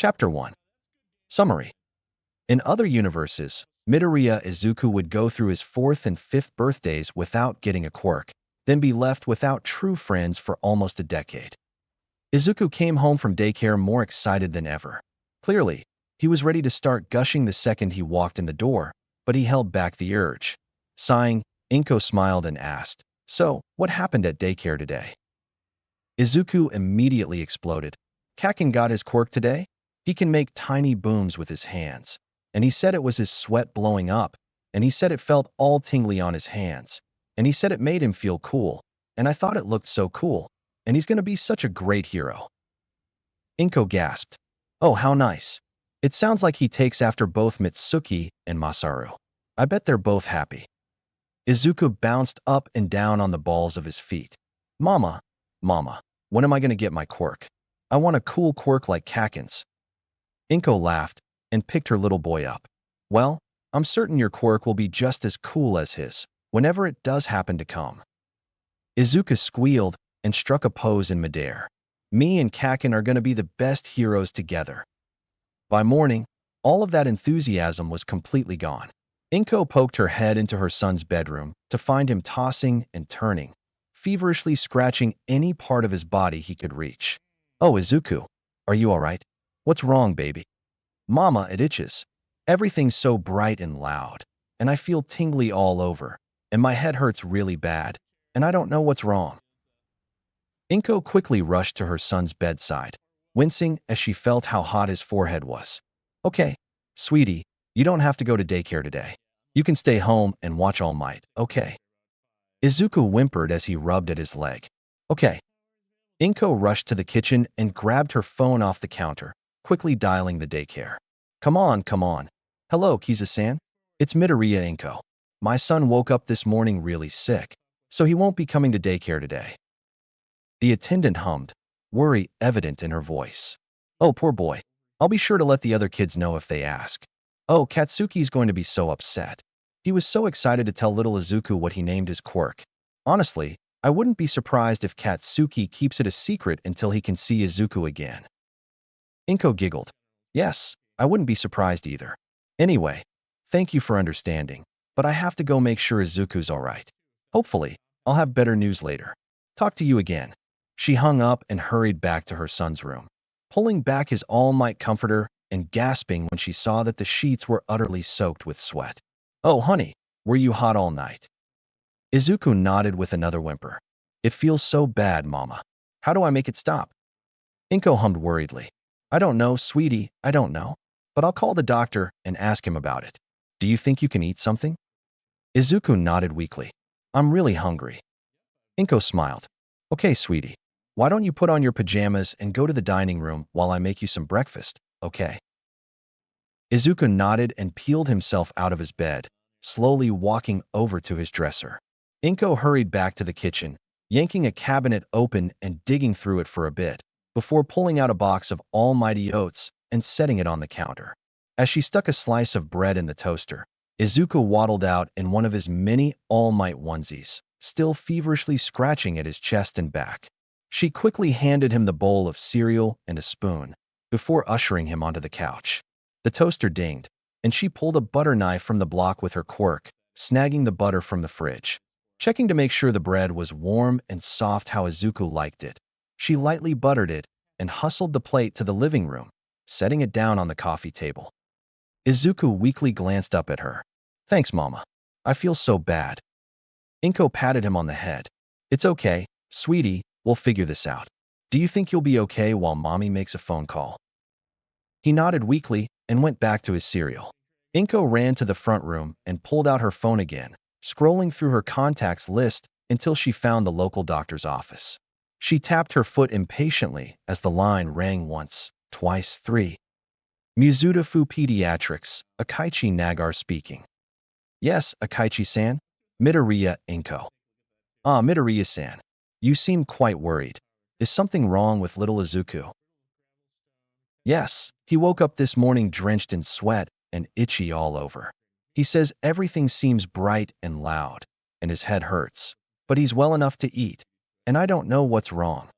Chapter 1. Summary. In other universes, Midoriya Izuku would go through his 4th and 5th birthdays without getting a quirk, then be left without true friends for almost a decade. Izuku came home from daycare more excited than ever. Clearly, he was ready to start gushing the second he walked in the door, but he held back the urge. Sighing, Inko smiled and asked, "So, what happened at daycare today?" Izuku immediately exploded. "Kaken got his quirk today? He can make tiny booms with his hands. And he said it was his sweat blowing up, and he said it felt all tingly on his hands, and he said it made him feel cool, and I thought it looked so cool, and he's gonna be such a great hero." Inko gasped. "Oh, how nice. It sounds like he takes after both Mitsuki and Masaru. I bet they're both happy." Izuku bounced up and down on the balls of his feet. Mama, when am I gonna get my quirk? I want a cool quirk like Kaken's." Inko laughed and picked her little boy up. "Well, I'm certain your quirk will be just as cool as his, whenever it does happen to come." Izuku squealed and struck a pose in midair. "Me and Kaken are gonna be the best heroes together." By morning, all of that enthusiasm was completely gone. Inko poked her head into her son's bedroom to find him tossing and turning, feverishly scratching any part of his body he could reach. "Oh, Izuku, are you all right? What's wrong, baby?" "Mama, it itches. Everything's so bright and loud, and I feel tingly all over, and my head hurts really bad, and I don't know what's wrong." Inko quickly rushed to her son's bedside, wincing as she felt how hot his forehead was. "Okay, sweetie, you don't have to go to daycare today. You can stay home and watch All Might, okay?" Izuku whimpered as he rubbed at his leg. "Okay." Inko rushed to the kitchen and grabbed her phone off the counter, quickly dialing the daycare. Come on. Hello, Kiza-san. It's Midoriya Inko. My son woke up this morning really sick, so he won't be coming to daycare today." The attendant hummed, worry evident in her voice. "Oh, poor boy. I'll be sure to let the other kids know if they ask." "Oh, Katsuki's going to be so upset. He was so excited to tell little Izuku what he named his quirk. Honestly, I wouldn't be surprised if Katsuki keeps it a secret until he can see Izuku again." Inko giggled. "Yes, I wouldn't be surprised either. Anyway, thank you for understanding, but I have to go make sure Izuku's all right. Hopefully, I'll have better news later. Talk to you again." She hung up and hurried back to her son's room, pulling back his All Might comforter and gasping when she saw that the sheets were utterly soaked with sweat. "Oh, honey, were you hot all night?" Izuku nodded with another whimper. "It feels so bad, Mama. How do I make it stop?" Inko hummed worriedly. "I don't know, sweetie, I don't know. But I'll call the doctor and ask him about it. Do you think you can eat something?" Izuku nodded weakly. "I'm really hungry." Inko smiled. "Okay, sweetie. Why don't you put on your pajamas and go to the dining room while I make you some breakfast, okay?" Izuku nodded and peeled himself out of his bed, slowly walking over to his dresser. Inko hurried back to the kitchen, yanking a cabinet open and digging through it for a bit, before pulling out a box of almighty oats and setting it on the counter. As she stuck a slice of bread in the toaster, Izuku waddled out in one of his many All Might onesies, still feverishly scratching at his chest and back. She quickly handed him the bowl of cereal and a spoon, before ushering him onto the couch. The toaster dinged, and she pulled a butter knife from the block with her quirk, snagging the butter from the fridge. Checking to make sure the bread was warm and soft how Izuku liked it, she lightly buttered it and hustled the plate to the living room, setting it down on the coffee table. Izuku weakly glanced up at her. "Thanks, Mama. I feel so bad." Inko patted him on the head. "It's okay, sweetie, we'll figure this out. Do you think you'll be okay while Mommy makes a phone call?" He nodded weakly and went back to his cereal. Inko ran to the front room and pulled out her phone again, scrolling through her contacts list until she found the local doctor's office. She tapped her foot impatiently as the line rang once, twice, three. "Mizuta-fu Pediatrics, Akaichi Nagar speaking." "Yes, Akaichi-san. Midoriya Inko." "Ah, Midoriya-san. You seem quite worried. Is something wrong with little Izuku?" "Yes, he woke up this morning drenched in sweat and itchy all over. He says everything seems bright and loud, and his head hurts, but he's well enough to eat, and I don't know what's wrong."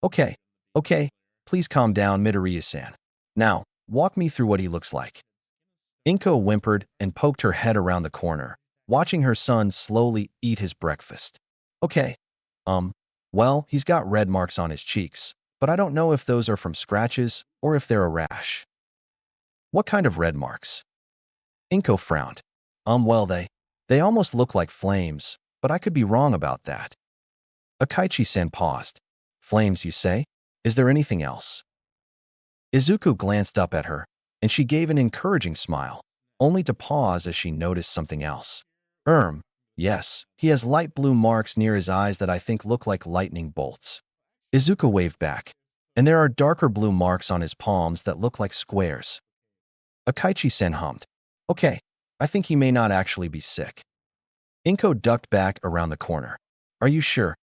Okay, please calm down, Midoriya-san. Now, walk me through what he looks like. Inko whimpered and poked her head around the corner, watching her son slowly eat his breakfast. Okay. Um, well, he's got red marks on his cheeks, but I don't know if those are from scratches or if they're a rash. What kind of red marks? Inko frowned. Well, they almost look like flames, but I could be wrong about that. Akaichi-san paused. Flames, you say? Is there anything else? Izuku glanced up at her, and she gave an encouraging smile, only to pause as she noticed something else. Yes, he has light blue marks near his eyes that I think look like lightning bolts. Izuku waved back, and there are darker blue marks on his palms that look like squares. Akaichi-sen hummed. Okay, I think he may not actually be sick. Inko ducked back around the corner. Are you sure?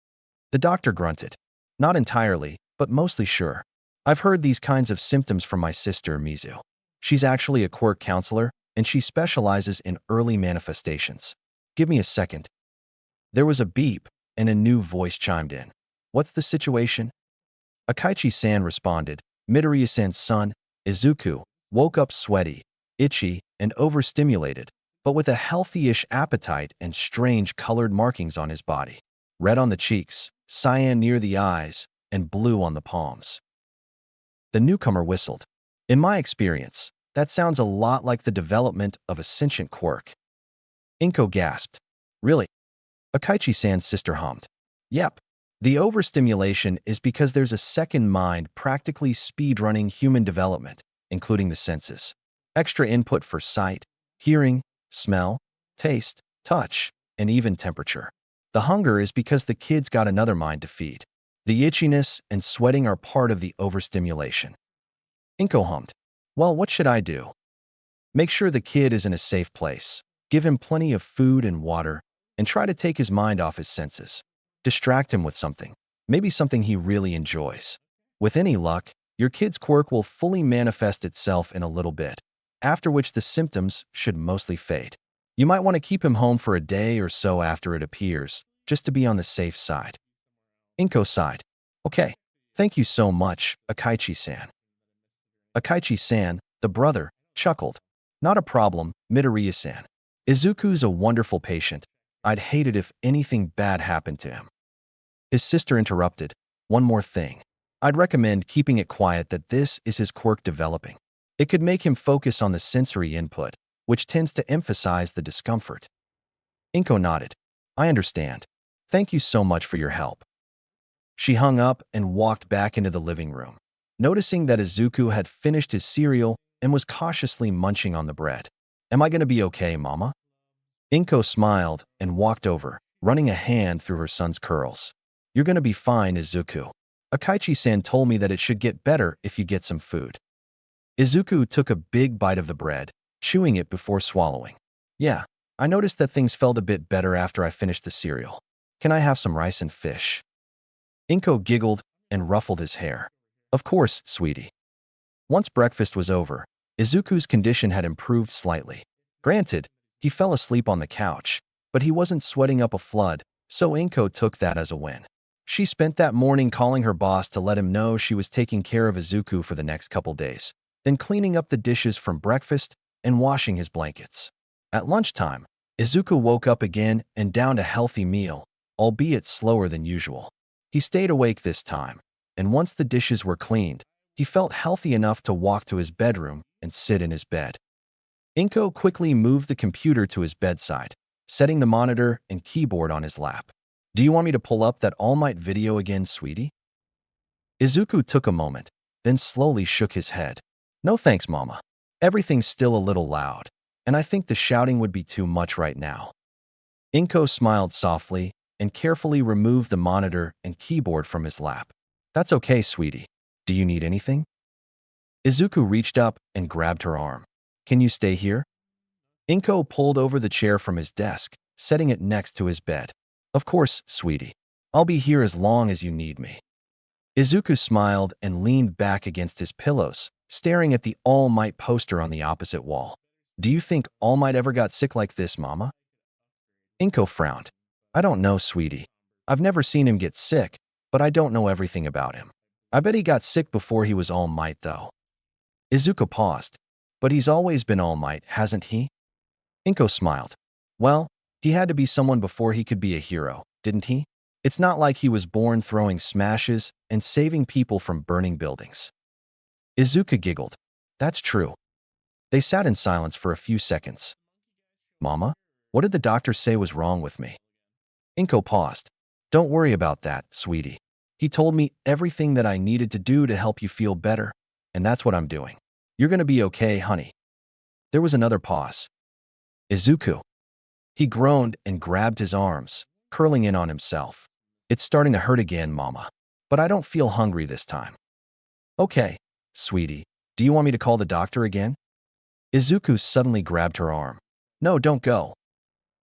The doctor grunted. Not entirely, but mostly sure. I've heard these kinds of symptoms from my sister, Mizu. She's actually a quirk counselor, and she specializes in early manifestations. Give me a second. There was a beep, and a new voice chimed in. What's the situation? Akaichi-san responded. Midoriya-san's son, Izuku, woke up sweaty, itchy, and overstimulated, but with a healthy-ish appetite and strange colored markings on his body. Red on the cheeks, cyan near the eyes, and blue on the palms. The newcomer whistled. In my experience, that sounds a lot like the development of a sentient quirk. Inko gasped. Really? Akaichi-san's sister hummed. Yep. The overstimulation is because there's a second mind practically speedrunning human development, including the senses. Extra input for sight, hearing, smell, taste, touch, and even temperature. The hunger is because the kid's got another mind to feed. The itchiness and sweating are part of the overstimulation. Inko hummed. Well, what should I do? Make sure the kid is in a safe place. Give him plenty of food and water, and try to take his mind off his senses. Distract him with something, maybe something he really enjoys. With any luck, your kid's quirk will fully manifest itself in a little bit, after which the symptoms should mostly fade. You might want to keep him home for a day or so after it appears, just to be on the safe side. Inko sighed. Okay, thank you so much, Akaichi-san. Akaichi-san, the brother, chuckled. Not a problem, Midoriya-san. Izuku's a wonderful patient. I'd hate it if anything bad happened to him. His sister interrupted. One more thing. I'd recommend keeping it quiet that this is his quirk developing. It could make him focus on the sensory input, which tends to emphasize the discomfort. Inko nodded. I understand. Thank you so much for your help. She hung up and walked back into the living room, noticing that Izuku had finished his cereal and was cautiously munching on the bread. Am I going to be okay, Mama? Inko smiled and walked over, running a hand through her son's curls. You're going to be fine, Izuku. Akaichi-san told me that it should get better if you get some food. Izuku took a big bite of the bread, chewing it before swallowing. Yeah, I noticed that things felt a bit better after I finished the cereal. Can I have some rice and fish? Inko giggled and ruffled his hair. Of course, sweetie. Once breakfast was over, Izuku's condition had improved slightly. Granted, he fell asleep on the couch, but he wasn't sweating up a flood, so Inko took that as a win. She spent that morning calling her boss to let him know she was taking care of Izuku for the next couple days, then cleaning up the dishes from breakfast and washing his blankets. At lunchtime, Izuku woke up again and downed a healthy meal, albeit slower than usual. He stayed awake this time, and once the dishes were cleaned, he felt healthy enough to walk to his bedroom and sit in his bed. Inko quickly moved the computer to his bedside, setting the monitor and keyboard on his lap. Do you want me to pull up that All Might video again, sweetie? Izuku took a moment, then slowly shook his head. No thanks, Mama. Everything's still a little loud, and I think the shouting would be too much right now. Inko smiled softly and carefully removed the monitor and keyboard from his lap. That's okay, sweetie. Do you need anything? Izuku reached up and grabbed her arm. Can you stay here? Inko pulled over the chair from his desk, setting it next to his bed. Of course, sweetie. I'll be here as long as you need me. Izuku smiled and leaned back against his pillows, staring at the All Might poster on the opposite wall. Do you think All Might ever got sick like this, Mama? Inko frowned. I don't know, sweetie. I've never seen him get sick, but I don't know everything about him. I bet he got sick before he was All Might, though. Izuku paused. But he's always been All Might, hasn't he? Inko smiled. Well, he had to be someone before he could be a hero, didn't he? It's not like he was born throwing smashes and saving people from burning buildings. Izuku giggled. That's true. They sat in silence for a few seconds. Mama, what did the doctor say was wrong with me? Inko paused. Don't worry about that, sweetie. He told me everything that I needed to do to help you feel better, and that's what I'm doing. You're gonna be okay, honey. There was another pause. Izuku. He groaned and grabbed his arms, curling in on himself. It's starting to hurt again, Mama. But I don't feel hungry this time. Okay, sweetie. Do you want me to call the doctor again? Izuku suddenly grabbed her arm. No, don't go.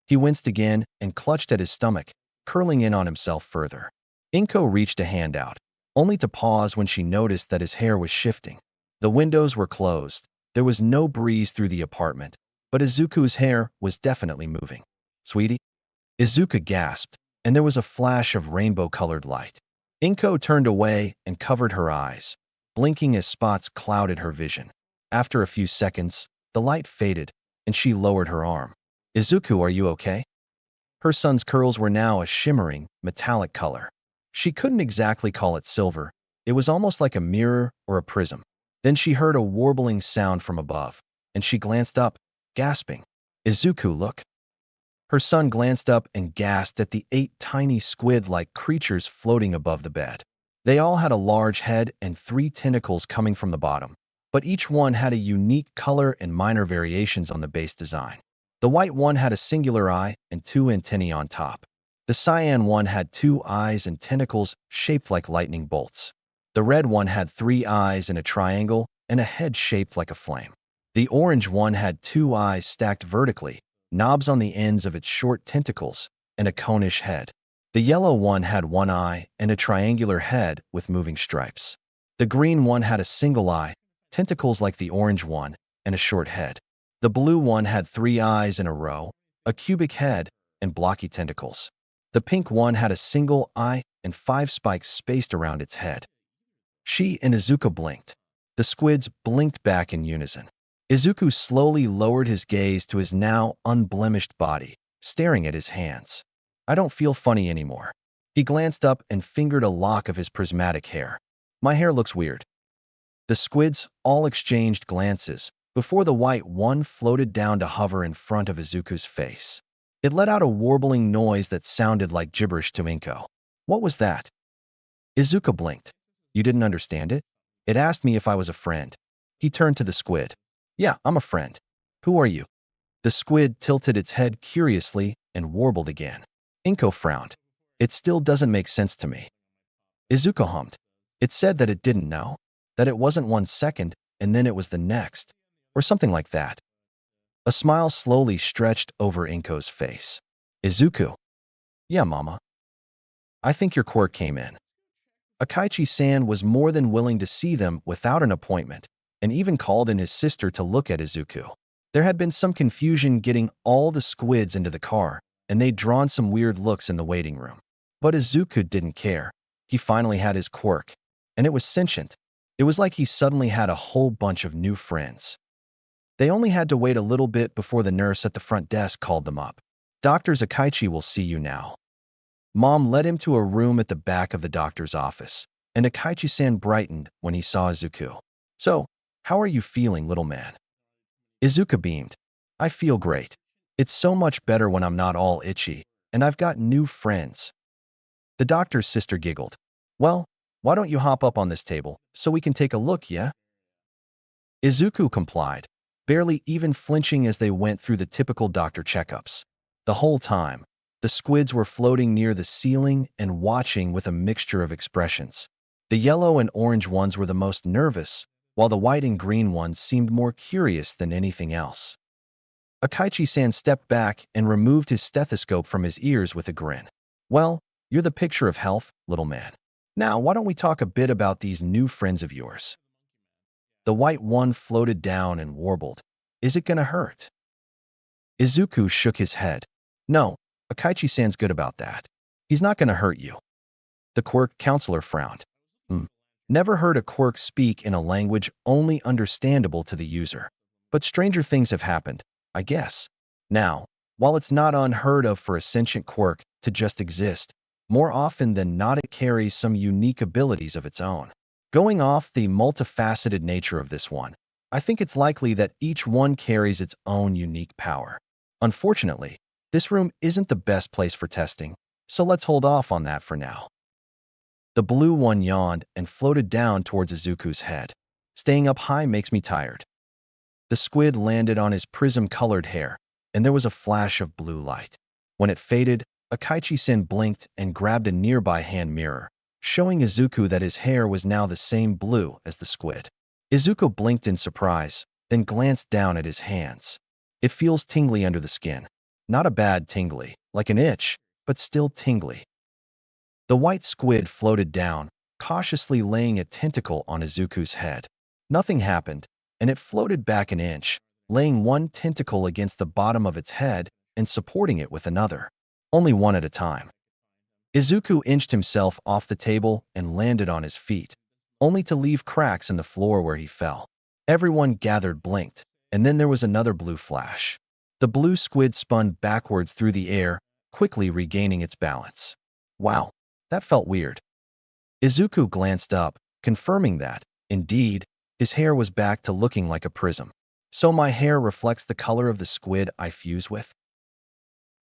He winced again and clutched at his stomach, curling in on himself further. Inko reached a hand out, only to pause when she noticed that his hair was shifting. The windows were closed. There was no breeze through the apartment, but Izuku's hair was definitely moving. Sweetie? Izuku gasped, and there was a flash of rainbow-colored light. Inko turned away and covered her eyes, blinking as spots clouded her vision. After a few seconds, the light faded, and she lowered her arm. Izuku, are you okay? Her son's curls were now a shimmering, metallic color. She couldn't exactly call it silver. It was almost like a mirror or a prism. Then she heard a warbling sound from above, and she glanced up, gasping. Izuku, look. Her son glanced up and gasped at the 8 tiny squid-like creatures floating above the bed. They all had a large head and 3 tentacles coming from the bottom, but each one had a unique color and minor variations on the base design. The white one had a singular eye and 2 antennae on top. The cyan one had 2 eyes and tentacles shaped like lightning bolts. The red one had 3 eyes in a triangle and a head shaped like a flame. The orange one had 2 eyes stacked vertically, knobs on the ends of its short tentacles, and a conish head. The yellow one had 1 eye and a triangular head with moving stripes. The green one had a single eye, tentacles like the orange one, and a short head. The blue one had 3 eyes in a row, a cubic head, and blocky tentacles. The pink one had a single eye and 5 spikes spaced around its head. She and Izuku blinked. The squids blinked back in unison. Izuku slowly lowered his gaze to his now unblemished body, staring at his hands. I don't feel funny anymore. He glanced up and fingered a lock of his prismatic hair. My hair looks weird. The squids all exchanged glances before the white one floated down to hover in front of Izuku's face. It let out a warbling noise that sounded like gibberish to Inko. What was that? Izuku blinked. You didn't understand it? It asked me if I was a friend. He turned to the squid. Yeah, I'm a friend. Who are you? The squid tilted its head curiously and warbled again. Inko frowned. It still doesn't make sense to me. Izuku hummed. It said that it didn't know, that it wasn't 1 second and then it was the next, or something like that. A smile slowly stretched over Inko's face. Izuku. Yeah, Mama. I think your quirk came in. Akaichi-san was more than willing to see them without an appointment, and even called in his sister to look at Izuku. There had been some confusion getting all the squids into the car, and they'd drawn some weird looks in the waiting room. But Izuku didn't care. He finally had his quirk, and it was sentient. It was like he suddenly had a whole bunch of new friends. They only had to wait a little bit before the nurse at the front desk called them up. Dr. Akaichi will see you now. Mom led him to a room at the back of the doctor's office, and Akaichi-san brightened when he saw Izuku. So, how are you feeling, little man? Izuku beamed. I feel great. It's so much better when I'm not all itchy, and I've got new friends. The doctor's sister giggled. Well, why don't you hop up on this table so we can take a look, yeah? Izuku complied, barely even flinching as they went through the typical doctor checkups. The whole time, the squids were floating near the ceiling and watching with a mixture of expressions. The yellow and orange ones were the most nervous, while the white and green ones seemed more curious than anything else. Akaichi-san stepped back and removed his stethoscope from his ears with a grin. Well, you're the picture of health, little man. Now, why don't we talk a bit about these new friends of yours? The white one floated down and warbled. Is it gonna hurt? Izuku shook his head. No, Akaichi-san's good about that. He's not gonna hurt you. The quirk counselor frowned. Never heard a quirk speak in a language only understandable to the user. But stranger things have happened, I guess. Now, while it's not unheard of for a sentient quirk to just exist, more often than not it carries some unique abilities of its own. Going off the multifaceted nature of this one, I think it's likely that each one carries its own unique power. Unfortunately, this room isn't the best place for testing, so let's hold off on that for now. The blue one yawned and floated down towards Izuku's head. Staying up high makes me tired. The squid landed on his prism-colored hair, and there was a flash of blue light. When it faded, Akaichi-sen blinked and grabbed a nearby hand mirror, showing Izuku that his hair was now the same blue as the squid. Izuku blinked in surprise, then glanced down at his hands. It feels tingly under the skin. Not a bad tingly, like an itch, but still tingly. The white squid floated down, cautiously laying a tentacle on Izuku's head. Nothing happened, and it floated back an inch, laying one tentacle against the bottom of its head and supporting it with another. Only one at a time. Izuku inched himself off the table and landed on his feet, only to leave cracks in the floor where he fell. Everyone gathered blinked, and then there was another blue flash. The blue squid spun backwards through the air, quickly regaining its balance. Wow, that felt weird. Izuku glanced up, confirming that, indeed, his hair was back to looking like a prism. So my hair reflects the color of the squid I fuse with?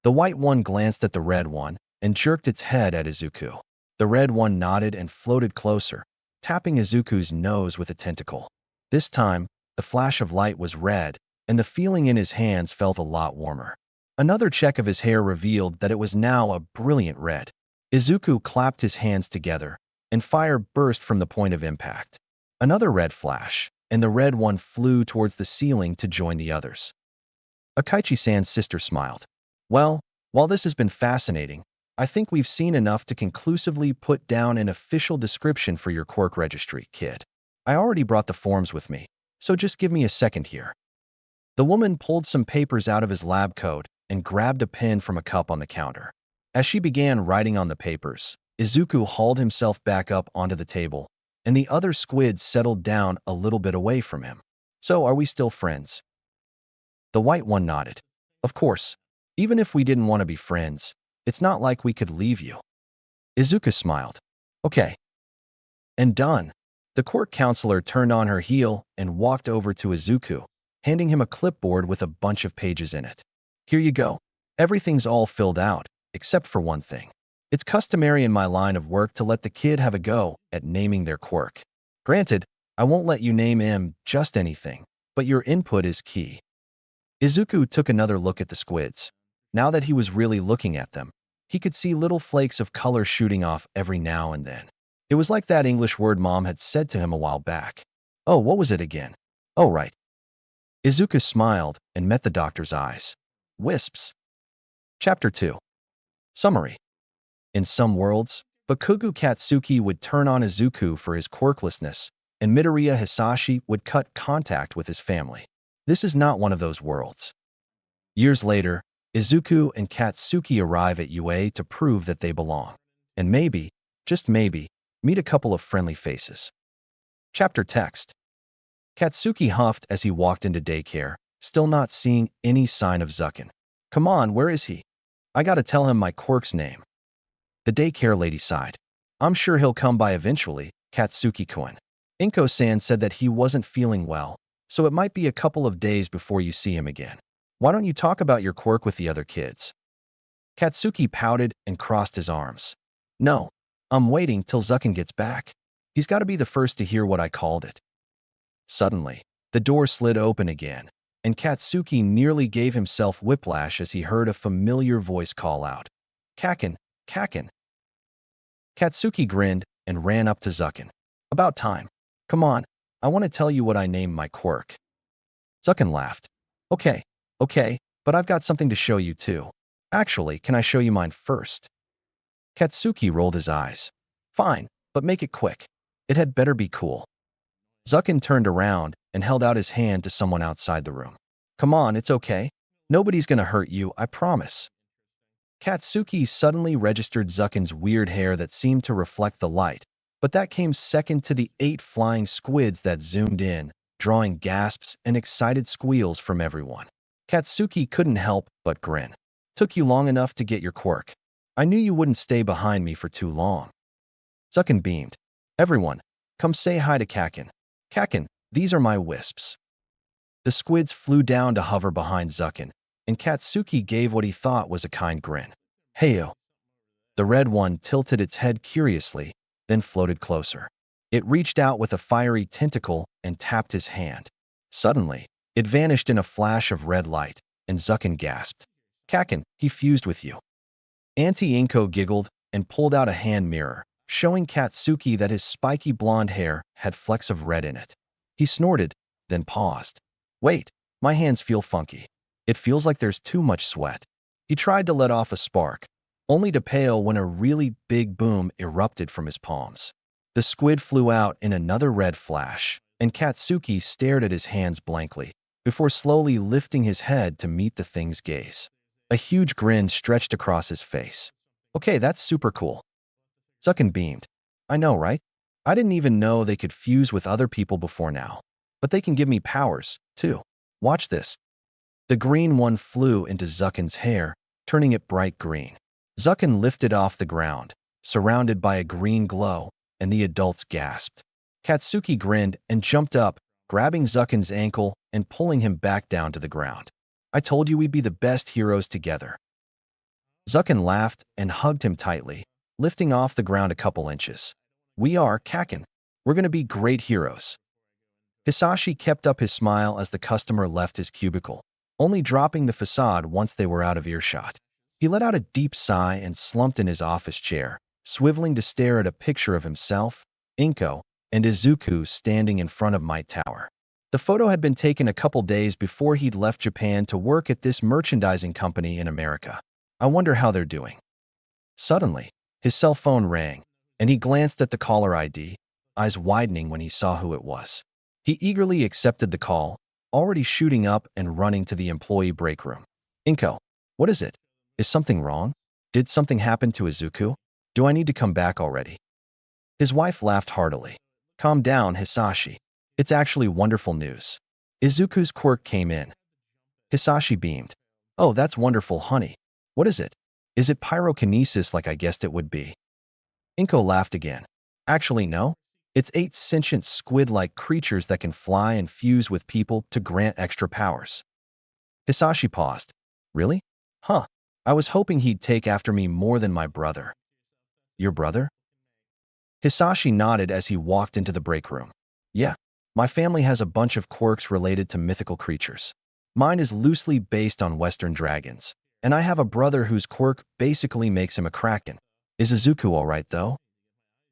The white one glanced at the red one and jerked its head at Izuku. The red one nodded and floated closer, tapping Izuku's nose with a tentacle. This time, the flash of light was red, and the feeling in his hands felt a lot warmer. Another check of his hair revealed that it was now a brilliant red. Izuku clapped his hands together, and fire burst from the point of impact. Another red flash, and the red one flew towards the ceiling to join the others. Akaichi-san's sister smiled. Well, while this has been fascinating, I think we've seen enough to conclusively put down an official description for your quirk registry, kid. I already brought the forms with me, so just give me a second here. The woman pulled some papers out of his lab coat and grabbed a pen from a cup on the counter. As she began writing on the papers, Izuku hauled himself back up onto the table, and the other squids settled down a little bit away from him. So, are we still friends? The white one nodded. Of course. Even if we didn't want to be friends, it's not like we could leave you. Izuku smiled. Okay. And done. The court counselor turned on her heel and walked over to Izuku, handing him a clipboard with a bunch of pages in it. Here you go. Everything's all filled out, except for one thing. It's customary in my line of work to let the kid have a go at naming their quirk. Granted, I won't let you name him just anything, but your input is key. Izuku took another look at the squids. Now that he was really looking at them, he could see little flakes of color shooting off every now and then. It was like that English word Mom had said to him a while back. Oh, what was it again? Oh, right. Izuku smiled and met the doctor's eyes. Wisps. Chapter 2. Summary. In some worlds, Bakugo Katsuki would turn on Izuku for his quirklessness, and Midoriya Hisashi would cut contact with his family. This is not one of those worlds. Years later, Izuku and Katsuki arrive at UA to prove that they belong. And maybe, just maybe, meet a couple of friendly faces. Chapter text. Katsuki huffed as he walked into daycare, still not seeing any sign of Zucken. Come on, where is he? I gotta tell him my quirk's name. The daycare lady sighed. I'm sure he'll come by eventually, Katsuki-kun. Inko-san said that he wasn't feeling well, so it might be a couple of days before you see him again. Why don't you talk about your quirk with the other kids? Katsuki pouted and crossed his arms. No, I'm waiting till Zucken gets back. He's got to be the first to hear what I called it. Suddenly, the door slid open again, and Katsuki nearly gave himself whiplash as he heard a familiar voice call out. Kaken, Kaken. Katsuki grinned and ran up to Zucken. About time. Come on, I want to tell you what I named my quirk. Zucken laughed. Okay, but I've got something to show you too. Actually, can I show you mine first? Katsuki rolled his eyes. Fine, but make it quick. It had better be cool. Zucken turned around and held out his hand to someone outside the room. Come on, it's okay. Nobody's gonna hurt you, I promise. Katsuki suddenly registered Zucken's weird hair that seemed to reflect the light, But that came second to the 8 flying squids that zoomed in, drawing gasps and excited squeals from everyone. Katsuki couldn't help but grin. Took you long enough to get your quirk. I knew you wouldn't stay behind me for too long. Zucken beamed. Everyone, come say hi to Kakin. Kakin, these are my wisps. The squids flew down to hover behind Zucken, and Katsuki gave what he thought was a kind grin. Heyo. The red one tilted its head curiously, then floated closer. It reached out with a fiery tentacle and tapped his hand. Suddenly, it vanished in a flash of red light, and Zucken gasped. Kakin, he fused with you. Auntie Inko giggled and pulled out a hand mirror, showing Katsuki that his spiky blonde hair had flecks of red in it. He snorted, then paused. Wait, my hands feel funky. It feels like there's too much sweat. He tried to let off a spark, only to pale when a really big boom erupted from his palms. The squid flew out in another red flash, and Katsuki stared at his hands blankly, before slowly lifting his head to meet the thing's gaze. A huge grin stretched across his face. Okay, that's super cool. Zucken beamed. I know, right? I didn't even know they could fuse with other people before now. But they can give me powers, too. Watch this. The green one flew into Zucken's hair, turning it bright green. Zucken lifted off the ground, surrounded by a green glow, and the adults gasped. Katsuki grinned and jumped up, grabbing Zucken's ankle and pulling him back down to the ground. I told you we'd be the best heroes together. Zucken laughed and hugged him tightly, lifting off the ground a couple inches. We are, Kakin. We're going to be great heroes. Hisashi kept up his smile as the customer left his cubicle, only dropping the facade once they were out of earshot. He let out a deep sigh and slumped in his office chair, swiveling to stare at a picture of himself, Inko, and Izuku standing in front of Might Tower. The photo had been taken a couple days before he'd left Japan to work at this merchandising company in America. I wonder how they're doing. Suddenly, his cell phone rang, and he glanced at the caller ID, eyes widening when he saw who it was. He eagerly accepted the call, already shooting up and running to the employee break room. Inko, what is it? Is something wrong? Did something happen to Izuku? Do I need to come back already? His wife laughed heartily. Calm down, Hisashi. It's actually wonderful news. Izuku's quirk came in. Hisashi beamed. Oh, that's wonderful, honey. What is it? Is it pyrokinesis like I guessed it would be? Inko laughed again. Actually, no. It's 8 sentient squid-like creatures that can fly and fuse with people to grant extra powers. Hisashi paused. Really? Huh. I was hoping he'd take after me more than my brother. Your brother? Hisashi nodded as he walked into the break room. Yeah, my family has a bunch of quirks related to mythical creatures. Mine is loosely based on Western dragons, and I have a brother whose quirk basically makes him a kraken. Is Izuku all right, though?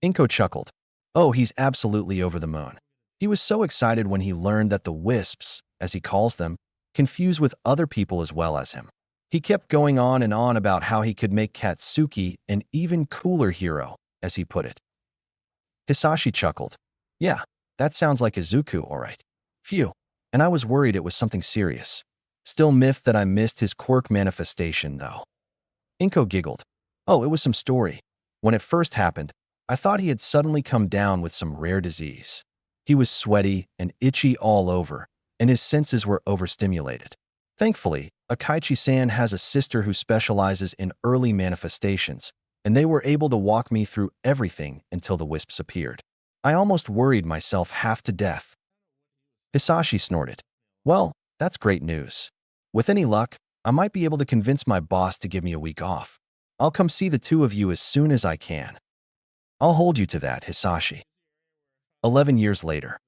Inko chuckled. Oh, he's absolutely over the moon. He was so excited when he learned that the wisps, as he calls them, can fuse with other people as well as him. He kept going on and on about how he could make Katsuki an even cooler hero, as he put it. Hisashi chuckled. Yeah, that sounds like Izuku, all right. Phew, and I was worried it was something serious. Still miffed that I missed his quirk manifestation, though. Inko giggled. Oh, it was some story. When it first happened, I thought he had suddenly come down with some rare disease. He was sweaty and itchy all over, and his senses were overstimulated. Thankfully, Akaichi-san has a sister who specializes in early manifestations, and they were able to walk me through everything until the wisps appeared. I almost worried myself half to death. Hisashi snorted. Well, that's great news. With any luck, I might be able to convince my boss to give me a week off. I'll come see the two of you as soon as I can. I'll hold you to that, Hisashi. 11 years later.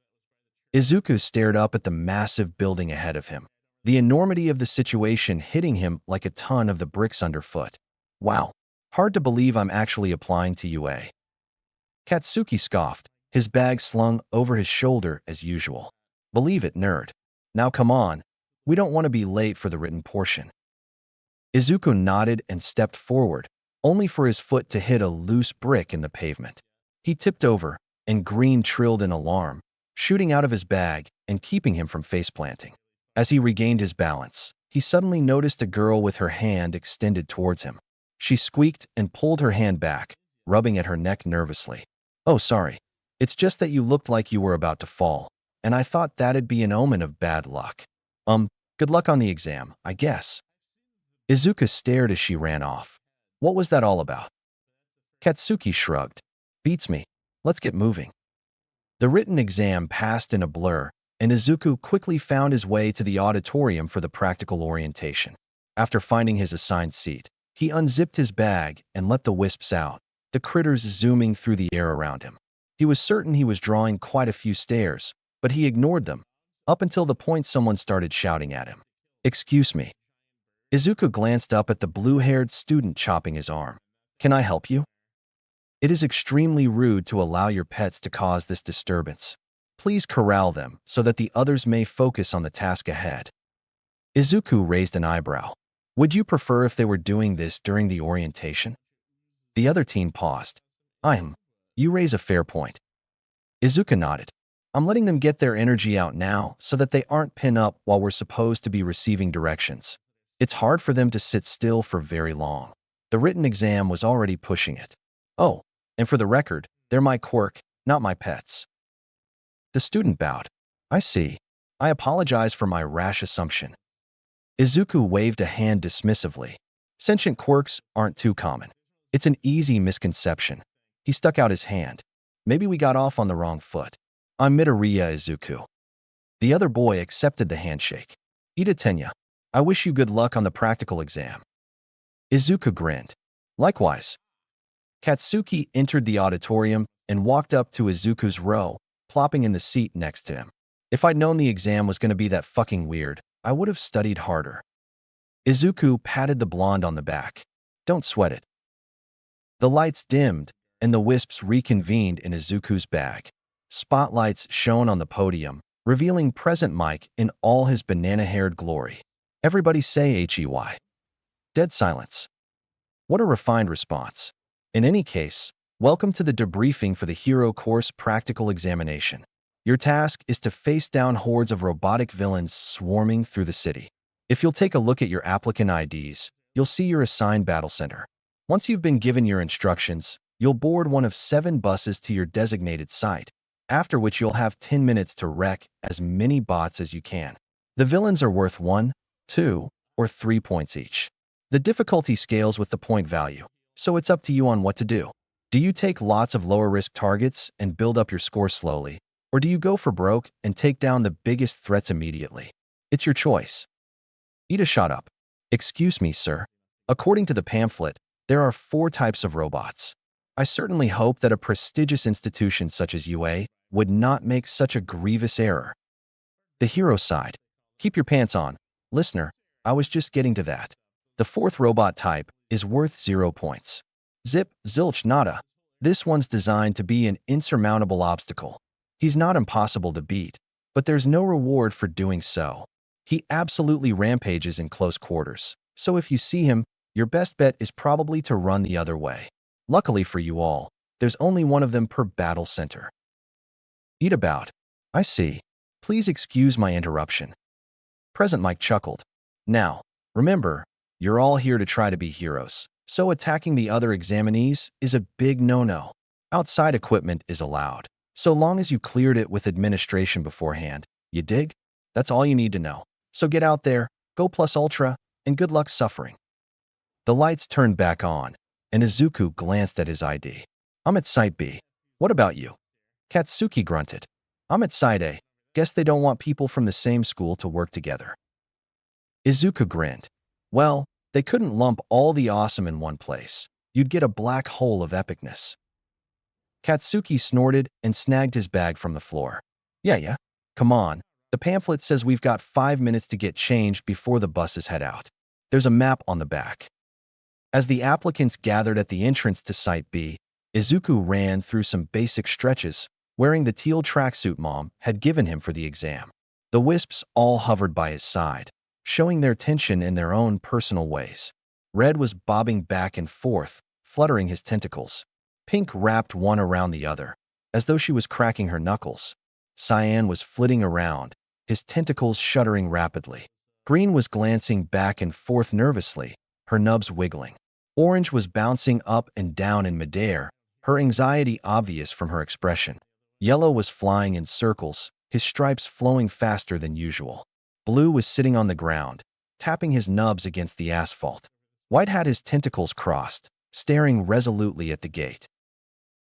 Izuku stared up at the massive building ahead of him, the enormity of the situation hitting him like a ton of the bricks underfoot. Wow, hard to believe I'm actually applying to UA. Katsuki scoffed, his bag slung over his shoulder as usual. Believe it, nerd. Now come on, we don't want to be late for the written portion. Izuku nodded and stepped forward, only for his foot to hit a loose brick in the pavement. He tipped over, and green trilled in alarm, shooting out of his bag and keeping him from face-planting. As he regained his balance, he suddenly noticed a girl with her hand extended towards him. She squeaked and pulled her hand back, rubbing at her neck nervously. Oh, sorry. It's just that you looked like you were about to fall, and I thought that'd be an omen of bad luck. Good luck on the exam, I guess. Izuku stared as she ran off. What was that all about? Katsuki shrugged. Beats me. Let's get moving. The written exam passed in a blur, and Izuku quickly found his way to the auditorium for the practical orientation. After finding his assigned seat, he unzipped his bag and let the wisps out, the critters zooming through the air around him. He was certain he was drawing quite a few stares, but he ignored them, up until the point someone started shouting at him. Excuse me. Izuku glanced up at the blue-haired student chopping his arm. Can I help you? It is extremely rude to allow your pets to cause this disturbance. Please corral them so that the others may focus on the task ahead. Izuku raised an eyebrow. Would you prefer if they were doing this during the orientation? The other teen paused. You raise a fair point. Izuku nodded. I'm letting them get their energy out now so that they aren't pinned up while we're supposed to be receiving directions. It's hard for them to sit still for very long. The written exam was already pushing it. Oh, and for the record, they're my quirk, not my pets. The student bowed. I see. I apologize for my rash assumption. Izuku waved a hand dismissively. Sentient quirks aren't too common. It's an easy misconception. He stuck out his hand. Maybe we got off on the wrong foot. I'm Midoriya Izuku. The other boy accepted the handshake. Ida Tenya, I wish you good luck on the practical exam. Izuku grinned. Likewise. Katsuki entered the auditorium and walked up to Izuku's row, plopping in the seat next to him. If I'd known the exam was going to be that fucking weird, I would have studied harder. Izuku patted the blonde on the back. Don't sweat it. The lights dimmed, and the wisps reconvened in Izuku's bag. Spotlights shone on the podium, revealing Present Mike in all his banana-haired glory. Everybody say HEY. Dead silence. What a refined response. In any case, welcome to the debriefing for the Hero Course Practical Examination. Your task is to face down hordes of robotic villains swarming through the city. If you'll take a look at your applicant IDs, you'll see your assigned battle center. Once you've been given your instructions, you'll board one of 7 buses to your designated site, after which you'll have 10 minutes to wreck as many bots as you can. The villains are worth 1, 2, or 3 points each. The difficulty scales with the point value, so it's up to you on what to do. Do you take lots of lower-risk targets and build up your score slowly, or do you go for broke and take down the biggest threats immediately? It's your choice. Ida shot up. Excuse me, sir. According to the pamphlet, there are 4 types of robots. I certainly hope that a prestigious institution such as UA would not make such a grievous error. The hero sighed. Keep your pants on. Listener, I was just getting to that. The 4th robot type is worth 0 points. Zip, zilch, nada. This one's designed to be an insurmountable obstacle. He's not impossible to beat, but there's no reward for doing so. He absolutely rampages in close quarters, so if you see him, your best bet is probably to run the other way. Luckily for you all, there's only one of them per battle center. Ida bowed. I see. Please excuse my interruption. Present Mike chuckled. Now, remember, you're all here to try to be heroes, so attacking the other examinees is a big no-no. Outside equipment is allowed, so long as you cleared it with administration beforehand. You dig? That's all you need to know. So get out there, go plus ultra, and good luck suffering. The lights turned back on, and Izuku glanced at his ID. I'm at Site B. What about you? Katsuki grunted. I'm at Site A. Guess they don't want people from the same school to work together. Izuku grinned. Well, they couldn't lump all the awesome in one place. You'd get a black hole of epicness. Katsuki snorted and snagged his bag from the floor. Yeah. Come on. The pamphlet says we've got 5 minutes to get changed before the buses head out. There's a map on the back. As the applicants gathered at the entrance to Site B, Izuku ran through some basic stretches, wearing the teal tracksuit Mom had given him for the exam. The wisps all hovered by his side, showing their tension in their own personal ways. Red was bobbing back and forth, fluttering his tentacles. Pink wrapped one around the other, as though she was cracking her knuckles. Cyan was flitting around, his tentacles shuddering rapidly. Green was glancing back and forth nervously, her nubs wiggling. Orange was bouncing up and down in midair, her anxiety obvious from her expression. Yellow was flying in circles, his stripes flowing faster than usual. Blue was sitting on the ground, tapping his nubs against the asphalt. White had his tentacles crossed, staring resolutely at the gate.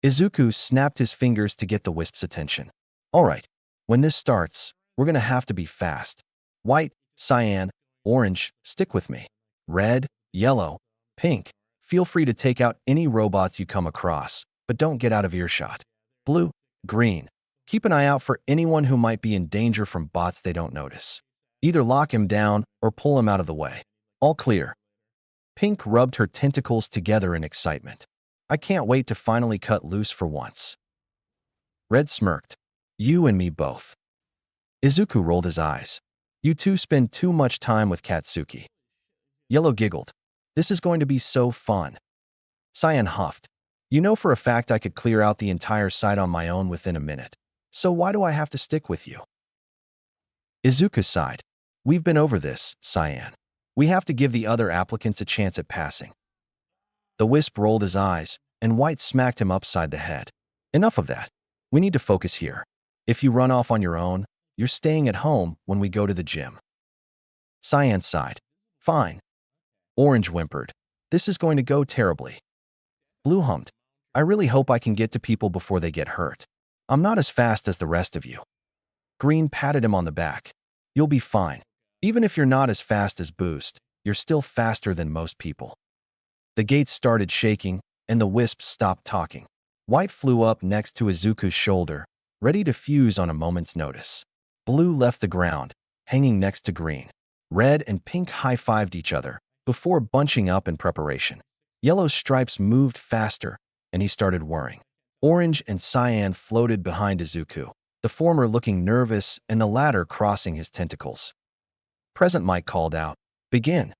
Izuku snapped his fingers to get the wisp's attention. All right, when this starts, we're gonna have to be fast. White, cyan, orange, stick with me. Red, yellow, pink, feel free to take out any robots you come across, but don't get out of earshot. Blue, green, keep an eye out for anyone who might be in danger from bots they don't notice. Either lock him down or pull him out of the way. All clear. Pink rubbed her tentacles together in excitement. I can't wait to finally cut loose for once. Red smirked. You and me both. Izuku rolled his eyes. You two spend too much time with Katsuki. Yellow giggled. This is going to be so fun. Cyan huffed. You know for a fact I could clear out the entire site on my own within a minute. So why do I have to stick with you? Izuku sighed. We've been over this, Cyan. We have to give the other applicants a chance at passing. The wisp rolled his eyes, and White smacked him upside the head. Enough of that. We need to focus here. If you run off on your own, you're staying at home when we go to the gym. Cyan sighed. Fine. Orange whimpered. This is going to go terribly. Blue hummed. I really hope I can get to people before they get hurt. I'm not as fast as the rest of you. Green patted him on the back. You'll be fine. Even if you're not as fast as Boost, you're still faster than most people. The gates started shaking, and the wisps stopped talking. White flew up next to Izuku's shoulder, ready to fuse on a moment's notice. Blue left the ground, hanging next to green. Red and pink high-fived each other, before bunching up in preparation. Yellow's stripes moved faster, and he started whirring. Orange and cyan floated behind Izuku, the former looking nervous and the latter crossing his tentacles. Present Mike called out, Begin.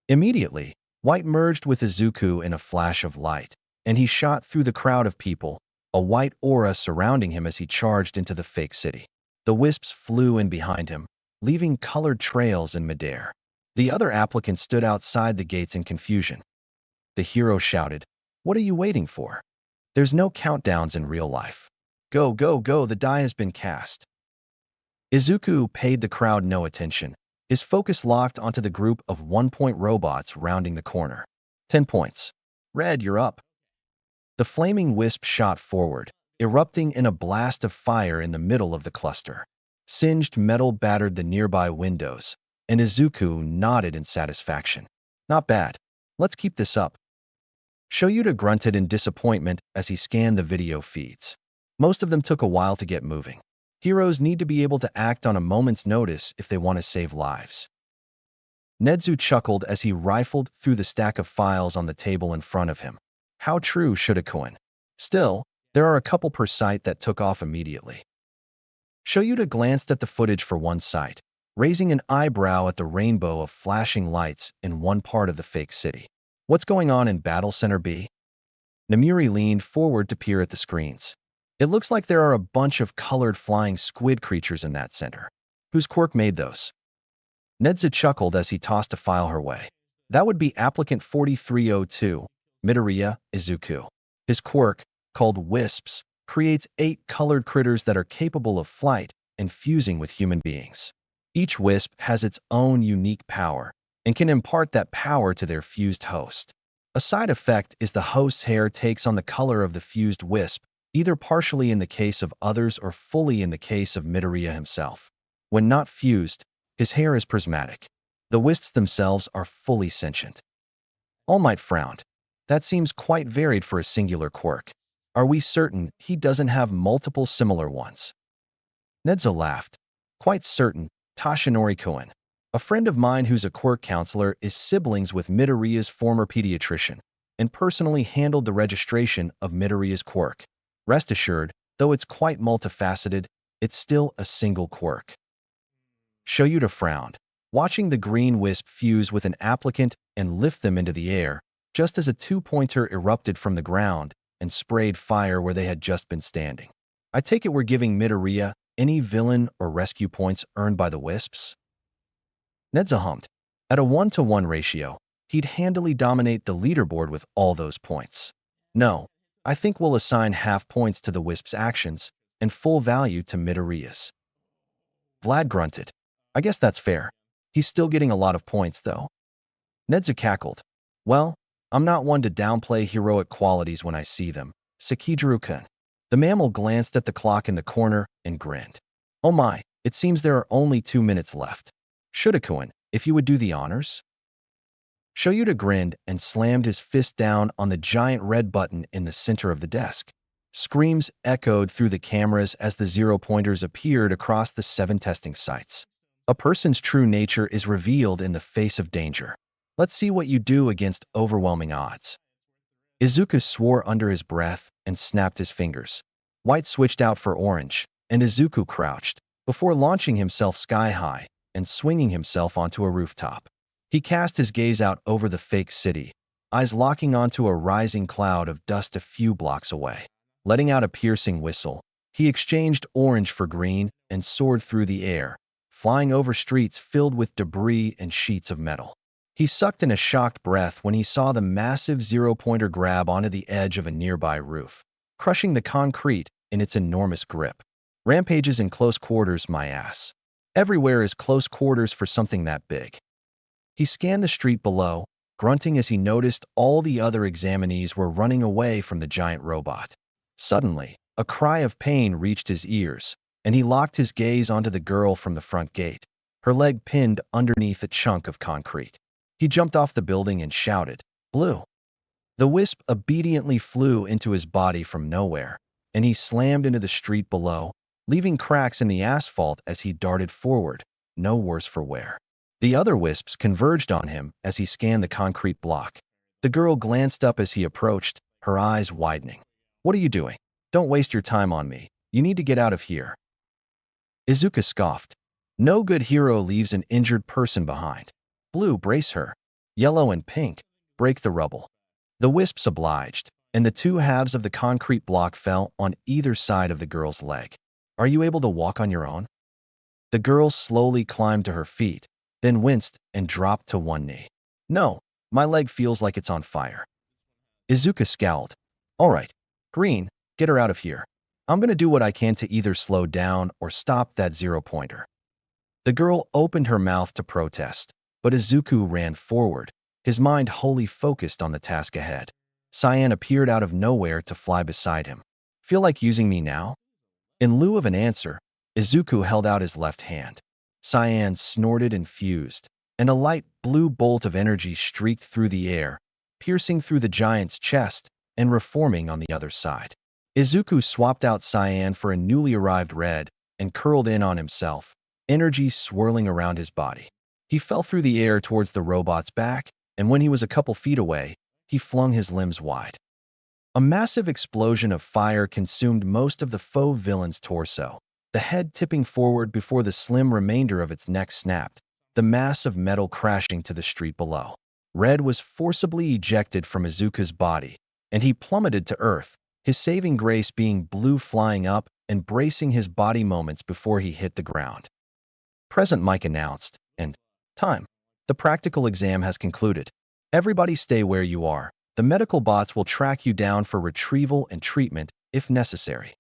Immediately, White merged with Izuku in a flash of light, and he shot through the crowd of people, a white aura surrounding him as he charged into the fake city. The wisps flew in behind him, leaving colored trails in midair. The other applicants stood outside the gates in confusion. The hero shouted, What are you waiting for? There's no countdowns in real life. Go, go, go, the die has been cast. Izuku paid the crowd no attention, his focus locked onto the group of 1-point robots rounding the corner. 10 points. Red, you're up. The flaming wisp shot forward, erupting in a blast of fire in the middle of the cluster. Singed metal battered the nearby windows, and Izuku nodded in satisfaction. Not bad. Let's keep this up. Shoyuta grunted in disappointment as he scanned the video feeds. Most of them took a while to get moving. Heroes need to be able to act on a moment's notice if they want to save lives. Nedzu chuckled as he rifled through the stack of files on the table in front of him. How true should a coin? Still, there are a couple per site that took off immediately. Shoyuta glanced at the footage for one site, raising an eyebrow at the rainbow of flashing lights in one part of the fake city. What's going on in Battle Center B? Namiri leaned forward to peer at the screens. It looks like there are a bunch of colored flying squid creatures in that center. Whose quirk made those? Nedza chuckled as he tossed a file her way. That would be applicant 4302, Midoriya Izuku. His quirk, called Wisps, creates 8 colored critters that are capable of flight and fusing with human beings. Each wisp has its own unique power and can impart that power to their fused host. A side effect is the host's hair takes on the color of the fused wisp, either partially in the case of others or fully in the case of Midoriya himself. When not fused, his hair is prismatic. The wisps themselves are fully sentient. All Might frowned. That seems quite varied for a singular quirk. Are we certain he doesn't have multiple similar ones? Nedza laughed. Quite certain, Tashinori Koen. A friend of mine who's a quirk counselor is siblings with Midoriya's former pediatrician and personally handled the registration of Midoriya's quirk. Rest assured, though it's quite multifaceted, it's still a single quirk. Shoyuta frowned, watching the green wisp fuse with an applicant and lift them into the air, just as a 2-pointer erupted from the ground and sprayed fire where they had just been standing. I take it we're giving Midoriya any villain or rescue points earned by the wisps? Nedza hummed. At a 1-to-1 ratio, he'd handily dominate the leaderboard with all those points. No, I think we'll assign half points to the Wisp's actions and full value to Midoriya's. Vlad grunted. I guess that's fair. He's still getting a lot of points, though. Nedza cackled. Well, I'm not one to downplay heroic qualities when I see them. Sekijiru-kun. The mammal glanced at the clock in the corner and grinned. Oh my, it seems there are only 2 minutes left. Shudakuen, if you would do the honors? Shoyuta grinned and slammed his fist down on the giant red button in the center of the desk. Screams echoed through the cameras as the zero-pointers appeared across the 7 testing sites. A person's true nature is revealed in the face of danger. Let's see what you do against overwhelming odds. Izuku swore under his breath and snapped his fingers. White switched out for orange, and Izuku crouched, before launching himself sky-high and swinging himself onto a rooftop. He cast his gaze out over the fake city, eyes locking onto a rising cloud of dust a few blocks away. Letting out a piercing whistle, he exchanged orange for green and soared through the air, flying over streets filled with debris and sheets of metal. He sucked in a shocked breath when he saw the massive zero-pointer grab onto the edge of a nearby roof, crushing the concrete in its enormous grip. Rampages in close quarters, my ass. Everywhere is close quarters for something that big. He scanned the street below, grunting as he noticed all the other examinees were running away from the giant robot. Suddenly, a cry of pain reached his ears, and he locked his gaze onto the girl from the front gate, her leg pinned underneath a chunk of concrete. He jumped off the building and shouted, "Blue!" The wisp obediently flew into his body from nowhere, and he slammed into the street below, leaving cracks in the asphalt as he darted forward, no worse for wear. The other wisps converged on him as he scanned the concrete block. The girl glanced up as he approached, her eyes widening. What are you doing? Don't waste your time on me. You need to get out of here. Izuku scoffed. No good hero leaves an injured person behind. Blue, brace her. Yellow and pink, break the rubble. The wisps obliged, and the 2 halves of the concrete block fell on either side of the girl's leg. Are you able to walk on your own? The girl slowly climbed to her feet, then winced and dropped to one knee. No, my leg feels like it's on fire. Izuku scowled. All right, Green, get her out of here. I'm going to do what I can to either slow down or stop that zero-pointer. The girl opened her mouth to protest, but Izuku ran forward, his mind wholly focused on the task ahead. Cyan appeared out of nowhere to fly beside him. Feel like using me now? In lieu of an answer, Izuku held out his left hand. Cyan snorted and fused, and a light blue bolt of energy streaked through the air, piercing through the giant's chest and reforming on the other side. Izuku swapped out Cyan for a newly arrived red and curled in on himself, energy swirling around his body. He fell through the air towards the robot's back, and when he was a couple feet away, he flung his limbs wide. A massive explosion of fire consumed most of the faux villain's torso, the head tipping forward before the slim remainder of its neck snapped, the mass of metal crashing to the street below. Red was forcibly ejected from Izuku's body, and he plummeted to earth, his saving grace being blue flying up and bracing his body moments before he hit the ground. Present Mike announced, and time. The practical exam has concluded. Everybody stay where you are. The medical bots will track you down for retrieval and treatment if necessary.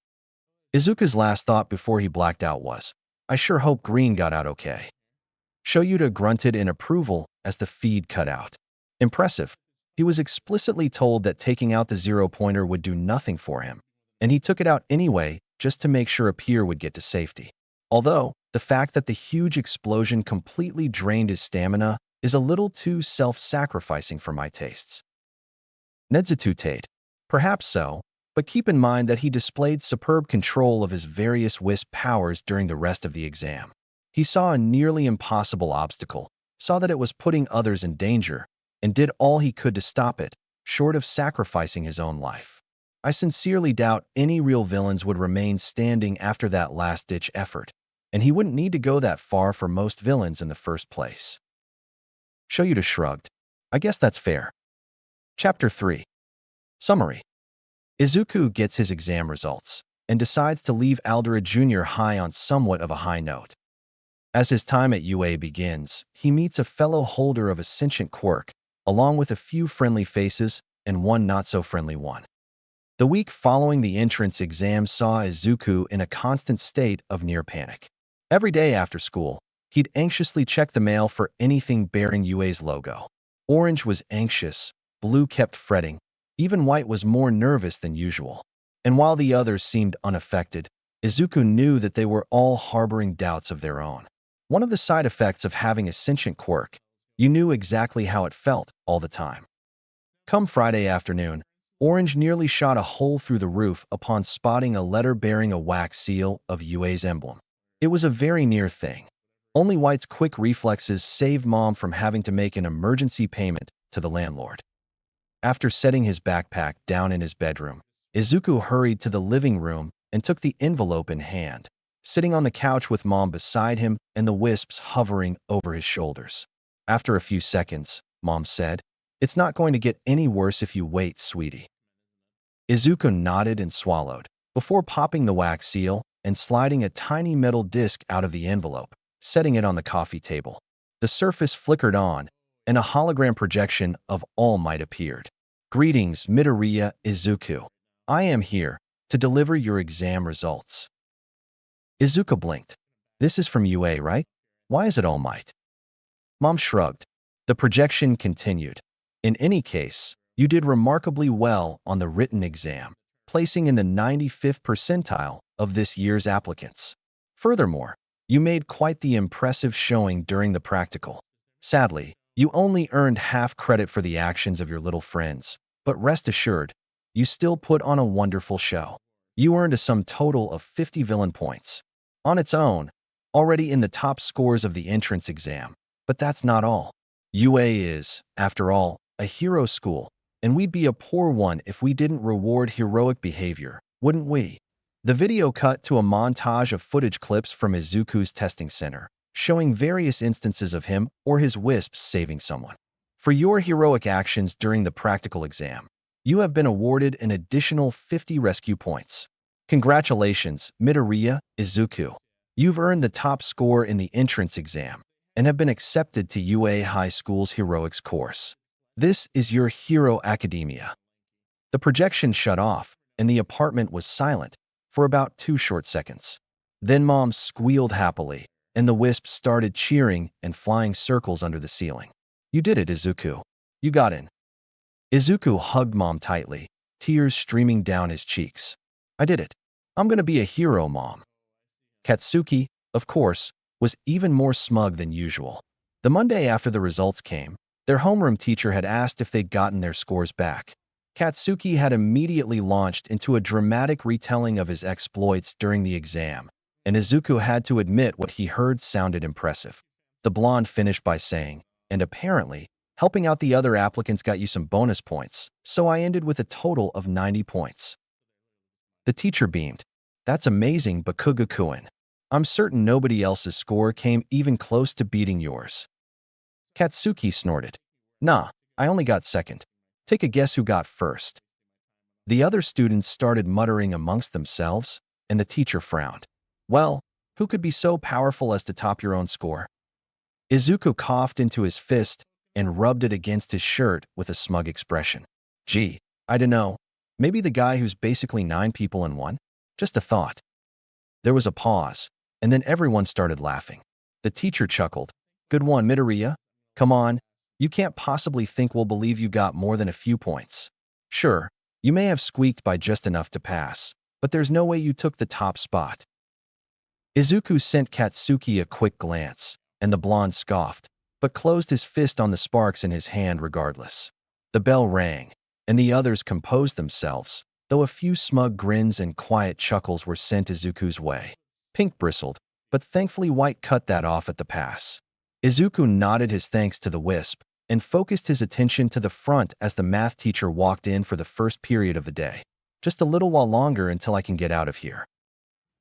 Izuku's last thought before he blacked out was, I sure hope Green got out okay. Shoyuta grunted in approval as the feed cut out. Impressive. He was explicitly told that taking out the zero-pointer would do nothing for him, and he took it out anyway just to make sure a peer would get to safety. Although, the fact that the huge explosion completely drained his stamina is a little too self-sacrificing for my tastes. Nedzetutade. Perhaps so, but keep in mind that he displayed superb control of his various wisp powers during the rest of the exam. He saw a nearly impossible obstacle, saw that it was putting others in danger, and did all he could to stop it, short of sacrificing his own life. I sincerely doubt any real villains would remain standing after that last-ditch effort, and he wouldn't need to go that far for most villains in the first place. Shoyuta shrugged. I guess that's fair. Chapter 3. Summary. Izuku gets his exam results, and decides to leave Aldera Jr. high on somewhat of a high note. As his time at UA begins, he meets a fellow holder of a sentient quirk, along with a few friendly faces and one not-so-friendly one. The week following the entrance exam saw Izuku in a constant state of near panic. Every day after school, he'd anxiously check the mail for anything bearing UA's logo. Orange was anxious, blue kept fretting, even white was more nervous than usual. And while the others seemed unaffected, Izuku knew that they were all harboring doubts of their own. One of the side effects of having a sentient quirk, you knew exactly how it felt all the time. Come Friday afternoon, Orange nearly shot a hole through the roof upon spotting a letter bearing a wax seal of UA's emblem. It was a very near thing. Only White's quick reflexes saved Mom from having to make an emergency payment to the landlord. After setting his backpack down in his bedroom, Izuku hurried to the living room and took the envelope in hand, sitting on the couch with Mom beside him and the wisps hovering over his shoulders. After a few seconds, Mom said, "It's not going to get any worse if you wait, sweetie." Izuku nodded and swallowed, before popping the wax seal and sliding a tiny metal disc out of the envelope, setting it on the coffee table. The surface flickered on, and a hologram projection of All Might appeared. "Greetings, Midoriya Izuku. I am here to deliver your exam results." Izuku blinked. "This is from UA, right? Why is it All Might?" Mom shrugged. The projection continued. "In any case, you did remarkably well on the written exam, placing in the 95th percentile of this year's applicants. Furthermore, you made quite the impressive showing during the practical. Sadly, you only earned half credit for the actions of your little friends, but rest assured, you still put on a wonderful show. You earned a sum total of 50 villain points. On its own, already in the top scores of the entrance exam. But that's not all. UA is, after all, a hero school, and we'd be a poor one if we didn't reward heroic behavior, wouldn't we?" The video cut to a montage of footage clips from Izuku's testing center, showing various instances of him or his wisps saving someone. "For your heroic actions during the practical exam, you have been awarded an additional 50 rescue points. Congratulations, Midoriya Izuku. You've earned the top score in the entrance exam and have been accepted to UA High School's heroics course. This is your Hero Academia." The projection shut off, and the apartment was silent for about 2 short seconds. Then Mom squealed happily, and the wisps started cheering and flying circles under the ceiling. "You did it, Izuku. You got in." Izuku hugged Mom tightly, tears streaming down his cheeks. "I did it. I'm gonna be a hero, Mom." Katsuki, of course, was even more smug than usual. The Monday after the results came, their homeroom teacher had asked if they'd gotten their scores back. Katsuki had immediately launched into a dramatic retelling of his exploits during the exam, and Izuku had to admit what he heard sounded impressive. The blonde finished by saying, "And apparently, helping out the other applicants got you some bonus points, so I ended with a total of 90 points." The teacher beamed. "That's amazing, Bakuga-kun. I'm certain nobody else's score came even close to beating yours." Katsuki snorted. "Nah, I only got second. Take a guess who got first." The other students started muttering amongst themselves, and the teacher frowned. "Well, who could be so powerful as to top your own score?" Izuku coughed into his fist and rubbed it against his shirt with a smug expression. "Gee, I dunno. Maybe the guy who's basically 9 people in one? Just a thought." There was a pause, and then everyone started laughing. The teacher chuckled. "Good one, Midoriya. Come on, you can't possibly think we'll believe you got more than a few points. Sure, you may have squeaked by just enough to pass, but there's no way you took the top spot." Izuku sent Katsuki a quick glance, and the blonde scoffed, but closed his fist on the sparks in his hand regardless. The bell rang, and the others composed themselves, though a few smug grins and quiet chuckles were sent Izuku's way. Pink bristled, but thankfully White cut that off at the pass. Izuku nodded his thanks to the wisp and focused his attention to the front as the math teacher walked in for the first period of the day. "Just a little while longer until I can get out of here."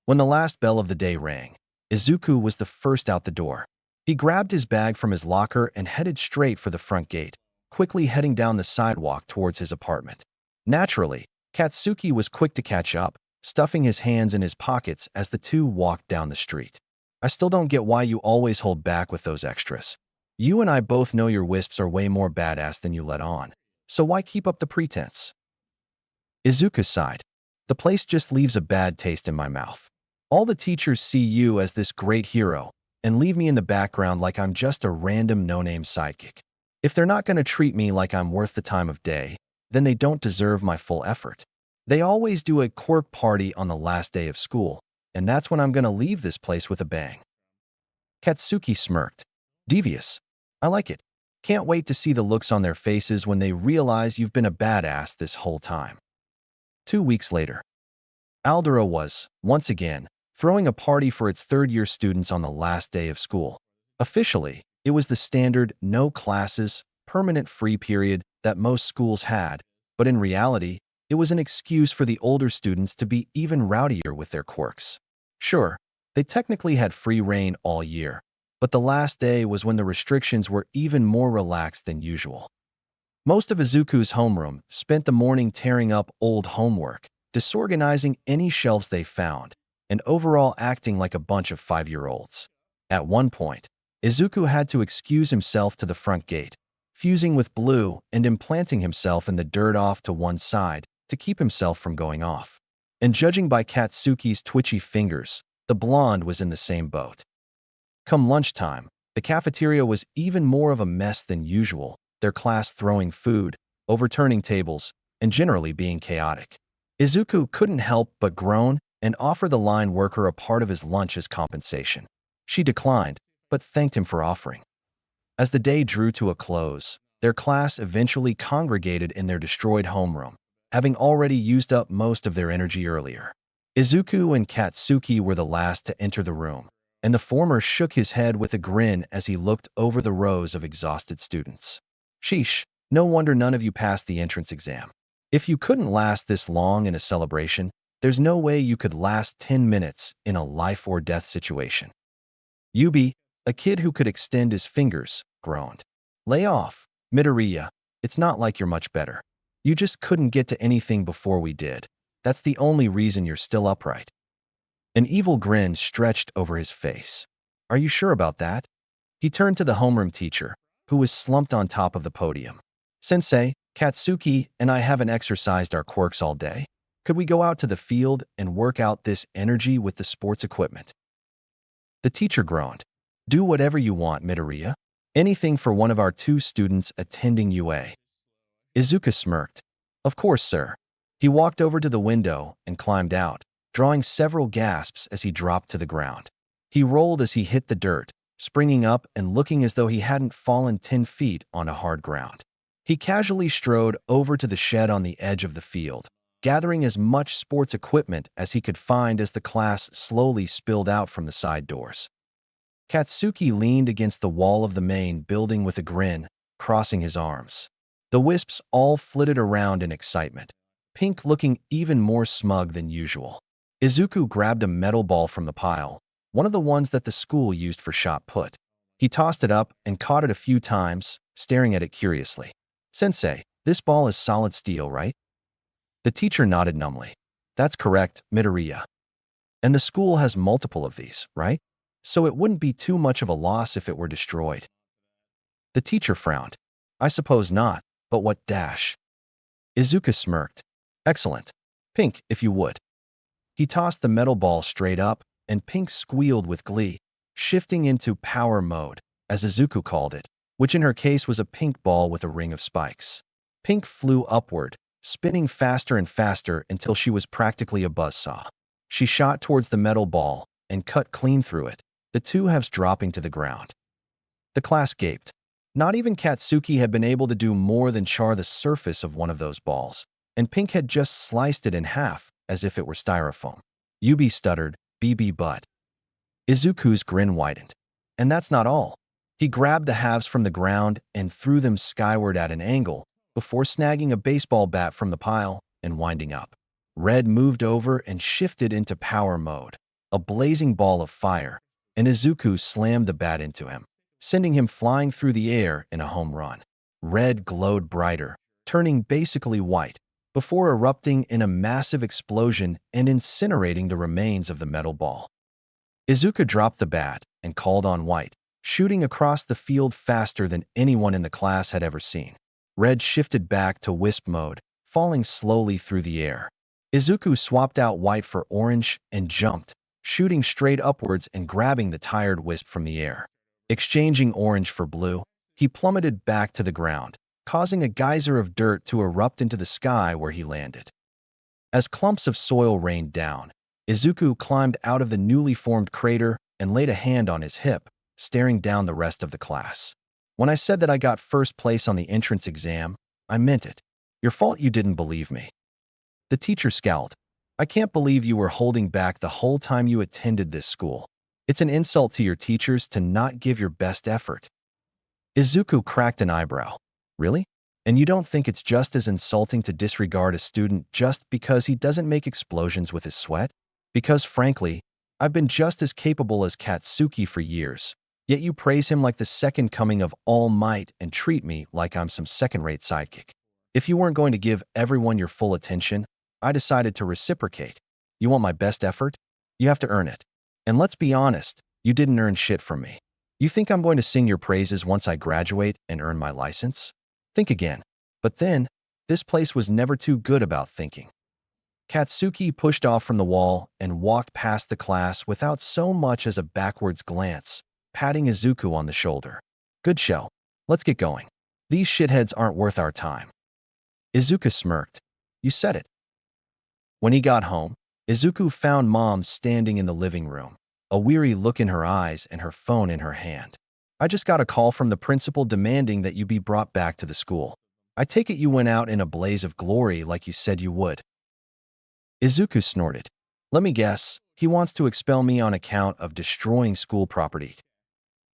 When the last bell of the day rang, Izuku was the first out the door. He grabbed his bag from his locker and headed straight for the front gate, quickly heading down the sidewalk towards his apartment. Naturally, Katsuki was quick to catch up, stuffing his hands in his pockets as the two walked down the street. "I still don't get why you always hold back with those extras. You and I both know your wisps are way more badass than you let on, so why keep up the pretense?" Izuku sighed. The place just leaves a bad taste in my mouth. All the teachers see you as this great hero and leave me in the background like I'm just a random no-name sidekick. If they're not going to treat me like I'm worth the time of day, then they don't deserve my full effort. They always do a quirk party on the last day of school, and that's when I'm going to leave this place with a bang. Katsuki smirked. Devious. I like it. Can't wait to see the looks on their faces when they realize you've been a badass this whole time. 2 weeks later, Aldera was, once again, throwing a party for its third-year students on the last day of school. Officially, it was the standard no classes, permanent free period that most schools had, but in reality, it was an excuse for the older students to be even rowdier with their quirks. Sure, they technically had free reign all year, but the last day was when the restrictions were even more relaxed than usual. Most of Izuku's homeroom spent the morning tearing up old homework, disorganizing any shelves they found, and overall acting like a bunch of 5-year-olds. At one point, Izuku had to excuse himself to the front gate, fusing with blue and implanting himself in the dirt off to one side to keep himself from going off. And judging by Katsuki's twitchy fingers, the blonde was in the same boat. Come lunchtime, the cafeteria was even more of a mess than usual, their class throwing food, overturning tables, and generally being chaotic. Izuku couldn't help but groan and offer the line worker a part of his lunch as compensation. She declined, but thanked him for offering. As the day drew to a close, their class eventually congregated in their destroyed homeroom, having already used up most of their energy earlier. Izuku and Katsuki were the last to enter the room, and the former shook his head with a grin as he looked over the rows of exhausted students. Sheesh, no wonder none of you passed the entrance exam. If you couldn't last this long in a celebration, there's no way you could last 10 minutes in a life-or-death situation. Yubi, a kid who could extend his fingers, groaned. Lay off, Midoriya. It's not like you're much better. You just couldn't get to anything before we did. That's the only reason you're still upright. An evil grin stretched over his face. Are you sure about that? He turned to the homeroom teacher, who was slumped on top of the podium. Sensei, Katsuki and I haven't exercised our quirks all day. Could we go out to the field and work out this energy with the sports equipment? The teacher groaned. Do whatever you want, Midoriya. Anything for one of our 2 students attending UA. Izuku smirked. Of course, sir. He walked over to the window and climbed out, drawing several gasps as he dropped to the ground. He rolled as he hit the dirt, springing up and looking as though he hadn't fallen 10 feet on a hard ground. He casually strode over to the shed on the edge of the field, gathering as much sports equipment as he could find as the class slowly spilled out from the side doors. Katsuki leaned against the wall of the main building with a grin, crossing his arms. The wisps all flitted around in excitement, Pink looking even more smug than usual. Izuku grabbed a metal ball from the pile, one of the ones that the school used for shot put. He tossed it up and caught it a few times, staring at it curiously. Sensei, this ball is solid steel, right? The teacher nodded numbly. That's correct, Midoriya. And the school has multiple of these, right? So it wouldn't be too much of a loss if it were destroyed. The teacher frowned. I suppose not, but what dash? Izuku smirked. Excellent. Pink, if you would. He tossed the metal ball straight up, and Pink squealed with glee, shifting into power mode, as Izuku called it, which in her case was a pink ball with a ring of spikes. Pink flew upward, spinning faster and faster until she was practically a buzzsaw. She shot towards the metal ball and cut clean through it, the 2 halves dropping to the ground. The class gaped. Not even Katsuki had been able to do more than char the surface of one of those balls, and Pink had just sliced it in half as if it were styrofoam. Yubi stuttered, BB butt. Izuku's grin widened. And that's not all. He grabbed the halves from the ground and threw them skyward at an angle before snagging a baseball bat from the pile and winding up. Red moved over and shifted into power mode, a blazing ball of fire, and Izuku slammed the bat into him, sending him flying through the air in a home run. Red glowed brighter, turning basically white, before erupting in a massive explosion and incinerating the remains of the metal ball. Izuku dropped the bat and called on White, shooting across the field faster than anyone in the class had ever seen. Red shifted back to wisp mode, falling slowly through the air. Izuku swapped out white for orange and jumped, shooting straight upwards and grabbing the tired wisp from the air. Exchanging orange for blue, he plummeted back to the ground, causing a geyser of dirt to erupt into the sky where he landed. As clumps of soil rained down, Izuku climbed out of the newly formed crater and laid a hand on his hip, staring down the rest of the class. When I said that I got first place on the entrance exam, I meant it. Your fault you didn't believe me. The teacher scowled. I can't believe you were holding back the whole time you attended this school. It's an insult to your teachers to not give your best effort. Izuku cracked an eyebrow. Really? And you don't think it's just as insulting to disregard a student just because he doesn't make explosions with his sweat? Because frankly, I've been just as capable as Katsuki for years, yet you praise him like the second coming of All Might and treat me like I'm some second-rate sidekick. If you weren't going to give everyone your full attention, I decided to reciprocate. You want my best effort? You have to earn it. And let's be honest, you didn't earn shit from me. You think I'm going to sing your praises once I graduate and earn my license? Think again. But then, this place was never too good about thinking. Katsuki pushed off from the wall and walked past the class without so much as a backwards glance, patting Izuku on the shoulder. Good show. Let's get going. These shitheads aren't worth our time. Izuku smirked. You said it. When he got home, Izuku found Mom standing in the living room, a weary look in her eyes and her phone in her hand. I just got a call from the principal demanding that you be brought back to the school. I take it you went out in a blaze of glory like you said you would. Izuku snorted. Let me guess, he wants to expel me on account of destroying school property.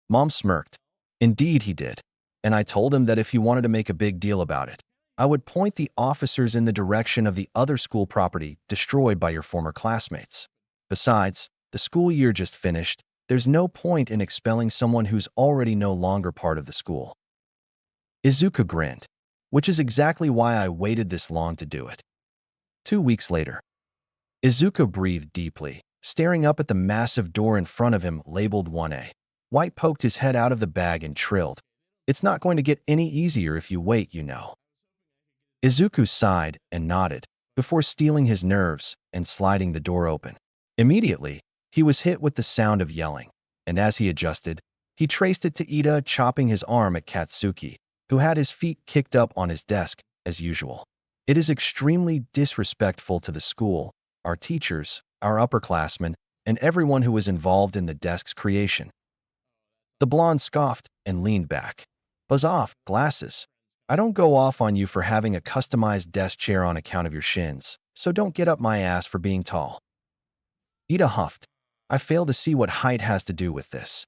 Mom smirked. Indeed he did. And I told him that if he wanted to make a big deal about it, I would point the officers in the direction of the other school property destroyed by your former classmates. Besides, the school year just finished. There's no point in expelling someone who's already no longer part of the school. Izuku grinned, which is exactly why I waited this long to do it. 2 weeks later, Izuku breathed deeply, staring up at the massive door in front of him labeled 1A. White poked his head out of the bag and trilled. It's not going to get any easier if you wait, you know. Izuku sighed and nodded, before steeling his nerves and sliding the door open. Immediately, he was hit with the sound of yelling, and as he adjusted, he traced it to Ida chopping his arm at Katsuki, who had his feet kicked up on his desk, as usual. It is extremely disrespectful to the school, our teachers, our upperclassmen, and everyone who was involved in the desk's creation. The blonde scoffed and leaned back. Buzz off, glasses. I don't go off on you for having a customized desk chair on account of your shins, so don't get up my ass for being tall. Ida huffed. I fail to see what height has to do with this.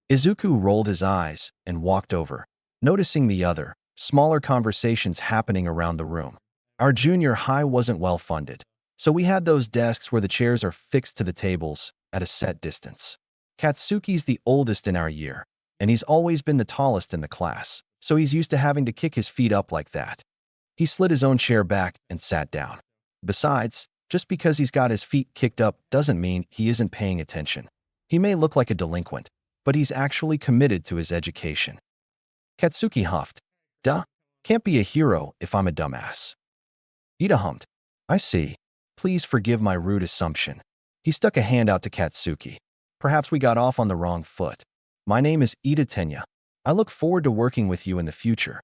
Izuku rolled his eyes and walked over, noticing the other, smaller conversations happening around the room. Our junior high wasn't well funded, so we had those desks where the chairs are fixed to the tables at a set distance. Katsuki's the oldest in our year, and he's always been the tallest in the class, so he's used to having to kick his feet up like that. He slid his own chair back and sat down. Besides, just because he's got his feet kicked up doesn't mean he isn't paying attention. He may look like a delinquent, but he's actually committed to his education. Katsuki huffed. Duh, can't be a hero if I'm a dumbass. Ida hummed. I see. Please forgive my rude assumption. He stuck a hand out to Katsuki. Perhaps we got off on the wrong foot. My name is Ida Tenya. I look forward to working with you in the future.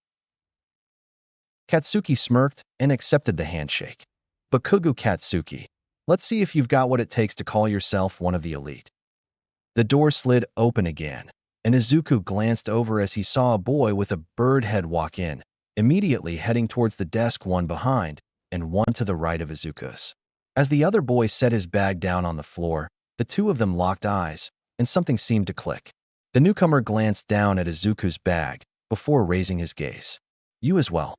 Katsuki smirked and accepted the handshake. Bakugo Katsuki, let's see if you've got what it takes to call yourself one of the elite. The door slid open again, and Izuku glanced over as he saw a boy with a bird head walk in, immediately heading towards the desk one behind and one to the right of Izuku's. As the other boy set his bag down on the floor, the two of them locked eyes, and something seemed to click. The newcomer glanced down at Izuku's bag before raising his gaze. You as well.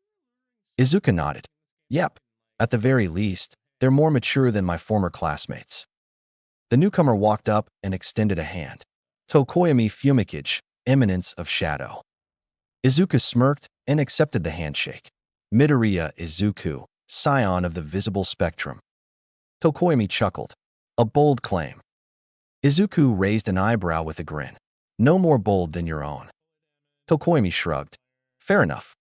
Izuku nodded. Yep. At the very least, they're more mature than my former classmates. The newcomer walked up and extended a hand. Tokoyami Fumikage, Eminence of Shadow. Izuku smirked and accepted the handshake. Midoriya Izuku, Scion of the Visible Spectrum. Tokoyami chuckled. A bold claim. Izuku raised an eyebrow with a grin. No more bold than your own. Tokoyami shrugged. Fair enough.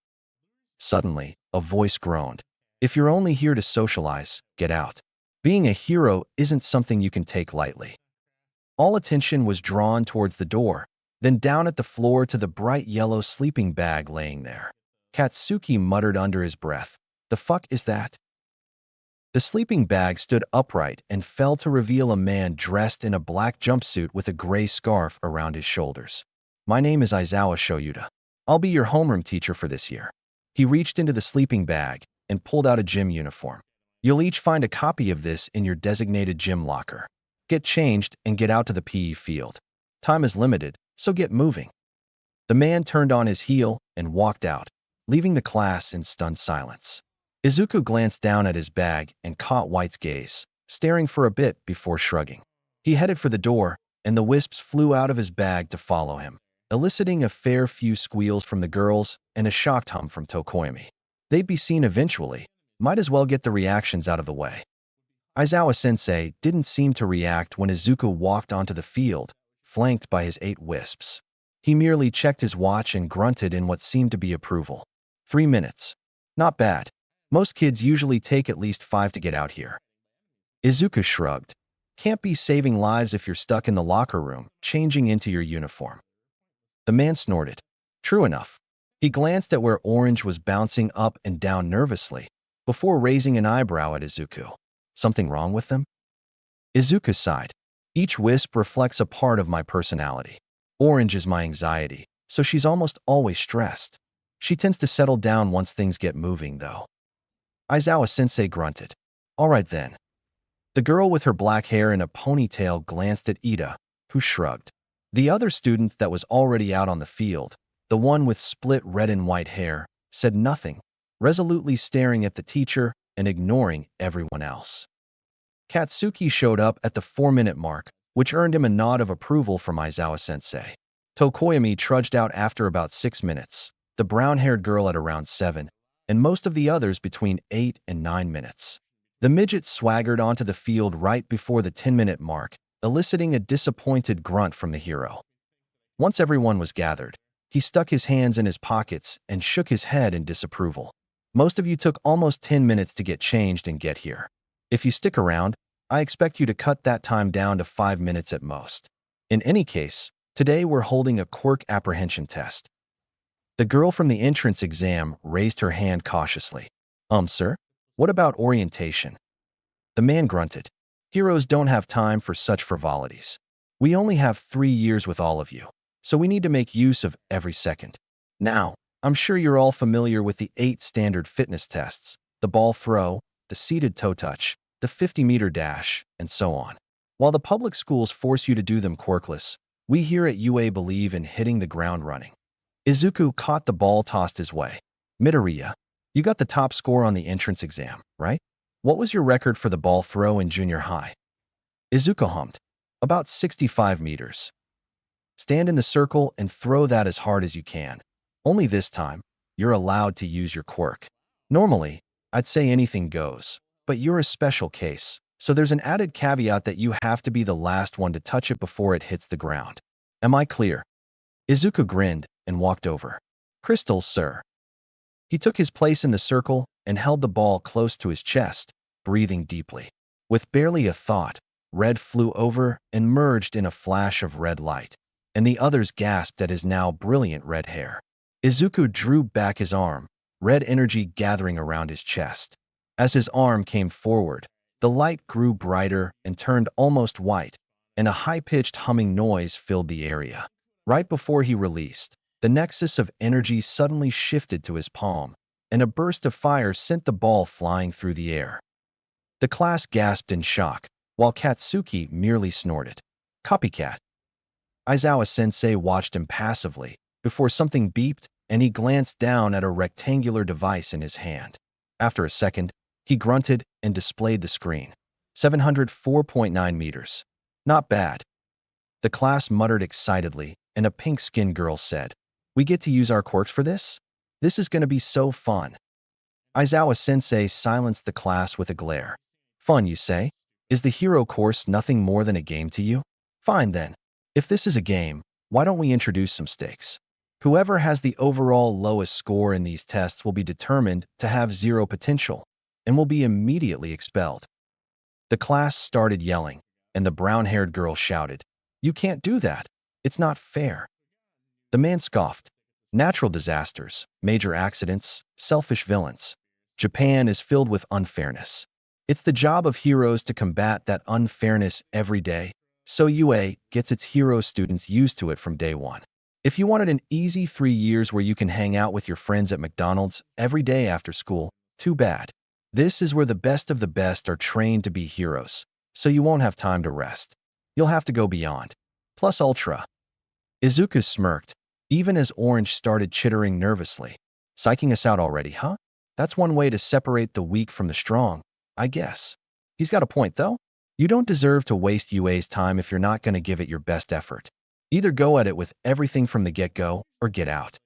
Suddenly, a voice groaned. If you're only here to socialize, get out. Being a hero isn't something you can take lightly. All attention was drawn towards the door, then down at the floor to the bright yellow sleeping bag laying there. Katsuki muttered under his breath, "The fuck is that?" The sleeping bag stood upright and fell to reveal a man dressed in a black jumpsuit with a gray scarf around his shoulders. "My name is Izawa Shoyuta. I'll be your homeroom teacher for this year." He reached into the sleeping bag and pulled out a gym uniform. "You'll each find a copy of this in your designated gym locker. Get changed and get out to the PE field. Time is limited, so get moving." The man turned on his heel and walked out, leaving the class in stunned silence. Izuku glanced down at his bag and caught White's gaze, staring for a bit before shrugging. He headed for the door, and the wisps flew out of his bag to follow him, eliciting a fair few squeals from the girls and a shocked hum from Tokoyami. They'd be seen eventually. Might as well get the reactions out of the way. Aizawa-sensei didn't seem to react when Izuku walked onto the field, flanked by his 8 wisps. He merely checked his watch and grunted in what seemed to be approval. 3 minutes. Not bad. Most kids usually take at least 5 to get out here. Izuku shrugged. Can't be saving lives if you're stuck in the locker room, changing into your uniform. The man snorted. True enough. He glanced at where Orange was bouncing up and down nervously, before raising an eyebrow at Izuku. Something wrong with them? Izuku sighed. Each wisp reflects a part of my personality. Orange is my anxiety, so she's almost always stressed. She tends to settle down once things get moving, though. Aizawa-sensei grunted. All right then. The girl with her black hair in a ponytail glanced at Ida, who shrugged. The other student that was already out on the field, the one with split red and white hair, said nothing, resolutely staring at the teacher and ignoring everyone else. Katsuki showed up at the 4-minute mark, which earned him a nod of approval from Aizawa-sensei. Tokoyami trudged out after about 6 minutes, the brown-haired girl at around 7, and most of the others between 8 and 9 minutes. The midget swaggered onto the field right before the 10-minute mark, eliciting a disappointed grunt from the hero. Once everyone was gathered, he stuck his hands in his pockets and shook his head in disapproval. Most of you took almost 10 minutes to get changed and get here. If you stick around, I expect you to cut that time down to 5 minutes at most. In any case, today we're holding a quirk apprehension test. The girl from the entrance exam raised her hand cautiously. Sir? What about orientation? The man grunted. Heroes don't have time for such frivolities. We only have 3 years with all of you, so we need to make use of every second. Now, I'm sure you're all familiar with the 8 standard fitness tests, the ball throw, the seated toe touch, the 50-meter dash, and so on. While the public schools force you to do them quirkless, we here at UA believe in hitting the ground running. Izuku caught the ball tossed his way. Midoriya, you got the top score on the entrance exam, right? What was your record for the ball throw in junior high? Izuku hummed. About 65 meters. Stand in the circle and throw that as hard as you can. Only this time, you're allowed to use your quirk. Normally, I'd say anything goes, but you're a special case, so there's an added caveat that you have to be the last one to touch it before it hits the ground. Am I clear? Izuku grinned and walked over. Crystals, sir. He took his place in the circle and held the ball close to his chest, breathing deeply. With barely a thought, Red flew over and merged in a flash of red light, and the others gasped at his now brilliant red hair. Izuku drew back his arm, red energy gathering around his chest. As his arm came forward, the light grew brighter and turned almost white, and a high-pitched humming noise filled the area. Right before he released, the nexus of energy suddenly shifted to his palm, and a burst of fire sent the ball flying through the air. The class gasped in shock, while Katsuki merely snorted. Copycat. Aizawa-sensei watched him passively, before something beeped and he glanced down at a rectangular device in his hand. After a second, he grunted and displayed the screen. 704.9 meters. Not bad. The class muttered excitedly, and a pink-skinned girl said, We get to use our quirks for this? This is going to be so fun. Aizawa-sensei silenced the class with a glare. Fun, you say? Is the hero course nothing more than a game to you? Fine then. If this is a game, why don't we introduce some stakes? Whoever has the overall lowest score in these tests will be determined to have 0 potential. and will be immediately expelled. The class started yelling, and the brown-haired girl shouted, "You can't do that. It's not fair." The man scoffed. Natural disasters, major accidents, selfish villains. Japan is filled with unfairness. It's the job of heroes to combat that unfairness every day, so UA gets its hero students used to it from day one. If you wanted an easy 3 years where you can hang out with your friends at McDonald's every day after school, too bad. This is where the best of the best are trained to be heroes, so you won't have time to rest. You'll have to go beyond. Plus ultra. Izuku smirked, even as Orange started chittering nervously. Psyching us out already, huh? That's one way to separate the weak from the strong, I guess. He's got a point, though. You don't deserve to waste UA's time if you're not going to give it your best effort. Either go at it with everything from the get-go or get out.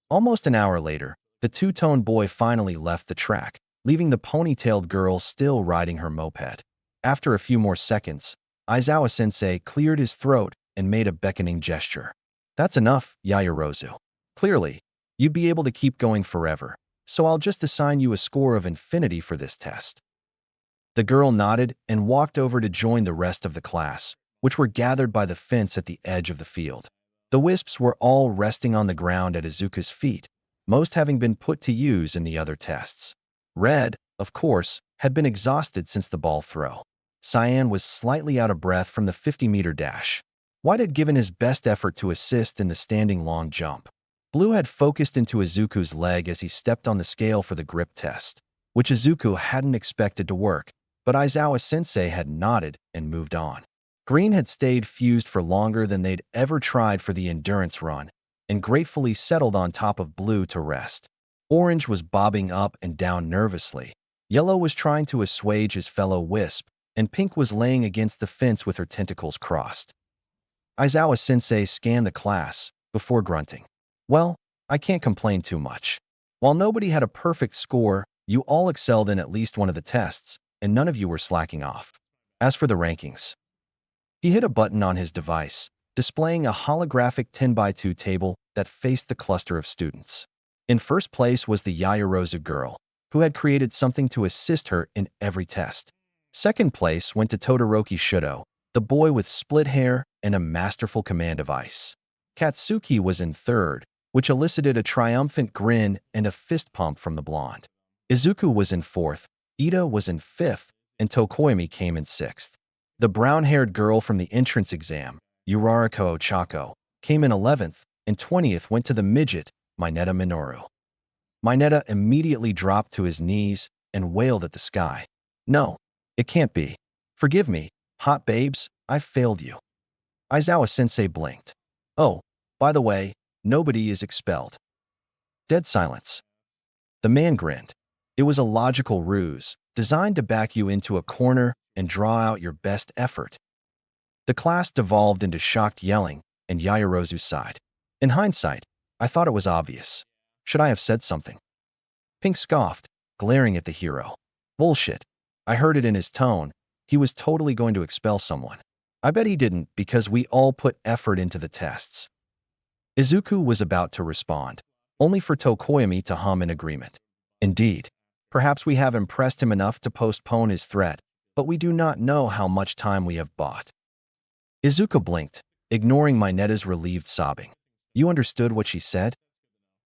Almost an hour later, the two-tone boy finally left the track, leaving the ponytailed girl still riding her moped. After a few more seconds, Aizawa-sensei cleared his throat and made a beckoning gesture. That's enough, Yaoyorozu. Clearly, you'd be able to keep going forever, so I'll just assign you a score of infinity for this test. The girl nodded and walked over to join the rest of the class, which were gathered by the fence at the edge of the field. The wisps were all resting on the ground at Izuku's feet, most having been put to use in the other tests. Red, of course, had been exhausted since the ball throw. Cyan was slightly out of breath from the 50-meter dash. White had given his best effort to assist in the standing long jump. Blue had focused into Izuku's leg as he stepped on the scale for the grip test, which Izuku hadn't expected to work, but Aizawa-sensei had nodded and moved on. Green had stayed fused for longer than they'd ever tried for the endurance run, and gratefully settled on top of Blue to rest. Orange was bobbing up and down nervously. Yellow was trying to assuage his fellow wisp, and Pink was laying against the fence with her tentacles crossed. Aizawa-sensei scanned the class before grunting. Well, I can't complain too much. While nobody had a perfect score, you all excelled in at least one of the tests, and none of you were slacking off. As for the rankings, he hit a button on his device, displaying a holographic 10x2 table that faced the cluster of students. In first place was the Yaoyorozu girl, who had created something to assist her in every test. Second place went to Todoroki Shudo, the boy with split hair and a masterful command of ice. Katsuki was in third, which elicited a triumphant grin and a fist pump from the blonde. Izuku was in fourth, Ida was in fifth, and Tokoyami came in sixth. The brown-haired girl from the entrance exam, Yurariko Ochako, came in 11th, and 20th went to the midget, Mineta Minoru. Mineta immediately dropped to his knees and wailed at the sky. No, it can't be. Forgive me, hot babes, I've failed you. Aizawa-sensei blinked. Oh, by the way, nobody is expelled. Dead silence. The man grinned. It was a logical ruse, designed to back you into a corner and draw out your best effort. The class devolved into shocked yelling, and Yaoyorozu sighed. In hindsight, I thought it was obvious. Should I have said something? Pink scoffed, glaring at the hero. Bullshit. I heard it in his tone. He was totally going to expel someone. I bet he didn't because we all put effort into the tests. Izuku was about to respond, only for Tokoyami to hum in agreement. Indeed, perhaps we have impressed him enough to postpone his threat, but we do not know how much time we have bought. Izuku blinked, ignoring Mineta's relieved sobbing. You understood what she said?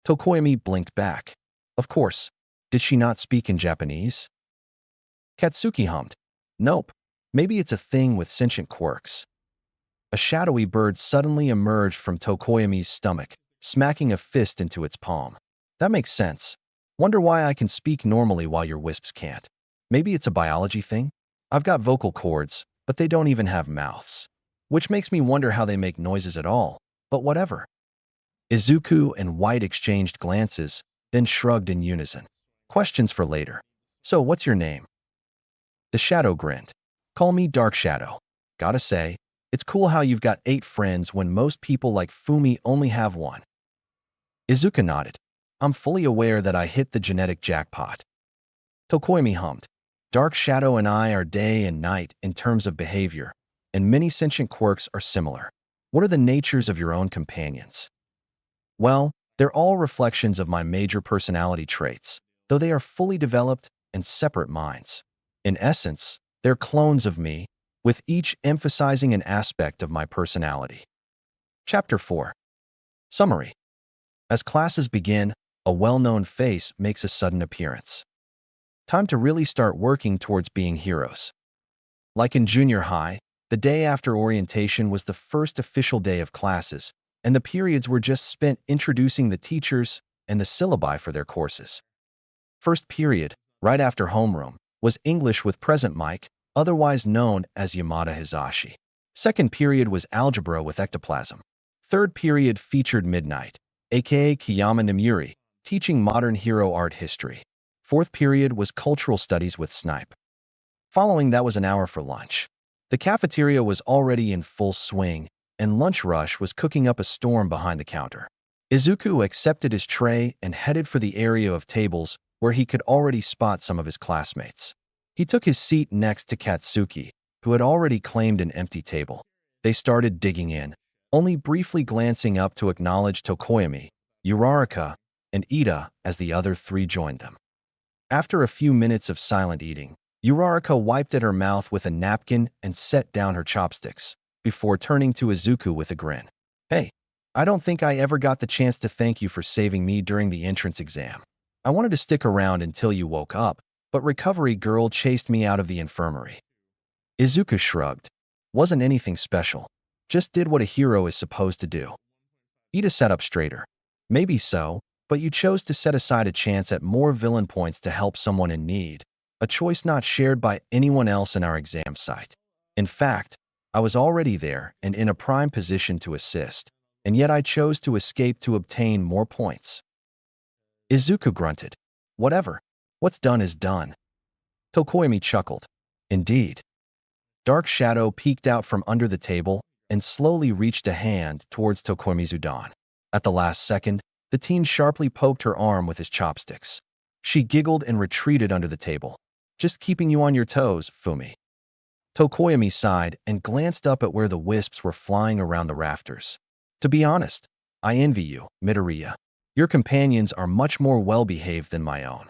Tokoyami blinked back. Of course. Did she not speak in Japanese? Katsuki hummed. Nope. Maybe it's a thing with sentient quirks. A shadowy bird suddenly emerged from Tokoyami's stomach, smacking a fist into its palm. That makes sense. Wonder why I can speak normally while your wisps can't. Maybe it's a biology thing? I've got vocal cords, but they don't even have mouths. Which makes me wonder how they make noises at all, but whatever. Izuku and White exchanged glances, then shrugged in unison. Questions for later. So what's your name? The shadow grinned. Call me Dark Shadow. Gotta say, it's cool how you've got 8 friends when most people like Fumi only have 1. Izuku nodded. I'm fully aware that I hit the genetic jackpot. Tokoyami hummed. Dark Shadow and I are day and night in terms of behavior, and many sentient quirks are similar. What are the natures of your own companions? Well, they're all reflections of my major personality traits, though they are fully developed and separate minds. In essence, they're clones of me, with each emphasizing an aspect of my personality. Chapter 4. Summary. As classes begin, a well-known face makes a sudden appearance. Time to really start working towards being heroes. Like in junior high, the day after orientation was the first official day of classes, and the periods were just spent introducing the teachers and the syllabi for their courses. First period, right after homeroom, was English with present Mike, otherwise known as Yamada Hizashi. Second period was algebra with ectoplasm. Third period featured Midnight, aka Kiyama Namuri, teaching modern hero art history. Fourth period was cultural studies with Snipe. Following that was an hour for lunch. The cafeteria was already in full swing, and Lunch Rush was cooking up a storm behind the counter. Izuku accepted his tray and headed for the area of tables where he could already spot some of his classmates. He took his seat next to Katsuki, who had already claimed an empty table. They started digging in, only briefly glancing up to acknowledge Tokoyami, Uraraka, and Ida as the other three joined them. After a few minutes of silent eating, Uraraka wiped at her mouth with a napkin and set down her chopsticks, before turning to Izuku with a grin. "Hey, I don't think I ever got the chance to thank you for saving me during the entrance exam. I wanted to stick around until you woke up, but Recovery Girl chased me out of the infirmary." Izuku shrugged. "Wasn't anything special. Just did what a hero is supposed to do." Ida sat up straighter. "Maybe so, but you chose to set aside a chance at more villain points to help someone in need, a choice not shared by anyone else in our exam site. In fact, I was already there and in a prime position to assist, and yet I chose to escape to obtain more points." Izuku grunted. "Whatever. What's done is done." Tokoyami chuckled. "Indeed." Dark Shadow peeked out from under the table and slowly reached a hand towards Tokoyami's udon. At the last second, the teen sharply poked her arm with his chopsticks. She giggled and retreated under the table. "Just keeping you on your toes, Fumi." Tokoyami sighed and glanced up at where the wisps were flying around the rafters. "To be honest, I envy you, Midoriya. Your companions are much more well-behaved than my own."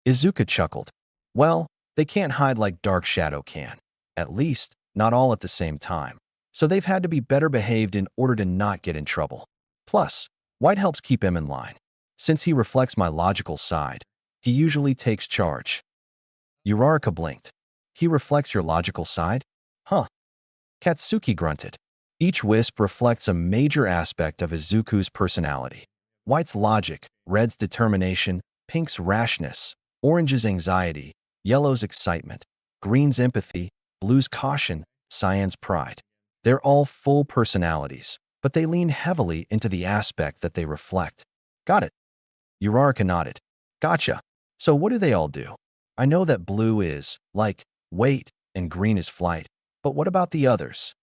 Izuku chuckled. "Well, they can't hide like Dark Shadow can. At least, not all at the same time. So they've had to be better behaved in order to not get in trouble. Plus, White helps keep him in line. Since he reflects my logical side, he usually takes charge." Uraraka blinked. "He reflects your logical side? Huh." Katsuki grunted. Each wisp reflects a major aspect of Izuku's personality. White's logic, red's determination, pink's rashness, orange's anxiety, yellow's excitement, green's empathy, blue's caution, cyan's pride. They're all full personalities, but they lean heavily into the aspect that they reflect. "Got it." Uraraka nodded. "Gotcha. So what do they all do? I know that blue is, like, weight, and green is flight, but what about the others?"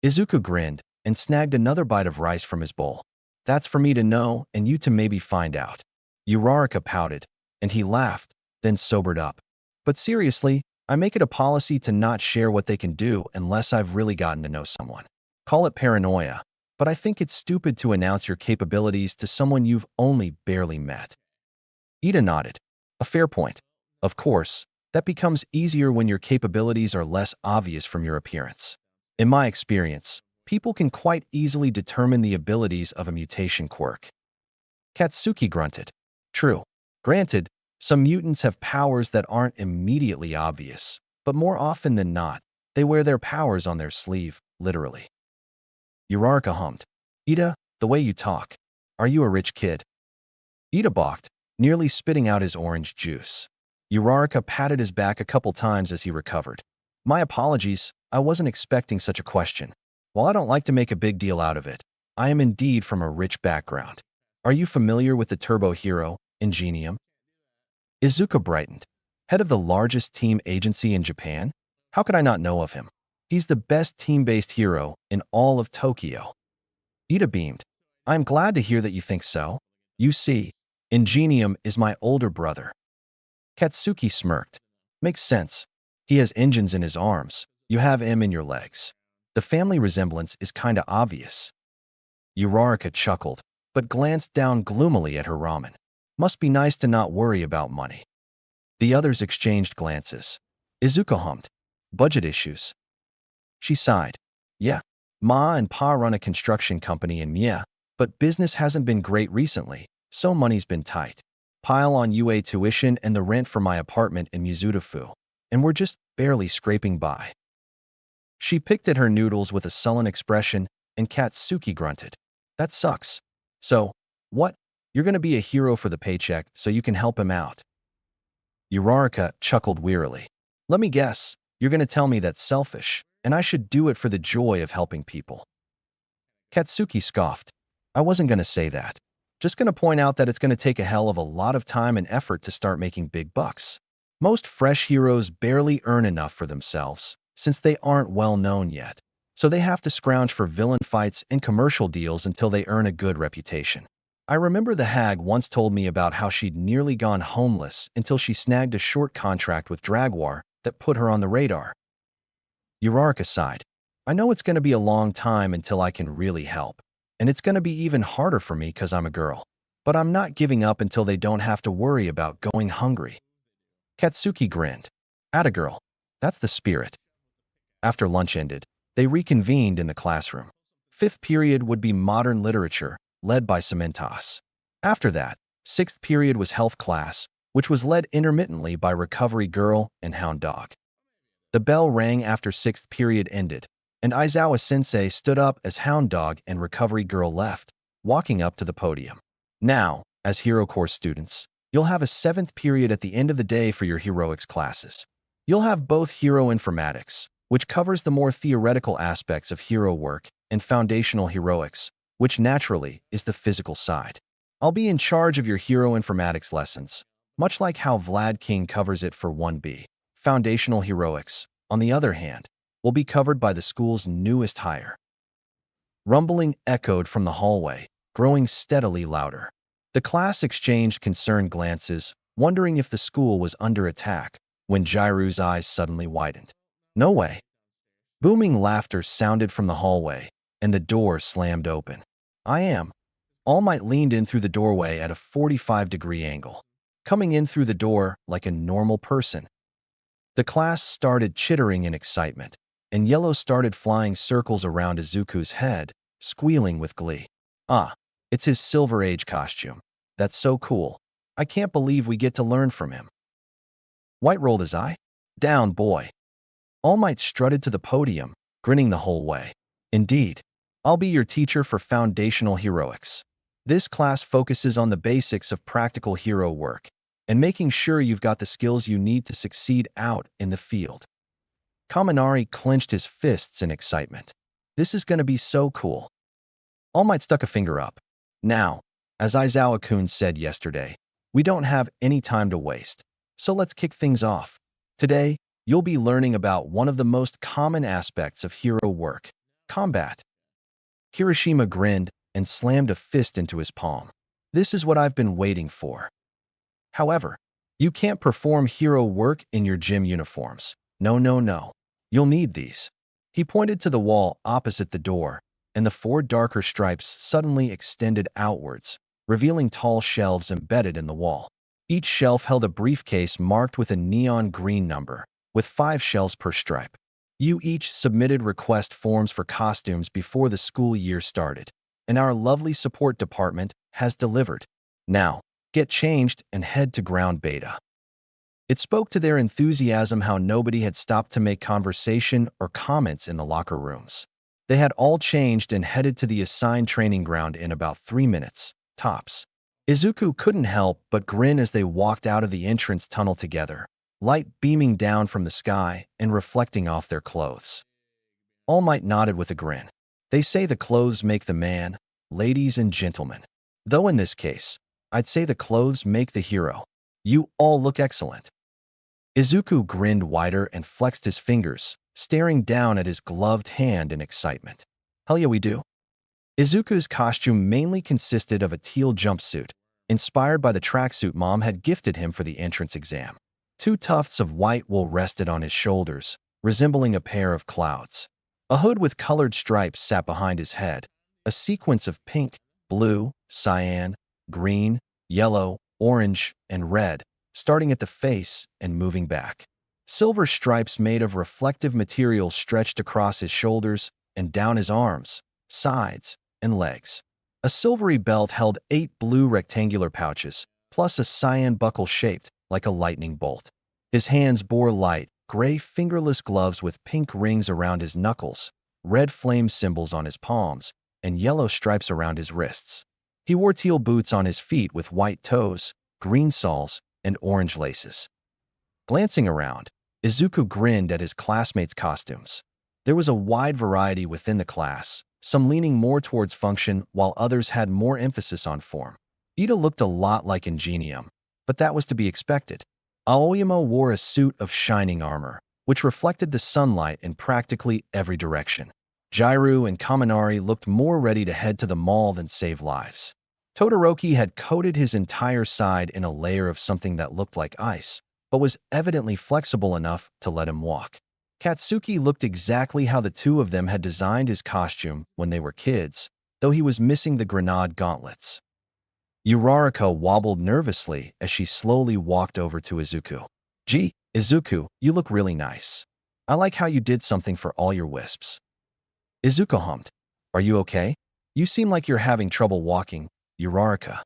Izuku grinned and snagged another bite of rice from his bowl. "That's for me to know and you to maybe find out." Uraraka pouted, and he laughed, then sobered up. "But seriously, I make it a policy to not share what they can do unless I've really gotten to know someone. Call it paranoia, but I think it's stupid to announce your capabilities to someone you've only barely met." Ida nodded. "A fair point. Of course, that becomes easier when your capabilities are less obvious from your appearance. In my experience, people can quite easily determine the abilities of a mutation quirk." Katsuki grunted. "True. Granted, some mutants have powers that aren't immediately obvious, but more often than not, they wear their powers on their sleeve, literally." Uraraka hummed. "Ida, the way you talk. Are you a rich kid?" Ida balked, nearly spitting out his orange juice. Uraraka patted his back a couple times as he recovered. "My apologies, I wasn't expecting such a question. While I don't like to make a big deal out of it, I am indeed from a rich background. Are you familiar with the turbo hero, Ingenium?" Izuku brightened. "Head of the largest team agency in Japan? How could I not know of him? He's the best team-based hero in all of Tokyo." Ida beamed. "I'm glad to hear that you think so. You see, Ingenium is my older brother." Katsuki smirked. "Makes sense. He has engines in his arms. You have M in your legs. The family resemblance is kinda obvious." Uraraka chuckled, but glanced down gloomily at her ramen. "Must be nice to not worry about money." The others exchanged glances. Izuku hummed. Budget issues. She sighed. Yeah, Ma and Pa run a construction company in Mie, but business hasn't been great recently, so money's been tight. Pile on UA tuition and the rent for my apartment in Mizutofu, and we're just barely scraping by. She picked at her noodles with a sullen expression, and Katsuki grunted. That sucks. So, what? You're gonna be a hero for the paycheck so you can help him out. Uraraka chuckled wearily. Let me guess, you're gonna tell me that's selfish, and I should do it for the joy of helping people. Katsuki scoffed. I wasn't gonna say that. Just gonna point out that it's gonna take a hell of a lot of time and effort to start making big bucks. Most fresh heroes barely earn enough for themselves, since they aren't well known yet. So they have to scrounge for villain fights and commercial deals until they earn a good reputation. I remember the hag once told me about how she'd nearly gone homeless until she snagged a short contract with Dragwar that put her on the radar. Uraraka sighed. I know it's going to be a long time until I can really help, and it's going to be even harder for me because I'm a girl. But I'm not giving up until they don't have to worry about going hungry. Katsuki grinned. Atta girl. That's the spirit. After lunch ended, they reconvened in the classroom. Fifth period would be modern literature, led by Cementas. After that, sixth period was health class, which was led intermittently by Recovery Girl and Hound Dog. The bell rang after sixth period ended, and Aizawa-sensei stood up as Hound Dog and Recovery Girl left, walking up to the podium. Now, as Hero Course students, you'll have a seventh period at the end of the day for your heroics classes. You'll have both Hero Informatics, which covers the more theoretical aspects of hero work, and Foundational Heroics, which naturally is the physical side. I'll be in charge of your Hero Informatics lessons, much like how Vlad King covers it for 1B. Foundational Heroics, on the other hand, will be covered by the school's newest hire. Rumbling echoed from the hallway, growing steadily louder. The class exchanged concerned glances, wondering if the school was under attack, when Jairu's eyes suddenly widened. No way. Booming laughter sounded from the hallway, and the door slammed open. I am. All Might leaned in through the doorway at a 45-degree angle, coming in through the door like a normal person. The class started chittering in excitement, and Yellow started flying circles around Izuku's head, squealing with glee. Ah, it's his Silver Age costume. That's so cool. I can't believe we get to learn from him. White rolled his eye. Down, boy. All Might strutted to the podium, grinning the whole way. Indeed, I'll be your teacher for Foundational Heroics. This class focuses on the basics of practical hero work, and making sure you've got the skills you need to succeed out in the field. Kaminari clenched his fists in excitement. This is going to be so cool. All Might stuck a finger up. Now, as Aizawa-kun said yesterday, we don't have any time to waste, so let's kick things off. Today, you'll be learning about one of the most common aspects of hero work, combat. Kirishima grinned and slammed a fist into his palm. This is what I've been waiting for. However, you can't perform hero work in your gym uniforms. No, no, no. You'll need these. He pointed to the wall opposite the door, and the 4 darker stripes suddenly extended outwards, revealing tall shelves embedded in the wall. Each shelf held a briefcase marked with a neon green number, with 5 shells per stripe. You each submitted request forms for costumes before the school year started, and our lovely support department has delivered. Now, get changed and head to ground beta. It spoke to their enthusiasm how nobody had stopped to make conversation or comments in the locker rooms. They had all changed and headed to the assigned training ground in about 3 minutes, tops. Izuku couldn't help but grin as they walked out of the entrance tunnel together, light beaming down from the sky and reflecting off their clothes. All Might nodded with a grin. They say the clothes make the man, ladies and gentlemen. Though in this case, I'd say the clothes make the hero. You all look excellent. Izuku grinned wider and flexed his fingers, staring down at his gloved hand in excitement. Hell yeah, we do. Izuku's costume mainly consisted of a teal jumpsuit, inspired by the tracksuit Mom had gifted him for the entrance exam. 2 tufts of white wool rested on his shoulders, resembling a pair of clouds. A hood with colored stripes sat behind his head. A sequence of pink, blue, cyan, green, yellow, orange, and red starting at the face and moving back. Silver stripes made of reflective material stretched across his shoulders and down his arms, sides, and legs. A silvery belt held 8 blue rectangular pouches, plus a cyan buckle shaped like a lightning bolt. His hands bore light, gray fingerless gloves with pink rings around his knuckles, red flame symbols on his palms, and yellow stripes around his wrists. He wore teal boots on his feet with white toes, green soles, and orange laces. Glancing around, Izuku grinned at his classmates' costumes. There was a wide variety within the class, some leaning more towards function while others had more emphasis on form. Ida looked a lot like Ingenium, but that was to be expected. Aoyama wore a suit of shining armor, which reflected the sunlight in practically every direction. Jairu and Kaminari looked more ready to head to the mall than save lives. Todoroki had coated his entire side in a layer of something that looked like ice, but was evidently flexible enough to let him walk. Katsuki looked exactly how the two of them had designed his costume when they were kids, though he was missing the grenade gauntlets. Uraraka wobbled nervously as she slowly walked over to Izuku. "Gee, Izuku, you look really nice. I like how you did something for all your wisps." Izuku hummed. "Are you okay? You seem like you're having trouble walking, Uraraka."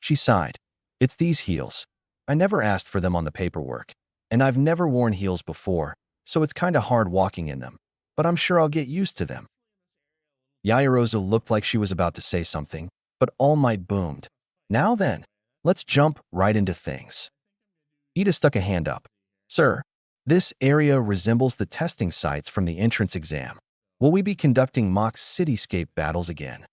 She sighed. "It's these heels. I never asked for them on the paperwork, and I've never worn heels before, so it's kinda hard walking in them, but I'm sure I'll get used to them." Yaoyorozu looked like she was about to say something, but All Might boomed. "Now then, let's jump right into things." Ida stuck a hand up. "Sir, this area resembles the testing sites from the entrance exam. Will we be conducting mock cityscape battles again?"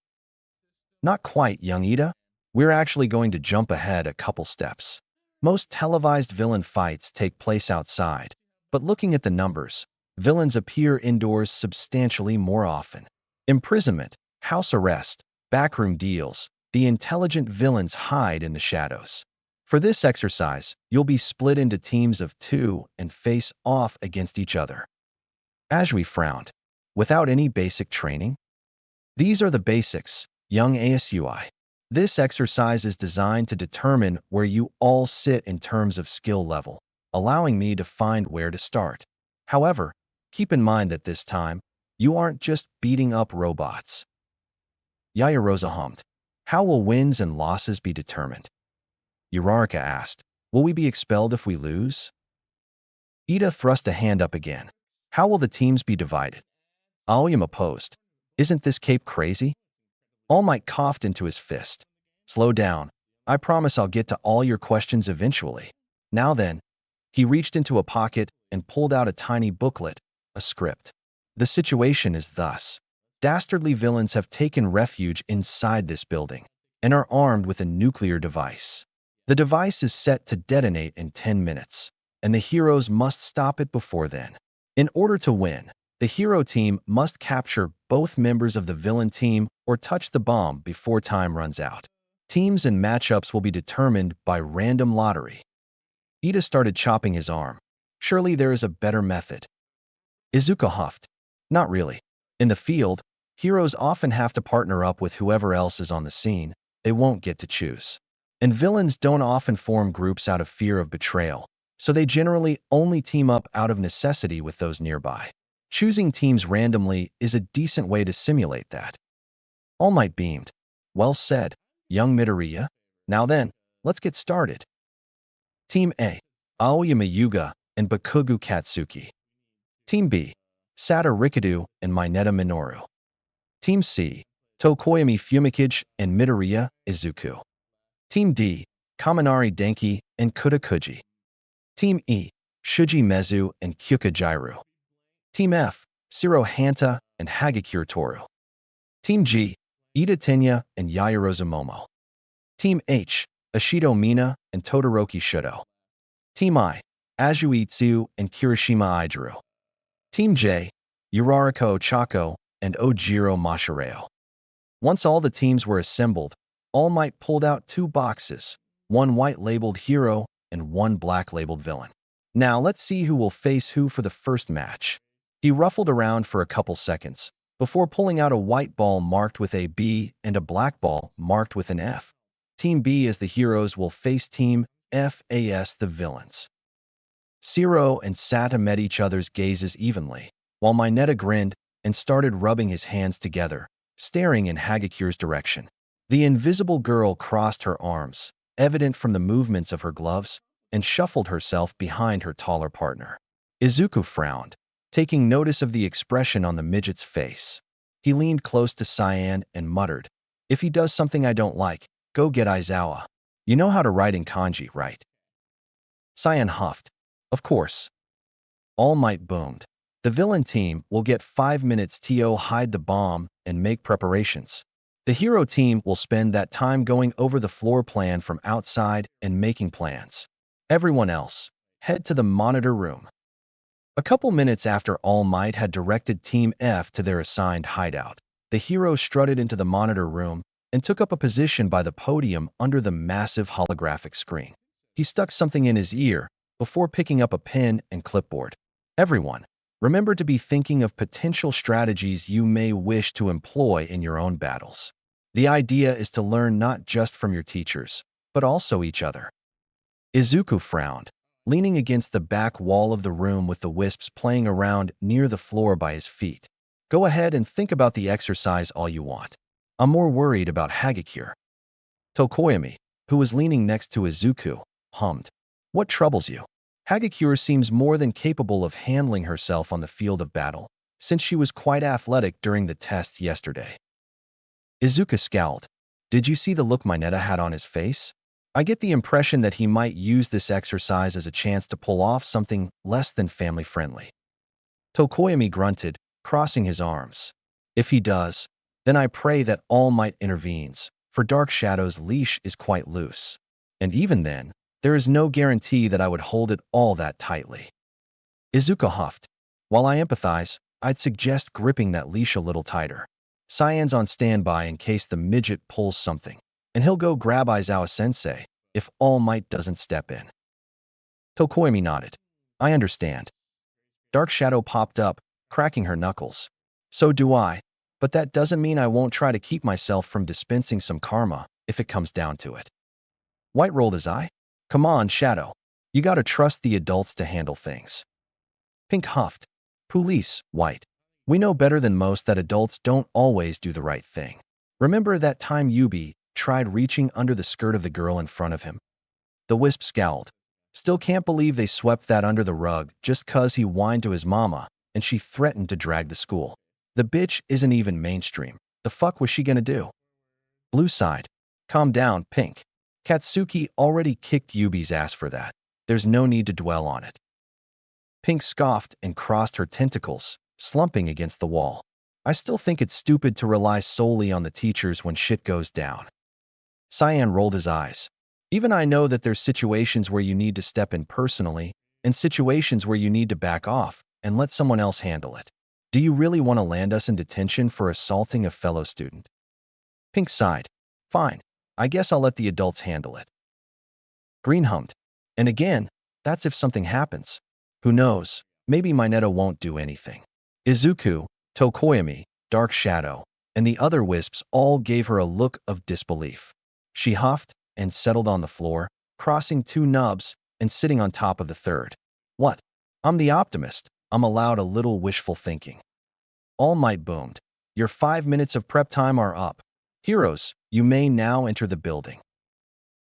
"Not quite, young Ida. We're actually going to jump ahead a couple steps. Most televised villain fights take place outside, but looking at the numbers, villains appear indoors substantially more often. Imprisonment, house arrest, backroom deals, the intelligent villains hide in the shadows. For this exercise, you'll be split into teams of 2 and face off against each other." Ajui frowned. "Without any basic training?" "These are the basics, young Asui. This exercise is designed to determine where you all sit in terms of skill level, allowing me to find where to start. However, keep in mind that this time, you aren't just beating up robots." Yaoyorozu hummed. "How will wins and losses be determined?" Uraraka asked. "Will we be expelled if we lose?" Ida thrust a hand up again. "How will the teams be divided?" Aoyama posed. "Isn't this cape crazy?" All Might coughed into his fist. "Slow down. I promise I'll get to all your questions eventually. Now then." He reached into a pocket and pulled out a tiny booklet, a script. "The situation is thus. Dastardly villains have taken refuge inside this building and are armed with a nuclear device. The device is set to detonate in 10 minutes, and the heroes must stop it before then. In order to win, the hero team must capture both members of the villain team or touch the bomb before time runs out. Teams and matchups will be determined by random lottery." Ida started chopping his arm. "Surely there is a better method." Izuku huffed. "Not really. In the field, heroes often have to partner up with whoever else is on the scene. They won't get to choose. And villains don't often form groups out of fear of betrayal, so they generally only team up out of necessity with those nearby. Choosing teams randomly is a decent way to simulate that." All Might beamed. "Well said, young Midoriya. Now then, let's get started." Team A, Aoyama Yuga and Bakugo Katsuki. Team B, Sata Rikadu and Mineta Minoru. Team C, Tokoyami Fumikage and Midoriya Izuku. Team D, Kaminari Denki and Kudakuji. Team E, Shuji Mezu and Kyuka Jairu. Team F, Shiro Hanta and Hagakure Toru. Team G, Ida Tenya and Yaoyorozu Momo. Team H, Ashido Mina and Todoroki Shudo. Team I, Ajui Itsu and Kirishima Ijiru. Team J, Uraraka Ochako and Ojiro Mashireo. Once all the teams were assembled, All Might pulled out 2 boxes, one white-labeled hero and one black-labeled villain. "Now let's see who will face who for the first match." He ruffled around for a couple seconds before pulling out a white ball marked with a B and a black ball marked with an F. Team B as the heroes will face Team FAS the villains. Zero and Sata met each other's gazes evenly, while Mineta grinned and started rubbing his hands together, staring in Hagakure's direction. The invisible girl crossed her arms, evident from the movements of her gloves, and shuffled herself behind her taller partner. Izuku frowned, taking notice of the expression on the midget's face. He leaned close to Cyan and muttered, "If he does something I don't like, go get Aizawa. You know how to write in kanji, right?" Cyan huffed. "Of course." All Might boomed. "The villain team will get 5 minutes to hide the bomb and make preparations. The hero team will spend that time going over the floor plan from outside and making plans. Everyone else, head to the monitor room." A couple minutes after All Might had directed Team F to their assigned hideout, the hero strutted into the monitor room and took up a position by the podium under the massive holographic screen. He stuck something in his ear before picking up a pen and clipboard. "Everyone, remember to be thinking of potential strategies you may wish to employ in your own battles. The idea is to learn not just from your teachers, but also each other." Izuku frowned, leaning against the back wall of the room with the wisps playing around near the floor by his feet. "Go ahead and think about the exercise all you want. I'm more worried about Hagakure." Tokoyami, who was leaning next to Izuku, hummed, "What troubles you? Hagakure seems more than capable of handling herself on the field of battle, since she was quite athletic during the tests yesterday." Izuku scowled. "Did you see the look Mineta had on his face? I get the impression that he might use this exercise as a chance to pull off something less than family-friendly." Tokoyami grunted, crossing his arms. "If he does, then I pray that All Might intervenes, for Dark Shadow's leash is quite loose. And even then, there is no guarantee that I would hold it all that tightly." Izuku huffed. "While I empathize, I'd suggest gripping that leash a little tighter. Cyan's on standby in case the midget pulls something, and he'll go grab Aizawa-sensei if All Might doesn't step in." Tokoyami nodded. "I understand." Dark Shadow popped up, cracking her knuckles. "So do I, but that doesn't mean I won't try to keep myself from dispensing some karma if it comes down to it." White rolled his eye. "Come on, Shadow. You gotta trust the adults to handle things." Pink huffed. "Police, White. We know better than most that adults don't always do the right thing. Remember that time Yubi tried reaching under the skirt of the girl in front of him?" The wisp scowled. "Still can't believe they swept that under the rug just 'cause he whined to his mama and she threatened to drag the school. The bitch isn't even mainstream. The fuck was she gonna do?" Blue sighed. "Calm down, Pink. Katsuki already kicked Yubi's ass for that. There's no need to dwell on it." Pink scoffed and crossed her tentacles, slumping against the wall. "I still think it's stupid to rely solely on the teachers when shit goes down." Cyan rolled his eyes. "Even I know that there's situations where you need to step in personally, and situations where you need to back off and let someone else handle it. Do you really want to land us in detention for assaulting a fellow student?" Pink sighed. "Fine. I guess I'll let the adults handle it." Green hummed. "And again, that's if something happens. Who knows, maybe Mineta won't do anything." Izuku, Tokoyami, Dark Shadow, and the other wisps all gave her a look of disbelief. She huffed and settled on the floor, crossing 2 nubs and sitting on top of the third. "What? I'm the optimist. I'm allowed a little wishful thinking." All Might boomed. "Your 5 minutes of prep time are up. Heroes, you may now enter the building."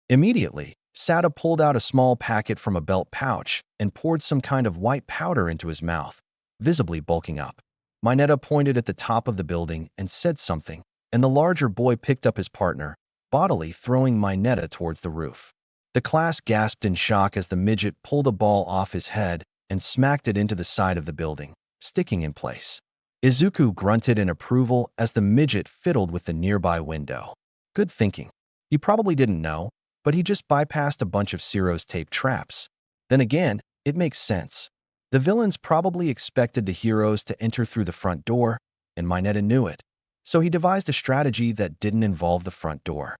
Immediately, Sata pulled out a small packet from a belt pouch and poured some kind of white powder into his mouth, visibly bulking up. Mineta pointed at the top of the building and said something, and the larger boy picked up his partner, bodily throwing Mineta towards the roof. The class gasped in shock as the midget pulled a ball off his head and smacked it into the side of the building, sticking in place. Izuku grunted in approval as the midget fiddled with the nearby window. Good thinking. He probably didn't know, but he just bypassed a bunch of Zero's tape traps. Then again, it makes sense. The villains probably expected the heroes to enter through the front door, and Mineta knew it, so he devised a strategy that didn't involve the front door.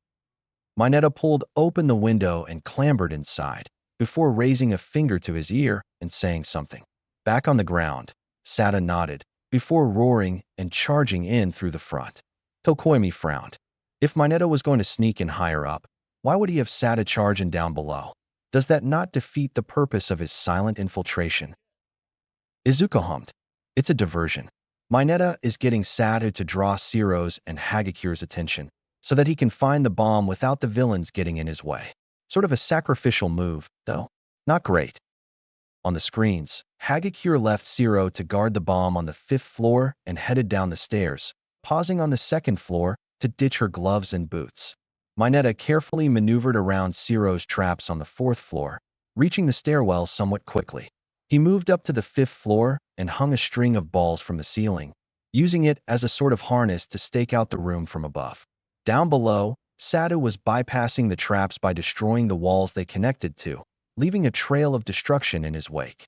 Mineta pulled open the window and clambered inside, before raising a finger to his ear and saying something. Back on the ground, Sata nodded, before roaring and charging in through the front. Tokoyami frowned. If Mineta was going to sneak in higher up, why would he have Sata charging down below? Does that not defeat the purpose of his silent infiltration? Izuku hummed. It's a diversion. Mineta is getting Sadu to draw Siro's and Hagikure's attention, so that he can find the bomb without the villains getting in his way. Sort of a sacrificial move, though. Not great. On the screens, Hagikure left Siro to guard the bomb on the 5th floor and headed down the stairs, pausing on the 2nd floor to ditch her gloves and boots. Mineta carefully maneuvered around Siro's traps on the 4th floor, reaching the stairwell somewhat quickly. He moved up to the 5th floor and hung a string of balls from the ceiling, using it as a sort of harness to stake out the room from above. Down below, Sadu was bypassing the traps by destroying the walls they connected to, leaving a trail of destruction in his wake.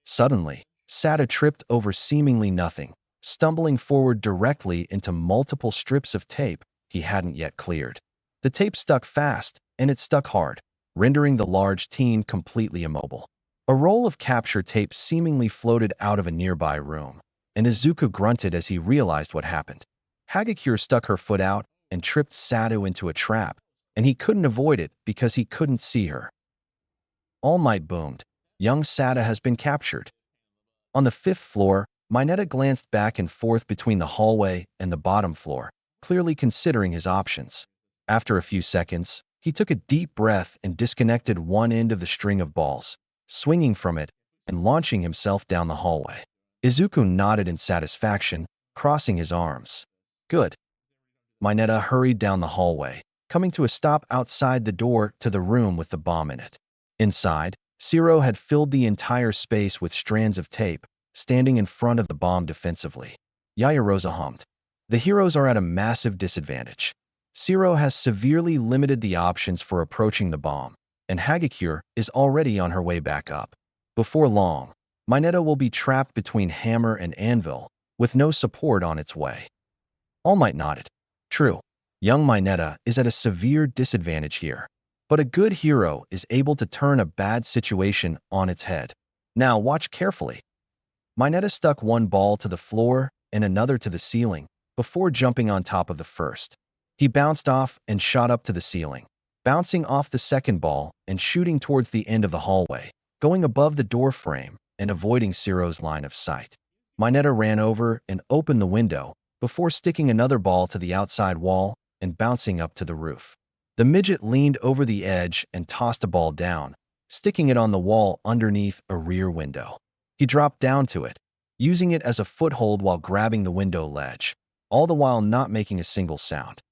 Suddenly, Sadu tripped over seemingly nothing, stumbling forward directly into multiple strips of tape he hadn't yet cleared. The tape stuck fast, and it stuck hard, rendering the large teen completely immobile. A roll of capture tape seemingly floated out of a nearby room, and Izuku grunted as he realized what happened. Hagikure stuck her foot out and tripped Sadu into a trap, and he couldn't avoid it because he couldn't see her. All Might boomed. Young Sadu has been captured. On the 5th floor, Mineta glanced back and forth between the hallway and the bottom floor, clearly considering his options. After a few seconds, he took a deep breath and disconnected one end of the string of balls, swinging from it and launching himself down the hallway. Izuku nodded in satisfaction, crossing his arms. Good. Mineta hurried down the hallway, coming to a stop outside the door to the room with the bomb in it. Inside, Siro had filled the entire space with strands of tape, standing in front of the bomb defensively. Yayarosa hummed. The heroes are at a massive disadvantage. Siro has severely limited the options for approaching the bomb, and Hagikure is already on her way back up. Before long, Mineta will be trapped between hammer and anvil, with no support on its way. All Might nodded. True, young Mineta is at a severe disadvantage here, but a good hero is able to turn a bad situation on its head. Now watch carefully. Mineta stuck one ball to the floor and another to the ceiling before jumping on top of the first. He bounced off and shot up to the ceiling, bouncing off the second ball and shooting towards the end of the hallway, going above the door frame and avoiding Siro's line of sight. Mineta ran over and opened the window before sticking another ball to the outside wall and bouncing up to the roof. The midget leaned over the edge and tossed a ball down, sticking it on the wall underneath a rear window. He dropped down to it, using it as a foothold while grabbing the window ledge, all the while not making a single sound.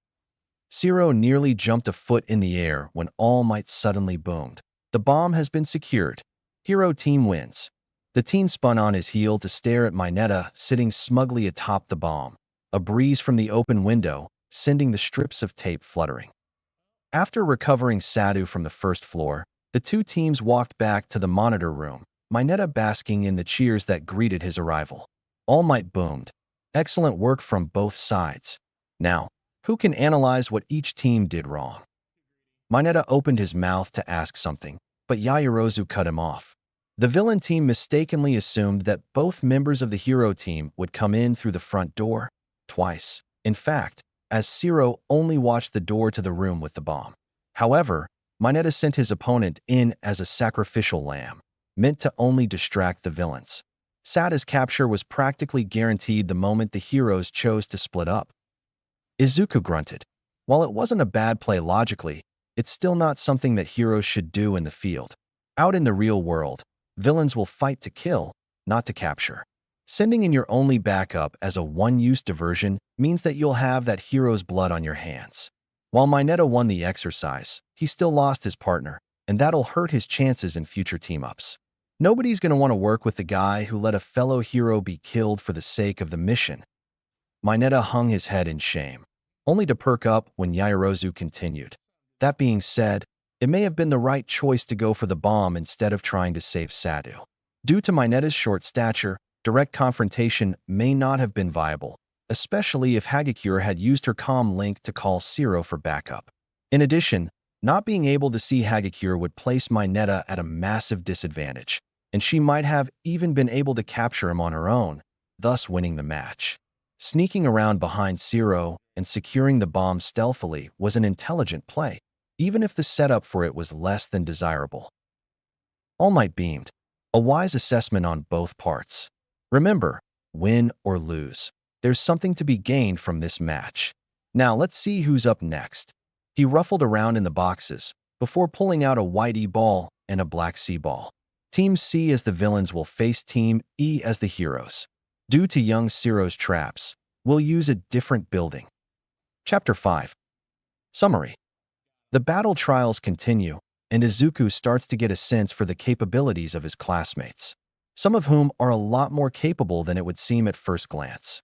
Siro nearly jumped a foot in the air when All Might suddenly boomed. The bomb has been secured. Hero team wins. The teen spun on his heel to stare at Mineta sitting smugly atop the bomb, a breeze from the open window sending the strips of tape fluttering. After recovering Sadu from the 1st floor, the two teams walked back to the monitor room, Mineta basking in the cheers that greeted his arrival. All Might boomed. Excellent work from both sides. Now, who can analyze what each team did wrong? Mineta opened his mouth to ask something, but Yayarozu cut him off. The villain team mistakenly assumed that both members of the hero team would come in through the front door, twice. In fact, as Siro only watched the door to the room with the bomb. However, Mineta sent his opponent in as a sacrificial lamb, meant to only distract the villains. Sada's capture was practically guaranteed the moment the heroes chose to split up. Izuku grunted. While it wasn't a bad play logically, it's still not something that heroes should do in the field. Out in the real world, villains will fight to kill, not to capture. Sending in your only backup as a one-use diversion means that you'll have that hero's blood on your hands. While Mineta won the exercise, he still lost his partner, and that'll hurt his chances in future team-ups. Nobody's going to want to work with the guy who let a fellow hero be killed for the sake of the mission. Mineta hung his head in shame, only to perk up when Yayarozu continued. That being said, it may have been the right choice to go for the bomb instead of trying to save Sadu. Due to Mineta's short stature, direct confrontation may not have been viable, especially if Hagikure had used her comm link to call Siro for backup. In addition, not being able to see Hagikure would place Mineta at a massive disadvantage, and she might have even been able to capture him on her own, thus winning the match. Sneaking around behind Siro and securing the bomb stealthily was an intelligent play. even if the setup for it was less than desirable. All Might beamed. A wise assessment on both parts. Remember, win or lose, there's something to be gained from this match. Now let's see who's up next. He ruffled around in the boxes before pulling out a white E ball and a black C ball. Team C as the villains will face Team E as the heroes. Due to young Ciro's traps, we'll use a different building. Chapter 5. Summary. The battle trials continue, and Izuku starts to get a sense for the capabilities of his classmates, some of whom are a lot more capable than it would seem at first glance.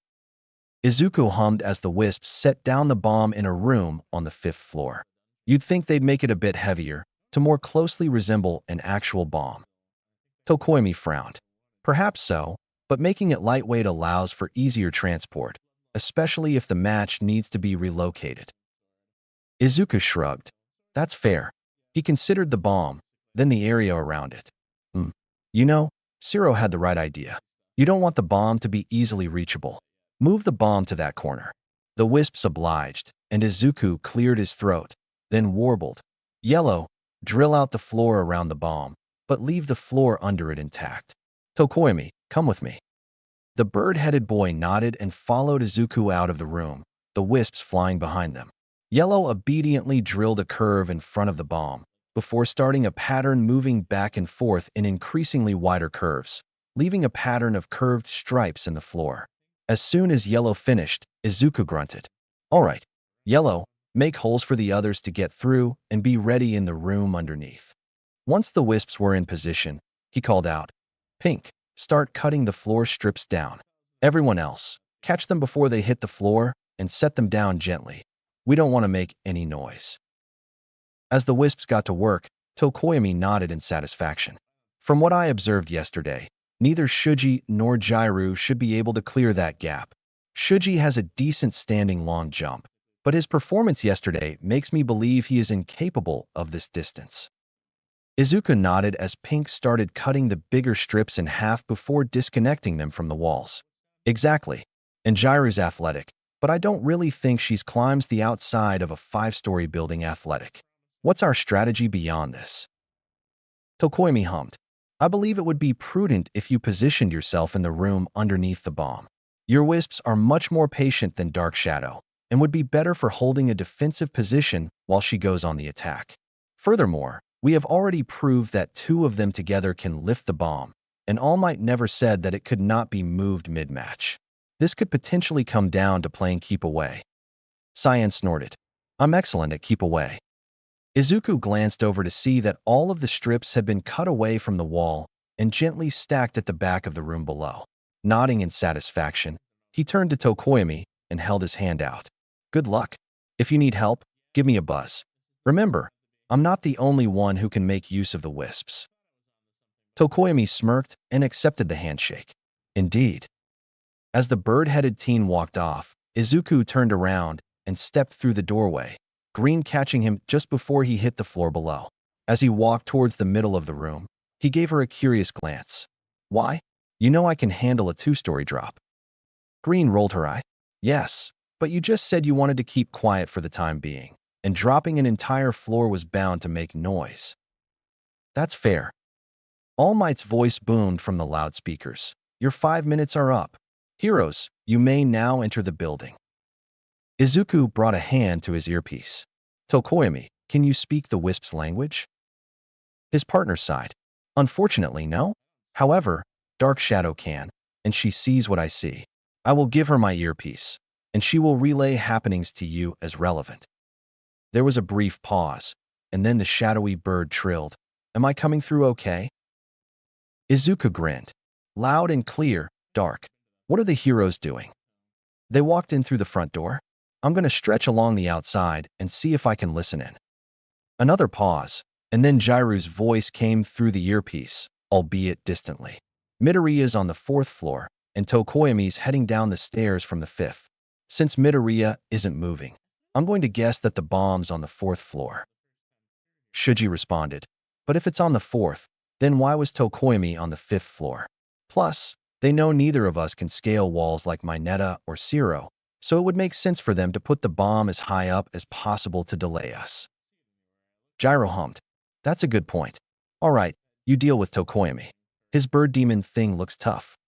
Izuku hummed as the wisps set down the bomb in a room on the 5th floor. You'd think they'd make it a bit heavier, to more closely resemble an actual bomb. Tokoimi frowned. Perhaps so, but making it lightweight allows for easier transport, especially if the match needs to be relocated. Izuku shrugged. That's fair. He considered the bomb, then the area around it. You know, Ciro had the right idea. You don't want the bomb to be easily reachable. Move the bomb to that corner. The wisps obliged, and Izuku cleared his throat, then warbled. Yellow, drill out the floor around the bomb, but leave the floor under it intact. Tokoimi, come with me. The bird-headed boy nodded and followed Izuku out of the room, the wisps flying behind them. Yellow obediently drilled a curve in front of the bomb, before starting a pattern moving back and forth in increasingly wider curves, leaving a pattern of curved stripes in the floor. As soon as Yellow finished, Izuku grunted. All right, Yellow, make holes for the others to get through and be ready in the room underneath. Once the wisps were in position, he called out, Pink, start cutting the floor strips down. Everyone else, catch them before they hit the floor and set them down gently. We don't want to make any noise. As the wisps got to work, Tokoimi nodded in satisfaction. From what I observed yesterday, neither Shuji nor Jairu should be able to clear that gap. Shuji has a decent standing long jump, but his performance yesterday makes me believe he is incapable of this distance. Izuku nodded as Pink started cutting the bigger strips in half before disconnecting them from the walls. Exactly. And Jairu's athletic, but I don't really think she's climbs the outside of a 5-story building athletic. What's our strategy beyond this? Tokoimi hummed. I believe it would be prudent if you positioned yourself in the room underneath the bomb. Your wisps are much more patient than Dark Shadow, and would be better for holding a defensive position while she goes on the attack. Furthermore, we have already proved that 2 of them together can lift the bomb, and All Might never said that it could not be moved mid-match. This could potentially come down to playing keep away. Cyan snorted. I'm excellent at keep away. Izuku glanced over to see that all of the strips had been cut away from the wall and gently stacked at the back of the room below. Nodding in satisfaction, he turned to Tokoimi and held his hand out. Good luck. If you need help, give me a buzz. Remember, I'm not the only one who can make use of the wisps. Tokoimi smirked and accepted the handshake. Indeed. As the bird-headed teen walked off, Izuku turned around and stepped through the doorway, Green catching him just before he hit the floor below. As he walked towards the middle of the room, he gave her a curious glance. Why? You know I can handle a 2-story drop. Green rolled her eye. Yes, but you just said you wanted to keep quiet for the time being, and dropping an entire floor was bound to make noise. That's fair. All Might's voice boomed from the loudspeakers. Your 5 minutes are up. Heroes, you may now enter the building. Izuku brought a hand to his earpiece. Tokoimi, can you speak the wisp's language? His partner sighed. Unfortunately, no. However, Dark Shadow can, and she sees what I see. I will give her my earpiece, and she will relay happenings to you as relevant. There was a brief pause, and then the shadowy bird trilled. Am I coming through okay? Izuku grinned. Loud and clear, Dark. What are the heroes doing? They walked in through the front door. I'm going to stretch along the outside and see if I can listen in. Another pause, and then Jairu's voice came through the earpiece, albeit distantly. Midoriya's on the 4th floor, and Tokoimi's heading down the stairs from the 5th. Since Midoriya isn't moving, I'm going to guess that the bomb's on the 4th floor. Shuji responded. But if it's on the 4th, then why was Tokoimi on the 5th floor? Plus, they know neither of us can scale walls like Mineta or Ciro, so it would make sense for them to put the bomb as high up as possible to delay us. Gyro hummed. That's a good point. All right, you deal with Tokoyami. His bird demon thing looks tough.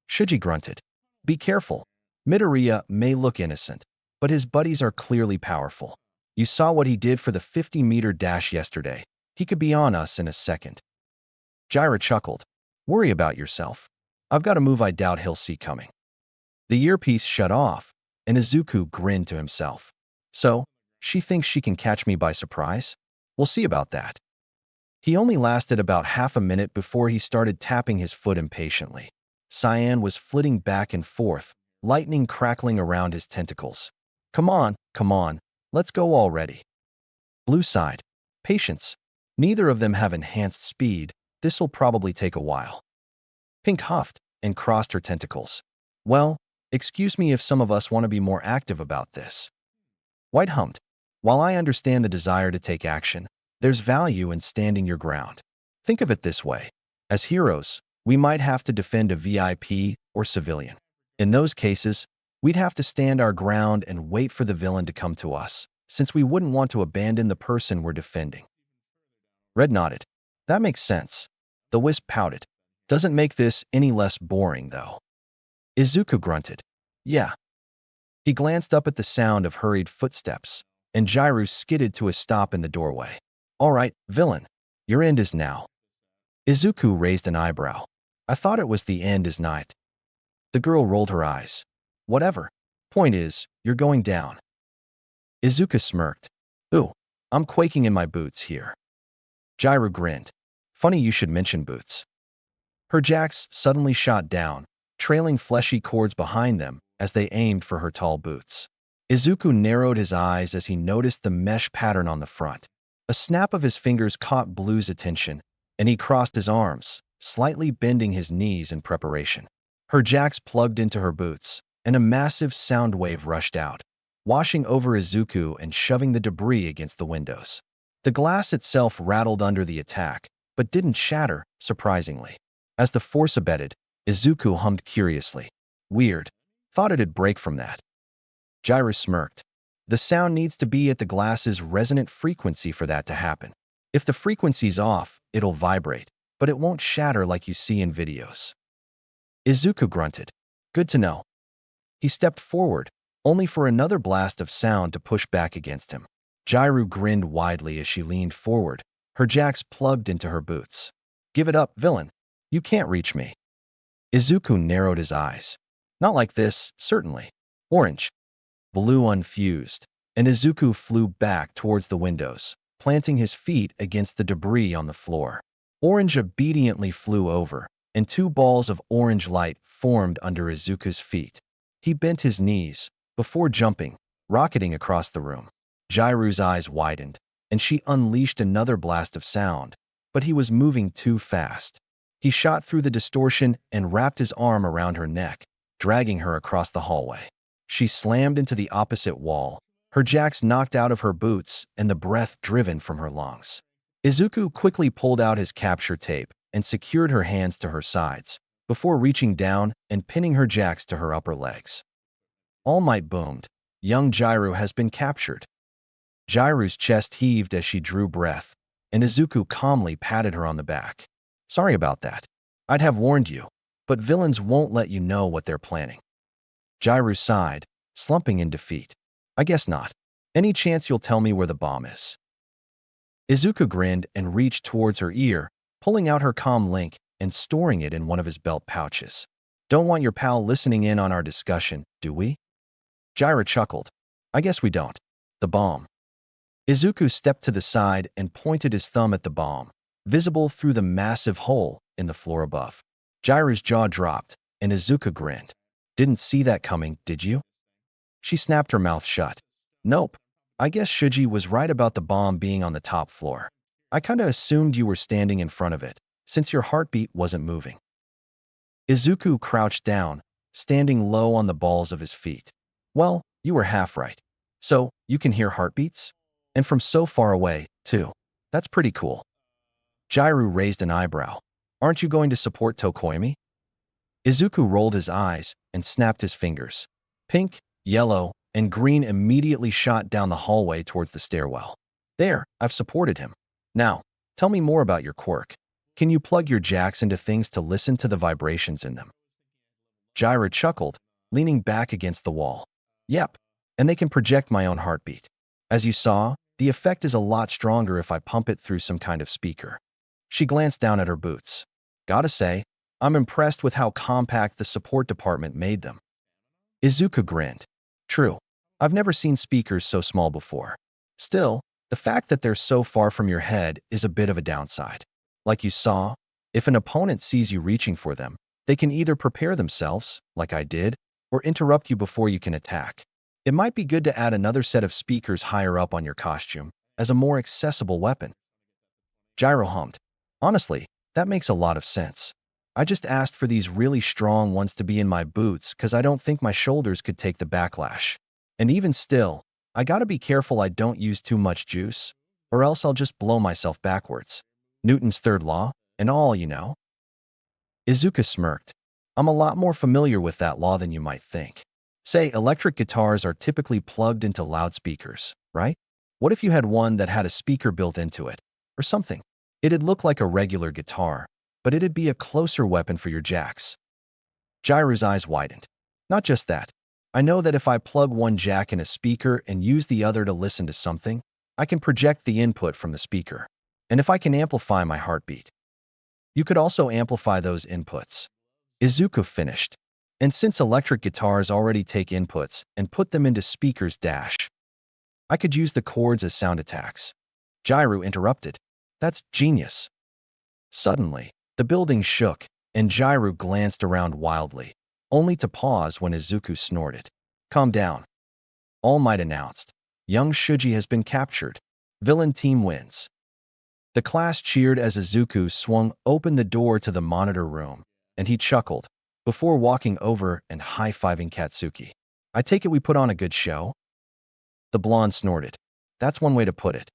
Shuji grunted. Be careful. Midoriya may look innocent, but his buddies are clearly powerful. You saw what he did for the 50-meter dash yesterday. He could be on us in a second. Gyro chuckled. Worry about yourself. I've got a move I doubt he'll see coming. The earpiece shut off, and Izuku grinned to himself. So, she thinks she can catch me by surprise? We'll see about that. He only lasted about half a minute before he started tapping his foot impatiently. Cyan was flitting back and forth, lightning crackling around his tentacles. Come on, let's go already. Blue sighed. Patience. Neither of them have enhanced speed. This'll probably take a while. Pink huffed and crossed her tentacles. Well, excuse me if some of us want to be more active about this. White hummed. While I understand the desire to take action, there's value in standing your ground. Think of it this way. As heroes, we might have to defend a VIP or civilian. In those cases, we'd have to stand our ground and wait for the villain to come to us, since we wouldn't want to abandon the person we're defending. Red nodded. That makes sense. The wisp pouted. Doesn't make this any less boring, though. Izuku grunted. Yeah. He glanced up at the sound of hurried footsteps, and Gyru skidded to a stop in the doorway. All right, villain. Your end is now. Izuku raised an eyebrow. I thought it was the end is night. The girl rolled her eyes. Whatever. Point is, you're going down. Izuku smirked. Ooh, I'm quaking in my boots here. Gyru grinned. Funny you should mention boots. Her jacks suddenly shot down, trailing fleshy cords behind them as they aimed for her tall boots. Izuku narrowed his eyes as he noticed the mesh pattern on the front. A snap of his fingers caught Blue's attention, and he crossed his arms, slightly bending his knees in preparation. Her jacks plugged into her boots, and a massive sound wave rushed out, washing over Izuku and shoving the debris against the windows. The glass itself rattled under the attack, but didn't shatter, surprisingly. As the force abated, Izuku hummed curiously. Weird. Thought it'd break from that. Gyru smirked. The sound needs to be at the glass's resonant frequency for that to happen. If the frequency's off, it'll vibrate, but it won't shatter like you see in videos. Izuku grunted. Good to know. He stepped forward, only for another blast of sound to push back against him. Gyru grinned widely as she leaned forward, her jacks plugged into her boots. Give it up, villain. You can't reach me. Izuku narrowed his eyes. Not like this, certainly. Orange. Blue unfused, and Izuku flew back towards the windows, planting his feet against the debris on the floor. Orange obediently flew over, and two balls of orange light formed under Izuku's feet. He bent his knees, before jumping, rocketing across the room. Gyru's eyes widened, and she unleashed another blast of sound, but he was moving too fast. He shot through the distortion and wrapped his arm around her neck, dragging her across the hallway. She slammed into the opposite wall, her jacks knocked out of her boots and the breath driven from her lungs. Izuku quickly pulled out his capture tape and secured her hands to her sides, before reaching down and pinning her jacks to her upper legs. All Might boomed. Young Gyru has been captured. Gyru's chest heaved as she drew breath, and Izuku calmly patted her on the back. Sorry about that. I'd have warned you, but villains won't let you know what they're planning. Gyru sighed, slumping in defeat. I guess not. Any chance you'll tell me where the bomb is? Izuku grinned and reached towards her ear, pulling out her comm link and storing it in one of his belt pouches. Don't want your pal listening in on our discussion, do we? Gyru chuckled. I guess we don't. The bomb. Izuku stepped to the side and pointed his thumb at the bomb, visible through the massive hole in the floor above. Gyru's jaw dropped, and Izuku grinned. Didn't see that coming, did you? She snapped her mouth shut. Nope. I guess Shuji was right about the bomb being on the top floor. I kinda assumed you were standing in front of it, since your heartbeat wasn't moving. Izuku crouched down, standing low on the balls of his feet. Well, you were half right. So, you can hear heartbeats? And from so far away, too. That's pretty cool. Gyru raised an eyebrow. Aren't you going to support Tokoyami? Izuku rolled his eyes and snapped his fingers. Pink, yellow, and green immediately shot down the hallway towards the stairwell. There, I've supported him. Now, tell me more about your quirk. Can you plug your jacks into things to listen to the vibrations in them? Jairo chuckled, leaning back against the wall. Yep, and they can project my own heartbeat. As you saw, the effect is a lot stronger if I pump it through some kind of speaker. She glanced down at her boots. Gotta say, I'm impressed with how compact the support department made them. Izuku grinned. True, I've never seen speakers so small before. Still, the fact that they're so far from your head is a bit of a downside. Like you saw, if an opponent sees you reaching for them, they can either prepare themselves, like I did, or interrupt you before you can attack. It might be good to add another set of speakers higher up on your costume, as a more accessible weapon. Gyro hummed. Honestly, that makes a lot of sense. I just asked for these really strong ones to be in my boots because I don't think my shoulders could take the backlash. And even still, I gotta be careful I don't use too much juice, or else I'll just blow myself backwards. Newton's third law, and all, you know. Izuka smirked. I'm a lot more familiar with that law than you might think. Say, electric guitars are typically plugged into loudspeakers, right? What if you had one that had a speaker built into it, or something? It'd look like a regular guitar, but it'd be a closer weapon for your jacks. Jairo's eyes widened. Not just that. I know that if I plug one jack in a speaker and use the other to listen to something, I can project the input from the speaker. And if I can amplify my heartbeat, you could also amplify those inputs. Izuku finished. And since electric guitars already take inputs and put them into speakers I could use the chords as sound attacks. Jairo interrupted. That's genius. Suddenly, the building shook, and Jairo glanced around wildly, only to pause when Izuku snorted. Calm down. All Might announced. Young Shuji has been captured. Villain team wins. The class cheered as Izuku swung open the door to the monitor room, and he chuckled, before walking over and high-fiving Katsuki. I take it we put on a good show? The blonde snorted. That's one way to put it.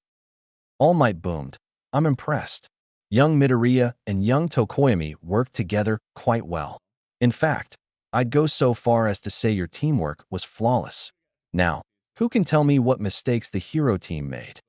All Might boomed. I'm impressed. Young Midoriya and young Tokoyami worked together quite well. In fact, I'd go so far as to say your teamwork was flawless. Now, who can tell me what mistakes the hero team made?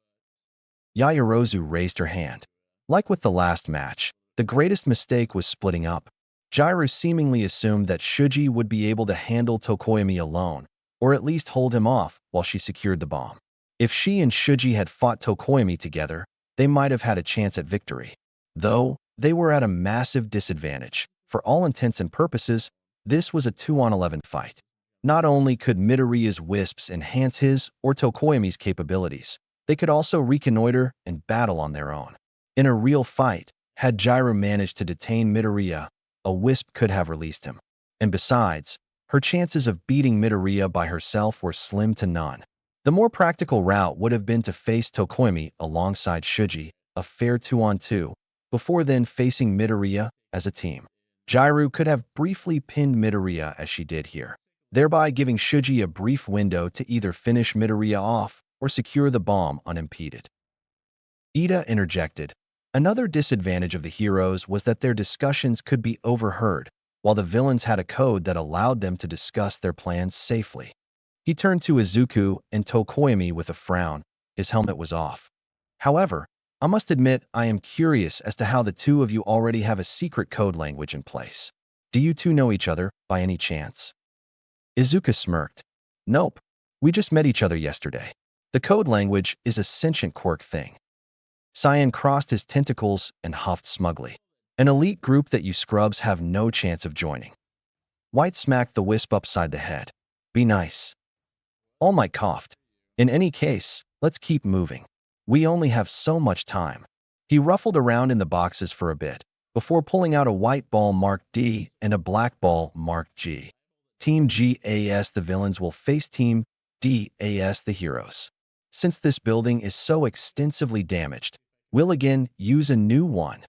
Yaoyorozu raised her hand. Like with the last match, the greatest mistake was splitting up. Jairo seemingly assumed that Shuji would be able to handle Tokoyami alone, or at least hold him off while she secured the bomb. If she and Shuji had fought Tokoyami together, they might have had a chance at victory. Though, they were at a massive disadvantage. For all intents and purposes, this was a 2-on-11 fight. Not only could Midoriya's wisps enhance his or Tokoyami's capabilities, they could also reconnoiter and battle on their own. In a real fight, had Jairo managed to detain Midoriya, a wisp could have released him. And besides, her chances of beating Midoriya by herself were slim to none. The more practical route would have been to face Tokoyami alongside Shuji, a fair 2-on-2, before then facing Midoriya as a team. Jairo could have briefly pinned Midoriya as she did here, thereby giving Shuji a brief window to either finish Midoriya off or secure the bomb unimpeded. Ida interjected. Another disadvantage of the heroes was that their discussions could be overheard, while the villains had a code that allowed them to discuss their plans safely. He turned to Izuku and Tokoyami with a frown. His helmet was off. However, I must admit I am curious as to how the two of you already have a secret code language in place. Do you two know each other, by any chance? Izuku smirked. Nope. We just met each other yesterday. The code language is a sentient quirk thing. Cyan crossed his tentacles and huffed smugly. An elite group that you scrubs have no chance of joining. White smacked the wisp upside the head. Be nice. All Might coughed. In any case, let's keep moving. We only have so much time. He ruffled around in the boxes for a bit, before pulling out a white ball marked D and a black ball marked G. Team GAS the villains will face Team DAS the heroes. Since this building is so extensively damaged, we'll again use a new one.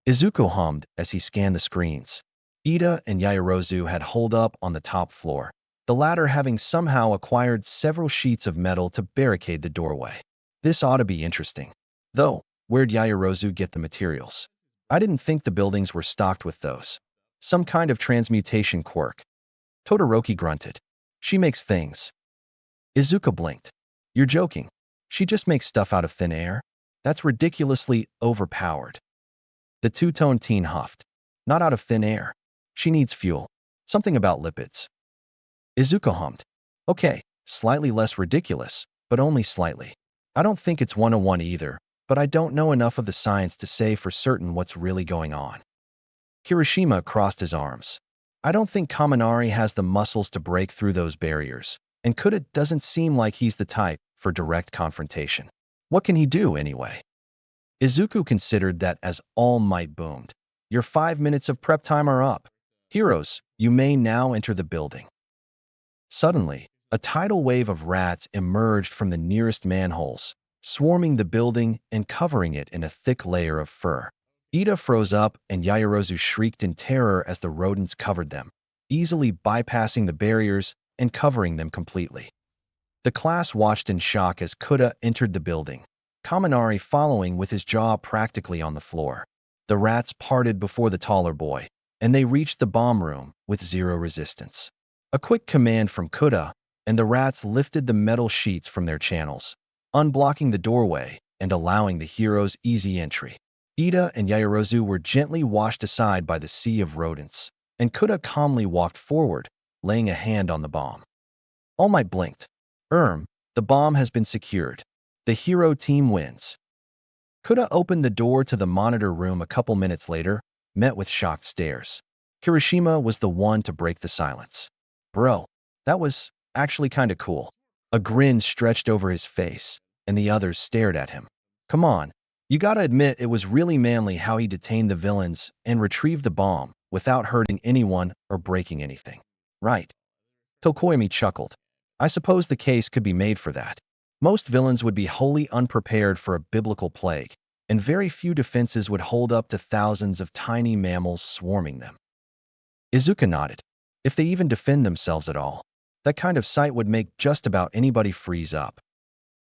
Izuku hummed as he scanned the screens. Ida and Yaoyorozu had holed up on the top floor, the latter having somehow acquired several sheets of metal to barricade the doorway. This ought to be interesting. Though, where'd Yaoyorozu get the materials? I didn't think the buildings were stocked with those. Some kind of transmutation quirk. Todoroki grunted. She makes things. Izuku blinked. You're joking. She just makes stuff out of thin air? That's ridiculously overpowered. The two-tone teen huffed. Not out of thin air. She needs fuel. Something about lipids. Izuku hummed. Okay, slightly less ridiculous, but only slightly. I don't think it's 101 either, but I don't know enough of the science to say for certain what's really going on. Kirishima crossed his arms. I don't think Kaminari has the muscles to break through those barriers, and Kuda doesn't seem like he's the type for direct confrontation. What can he do, anyway? Izuku considered that as All Might boomed. Your 5 minutes of prep time are up. Heroes, you may now enter the building. Suddenly, a tidal wave of rats emerged from the nearest manholes, swarming the building and covering it in a thick layer of fur. Ida froze up and Yaoyorozu shrieked in terror as the rodents covered them, easily bypassing the barriers and covering them completely. The class watched in shock as Kuda entered the building, Kaminari following with his jaw practically on the floor. The rats parted before the taller boy, and they reached the bomb room with zero resistance. A quick command from Kuda, and the rats lifted the metal sheets from their channels, unblocking the doorway and allowing the heroes easy entry. Ida and Yaoyorozu were gently washed aside by the sea of rodents, and Kuda calmly walked forward, laying a hand on the bomb. All Might blinked. The bomb has been secured. The hero team wins. Kuda opened the door to the monitor room a couple minutes later, met with shocked stares. Kirishima was the one to break the silence. Bro, that was actually kinda cool. A grin stretched over his face, and the others stared at him. Come on, you gotta admit it was really manly how he detained the villains and retrieved the bomb without hurting anyone or breaking anything. Right. Tokoyami chuckled. I suppose the case could be made for that. Most villains would be wholly unprepared for a biblical plague, and very few defenses would hold up to thousands of tiny mammals swarming them. Izuku nodded. If they even defend themselves at all, that kind of sight would make just about anybody freeze up.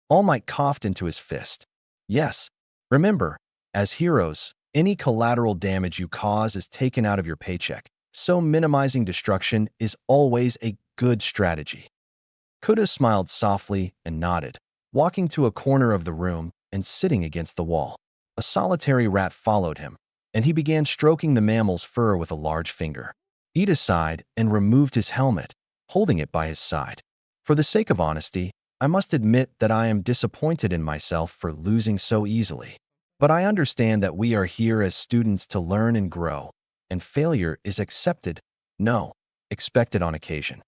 All Might coughed into his fist. Yes, remember, as heroes, any collateral damage you cause is taken out of your paycheck, so minimizing destruction is always a good strategy. Kuda smiled softly and nodded, walking to a corner of the room and sitting against the wall. A solitary rat followed him, and he began stroking the mammal's fur with a large finger. Ida sighed and removed his helmet, holding it by his side. For the sake of honesty, I must admit that I am disappointed in myself for losing so easily. But I understand that we are here as students to learn and grow, and failure is accepted, no, expected on occasion.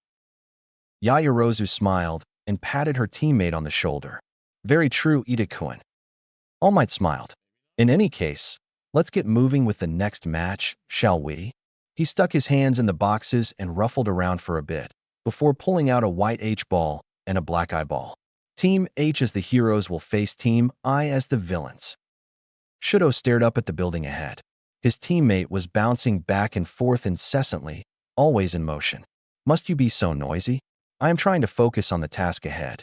Yaoyorozu smiled and patted her teammate on the shoulder. Very true, Ida-kun. All Might smiled. In any case, let's get moving with the next match, shall we? He stuck his hands in the boxes and ruffled around for a bit, before pulling out a white H ball and a black eye ball. Team H as the heroes will face Team I as the villains. Shudo stared up at the building ahead. His teammate was bouncing back and forth incessantly, always in motion. Must you be so noisy? I am trying to focus on the task ahead.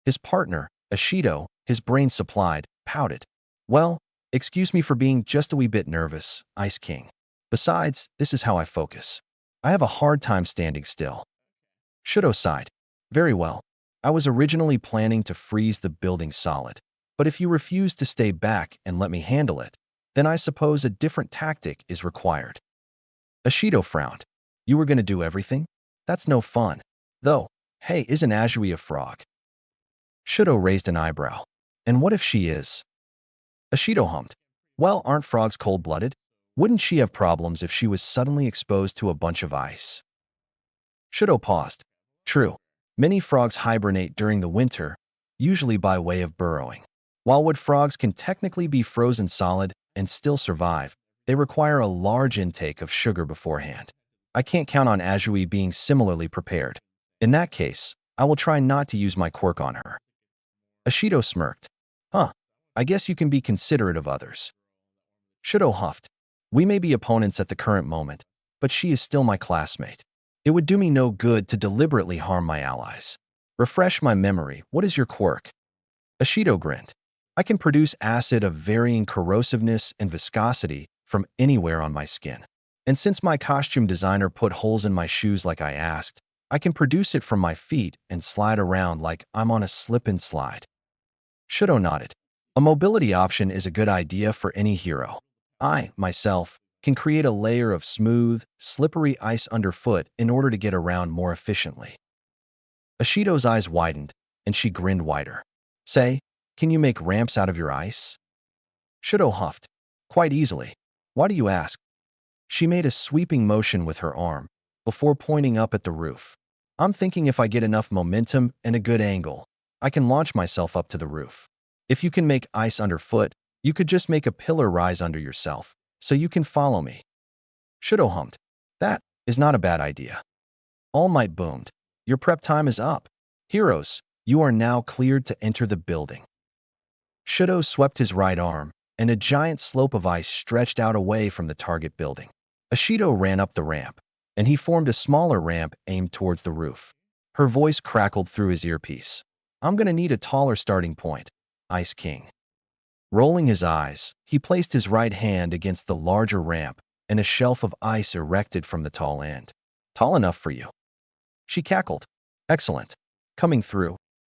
His partner, Ashido, his brain supplied, pouted. Well, excuse me for being just a wee bit nervous, Ice King. Besides, this is how I focus. I have a hard time standing still. Shudo sighed. Very well. I was originally planning to freeze the building solid, but if you refuse to stay back and let me handle it, then I suppose a different tactic is required. Ashido frowned. You were going to do everything? That's no fun. Though, hey, isn't Azui a frog? Shudo raised an eyebrow. And what if she is? Ashido hummed. Well, aren't frogs cold-blooded? Wouldn't she have problems if she was suddenly exposed to a bunch of ice? Shudo paused. True. Many frogs hibernate during the winter, usually by way of burrowing. While wood frogs can technically be frozen solid and still survive, they require a large intake of sugar beforehand. I can't count on Azui being similarly prepared. In that case, I will try not to use my quirk on her. Ashido smirked. Huh, I guess you can be considerate of others. Shudo huffed. We may be opponents at the current moment, but she is still my classmate. It would do me no good to deliberately harm my allies. Refresh my memory, what is your quirk? Ashido grinned. I can produce acid of varying corrosiveness and viscosity from anywhere on my skin. And since my costume designer put holes in my shoes like I asked, I can produce it from my feet and slide around like I'm on a slip and slide. Shudo nodded. A mobility option is a good idea for any hero. I, myself, can create a layer of smooth, slippery ice underfoot in order to get around more efficiently. Ashido's eyes widened, and she grinned wider. Say, can you make ramps out of your ice? Shudo huffed. Quite easily. Why do you ask? She made a sweeping motion with her arm, before pointing up at the roof. I'm thinking if I get enough momentum and a good angle, I can launch myself up to the roof. If you can make ice underfoot, you could just make a pillar rise under yourself, so you can follow me. Shudo hummed. That is not a bad idea. All Might boomed. Your prep time is up. Heroes, you are now cleared to enter the building. Shudo swept his right arm, and a giant slope of ice stretched out away from the target building. Ashido ran up the ramp, and he formed a smaller ramp aimed towards the roof. Her voice crackled through his earpiece. I'm gonna need a taller starting point, Ice King. Rolling his eyes, he placed his right hand against the larger ramp, and a shelf of ice erected from the tall end. Tall enough for you. She cackled. Excellent. Coming through.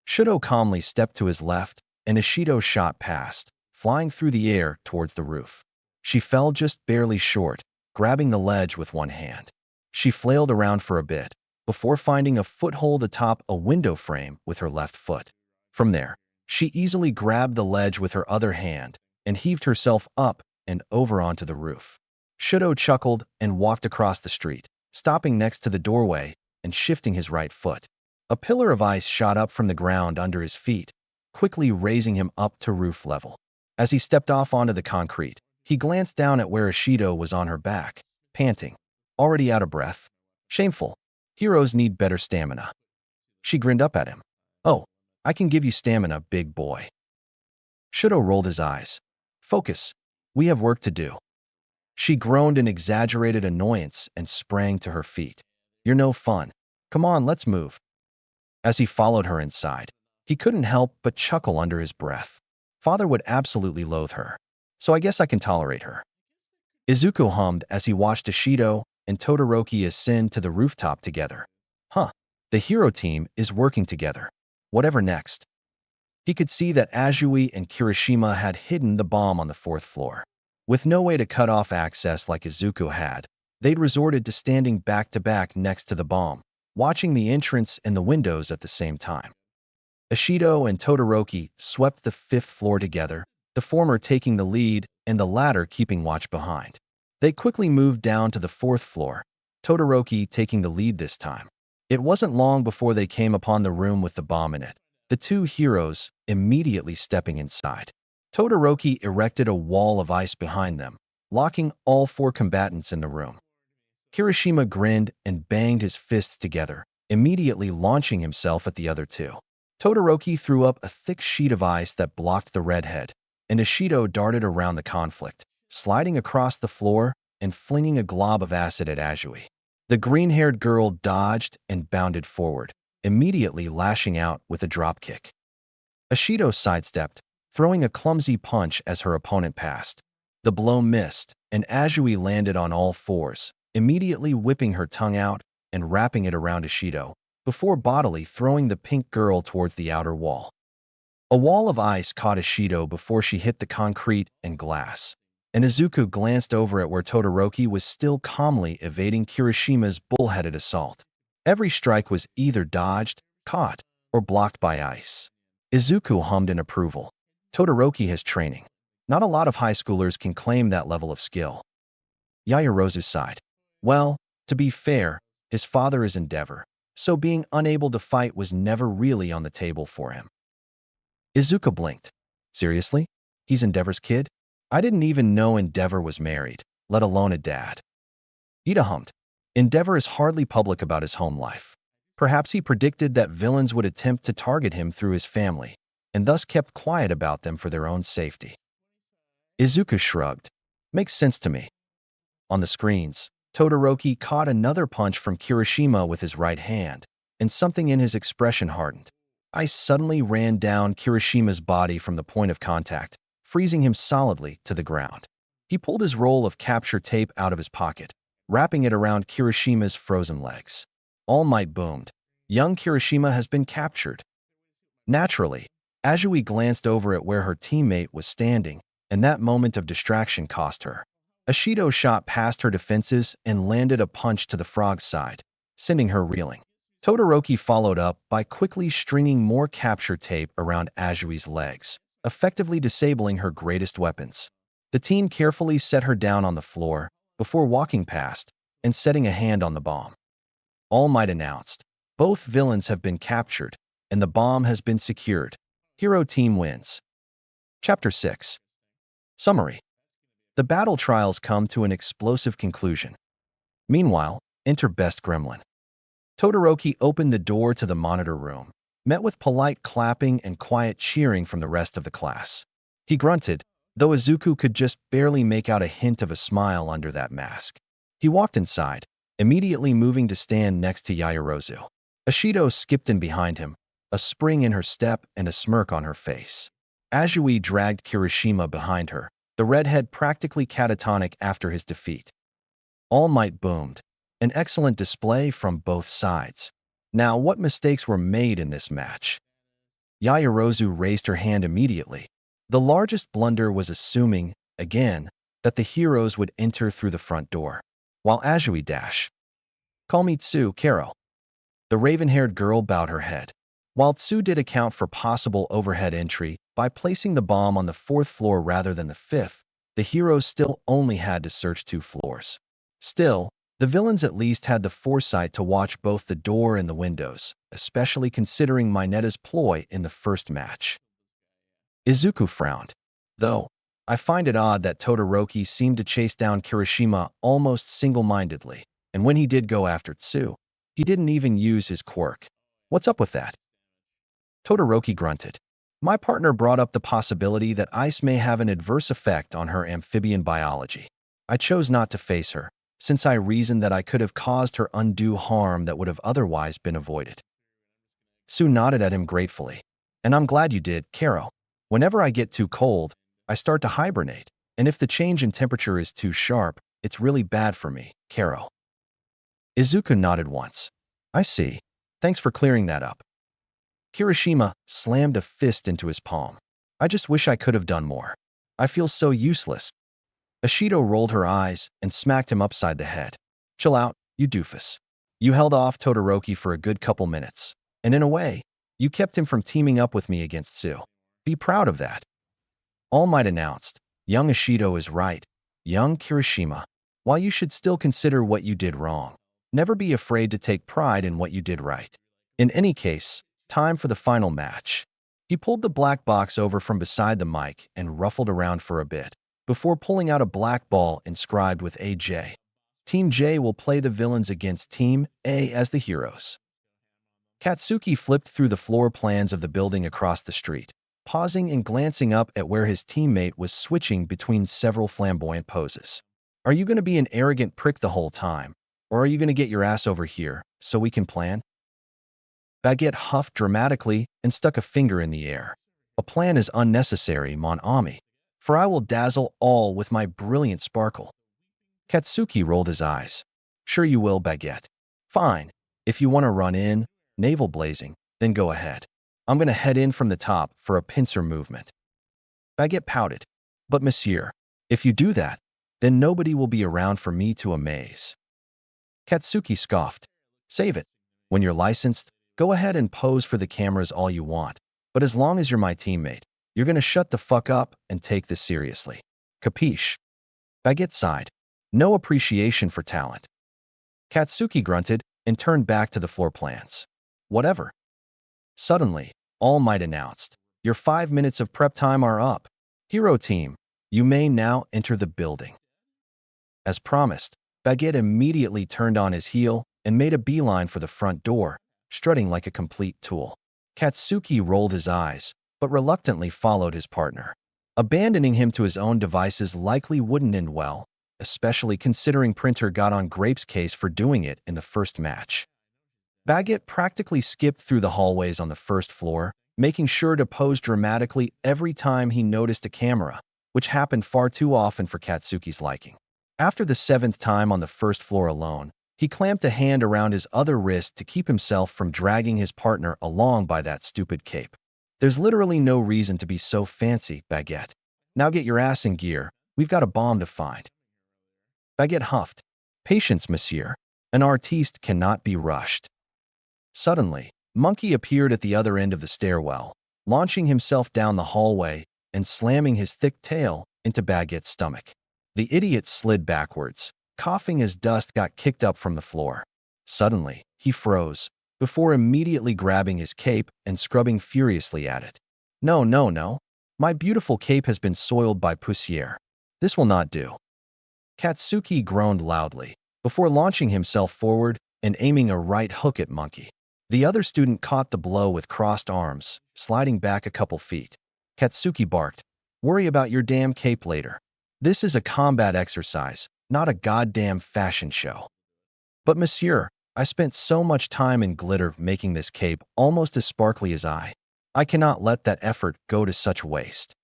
Shudo calmly stepped to his left, and Ashido shot past, flying through the air towards the roof. She fell just barely short, grabbing the ledge with one hand. She flailed around for a bit, before finding a foothold atop a window frame with her left foot. From there, she easily grabbed the ledge with her other hand and heaved herself up and over onto the roof. Shudo chuckled and walked across the street, stopping next to the doorway and shifting his right foot. A pillar of ice shot up from the ground under his feet, quickly raising him up to roof level. As he stepped off onto the concrete, he glanced down at where Ashido was on her back, panting, already out of breath. Shameful. Heroes need better stamina. She grinned up at him. Oh, I can give you stamina, big boy. Shudo rolled his eyes. Focus. We have work to do. She groaned in exaggerated annoyance and sprang to her feet. You're no fun. Come on, let's move. As he followed her inside, he couldn't help but chuckle under his breath. Father would absolutely loathe her, so I guess I can tolerate her. Izuku hummed as he watched Ashido and Todoroki ascend to the rooftop together. Huh, the hero team is working together. Whatever next. He could see that Azui and Kirishima had hidden the bomb on the fourth floor. With no way to cut off access like Izuku had, they'd resorted to standing back-to-back next to the bomb, watching the entrance and the windows at the same time. Ashido and Todoroki swept the fifth floor together, the former taking the lead and the latter keeping watch behind. They quickly moved down to the fourth floor, Todoroki taking the lead this time. It wasn't long before they came upon the room with the bomb in it, the two heroes immediately stepping inside. Todoroki erected a wall of ice behind them, locking all four combatants in the room. Kirishima grinned and banged his fists together, immediately launching himself at the other two. Todoroki threw up a thick sheet of ice that blocked the redhead, and Ashido darted around the conflict, sliding across the floor and flinging a glob of acid at Azui. The green-haired girl dodged and bounded forward, immediately lashing out with a dropkick. Ashido sidestepped, throwing a clumsy punch as her opponent passed. The blow missed, and Azui landed on all fours, immediately whipping her tongue out and wrapping it around Ashido, before bodily throwing the pink girl towards the outer wall. A wall of ice caught Ashido before she hit the concrete and glass, and Izuku glanced over at where Todoroki was still calmly evading Kirishima's bullheaded assault. Every strike was either dodged, caught, or blocked by ice. Izuku hummed in approval. Todoroki has training. Not a lot of high schoolers can claim that level of skill. Yaoyorozu sighed. Well, to be fair, his father is Endeavor, so being unable to fight was never really on the table for him. Izuku blinked. Seriously? He's Endeavor's kid? I didn't even know Endeavor was married, let alone a dad. Ida hummed. Endeavor is hardly public about his home life. Perhaps he predicted that villains would attempt to target him through his family, and thus kept quiet about them for their own safety. Izuku shrugged. Makes sense to me. On the screens, Todoroki caught another punch from Kirishima with his right hand, and something in his expression hardened. Ice suddenly ran down Kirishima's body from the point of contact, freezing him solidly to the ground. He pulled his roll of capture tape out of his pocket, wrapping it around Kirishima's frozen legs. All Might boomed. Young Kirishima has been captured. Naturally, Azui glanced over at where her teammate was standing, and that moment of distraction cost her. Ashido shot past her defenses and landed a punch to the frog's side, sending her reeling. Todoroki followed up by quickly stringing more capture tape around Azui's legs, effectively disabling her greatest weapons. The team carefully set her down on the floor before walking past and setting a hand on the bomb. All Might announced, both villains have been captured, and the bomb has been secured. Hero team wins. Chapter 6. Summary. The battle trials come to an explosive conclusion. Meanwhile, enter Best Gremlin. Todoroki opened the door to the monitor room, met with polite clapping and quiet cheering from the rest of the class. He grunted, though Izuku could just barely make out a hint of a smile under that mask. He walked inside, immediately moving to stand next to Yaoyorozu. Ashido skipped in behind him, a spring in her step and a smirk on her face. Azui dragged Kirishima behind her, the redhead practically catatonic after his defeat. All Might boomed. An excellent display from both sides. Now, what mistakes were made in this match? Yaoyorozu raised her hand immediately. The largest blunder was assuming, again, that the heroes would enter through the front door, while Azui dash. Call me Tsu, Karo. The raven-haired girl bowed her head. While Tsu did account for possible overhead entry by placing the bomb on the 4th floor rather than the 5th, the heroes still only had to search 2 floors. Still, the villains at least had the foresight to watch both the door and the windows, especially considering Minetta's ploy in the first match. Izuku frowned. Though, I find it odd that Todoroki seemed to chase down Kirishima almost single-mindedly, and when he did go after Tsu, he didn't even use his quirk. What's up with that? Todoroki grunted. My partner brought up the possibility that ice may have an adverse effect on her amphibian biology. I chose not to face her, since I reasoned that I could have caused her undue harm that would have otherwise been avoided. Tsu nodded at him gratefully. And I'm glad you did, Karo. Whenever I get too cold, I start to hibernate, and if the change in temperature is too sharp, it's really bad for me, Karo. Izuku nodded once. I see. Thanks for clearing that up. Kirishima slammed a fist into his palm. I just wish I could have done more. I feel so useless. Ashido rolled her eyes and smacked him upside the head. Chill out, you doofus. You held off Todoroki for a good couple minutes, and in a way, you kept him from teaming up with me against Tsu. Be proud of that. All Might announced, young Ashido is right, young Kirishima. While you should still consider what you did wrong, never be afraid to take pride in what you did right. In any case, time for the final match. He pulled the black box over from beside the mic and ruffled around for a bit, before pulling out a black ball inscribed with AJ. Team J will play the villains against Team A as the heroes. Katsuki flipped through the floor plans of the building across the street, pausing and glancing up at where his teammate was switching between several flamboyant poses. Are you going to be an arrogant prick the whole time, or are you going to get your ass over here so we can plan? Baguette huffed dramatically and stuck a finger in the air. A plan is unnecessary, mon ami, for I will dazzle all with my brilliant sparkle. Katsuki rolled his eyes. Sure you will, Baguette. Fine. If you want to run in, navel blazing, then go ahead. I'm going to head in from the top for a pincer movement. Baguette pouted. But monsieur, if you do that, then nobody will be around for me to amaze. Katsuki scoffed. Save it. When you're licensed, go ahead and pose for the cameras all you want. But as long as you're my teammate, you're going to shut the fuck up and take this seriously. Capiche? Baguette sighed. No appreciation for talent. Katsuki grunted and turned back to the floor plans. Whatever. Suddenly, All Might announced, your 5 minutes of prep time are up. Hero team, you may now enter the building. As promised, Baguette immediately turned on his heel and made a beeline for the front door, strutting like a complete tool. Katsuki rolled his eyes, but reluctantly followed his partner. Abandoning him to his own devices likely wouldn't end well, especially considering Printer got on Grape's case for doing it in the first match. Baguette practically skipped through the hallways on the first floor, making sure to pose dramatically every time he noticed a camera, which happened far too often for Katsuki's liking. After the 7th time on the first floor alone, he clamped a hand around his other wrist to keep himself from dragging his partner along by that stupid cape. There's literally no reason to be so fancy, Baguette. Now get your ass in gear. We've got a bomb to find. Baguette huffed. Patience, monsieur. An artiste cannot be rushed. Suddenly, Monkey appeared at the other end of the stairwell, launching himself down the hallway and slamming his thick tail into Baguette's stomach. The idiot slid backwards, coughing as dust got kicked up from the floor. Suddenly, he froze, before immediately grabbing his cape and scrubbing furiously at it. No, no, no. My beautiful cape has been soiled by poussière. This will not do. Katsuki groaned loudly, before launching himself forward and aiming a right hook at Monkey. The other student caught the blow with crossed arms, sliding back a couple feet. Katsuki barked, "Worry about your damn cape later. This is a combat exercise, not a goddamn fashion show." But monsieur, I spent so much time in glitter making this cape almost as sparkly as I cannot let that effort go to such waste.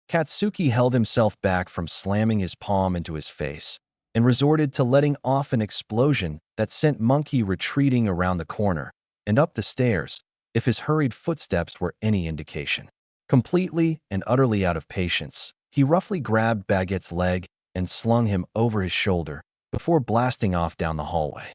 Katsuki held himself back from slamming his palm into his face and resorted to letting off an explosion that sent Monkey retreating around the corner and up the stairs, if his hurried footsteps were any indication. Completely and utterly out of patience, he roughly grabbed Baguette's leg and slung him over his shoulder before blasting off down the hallway.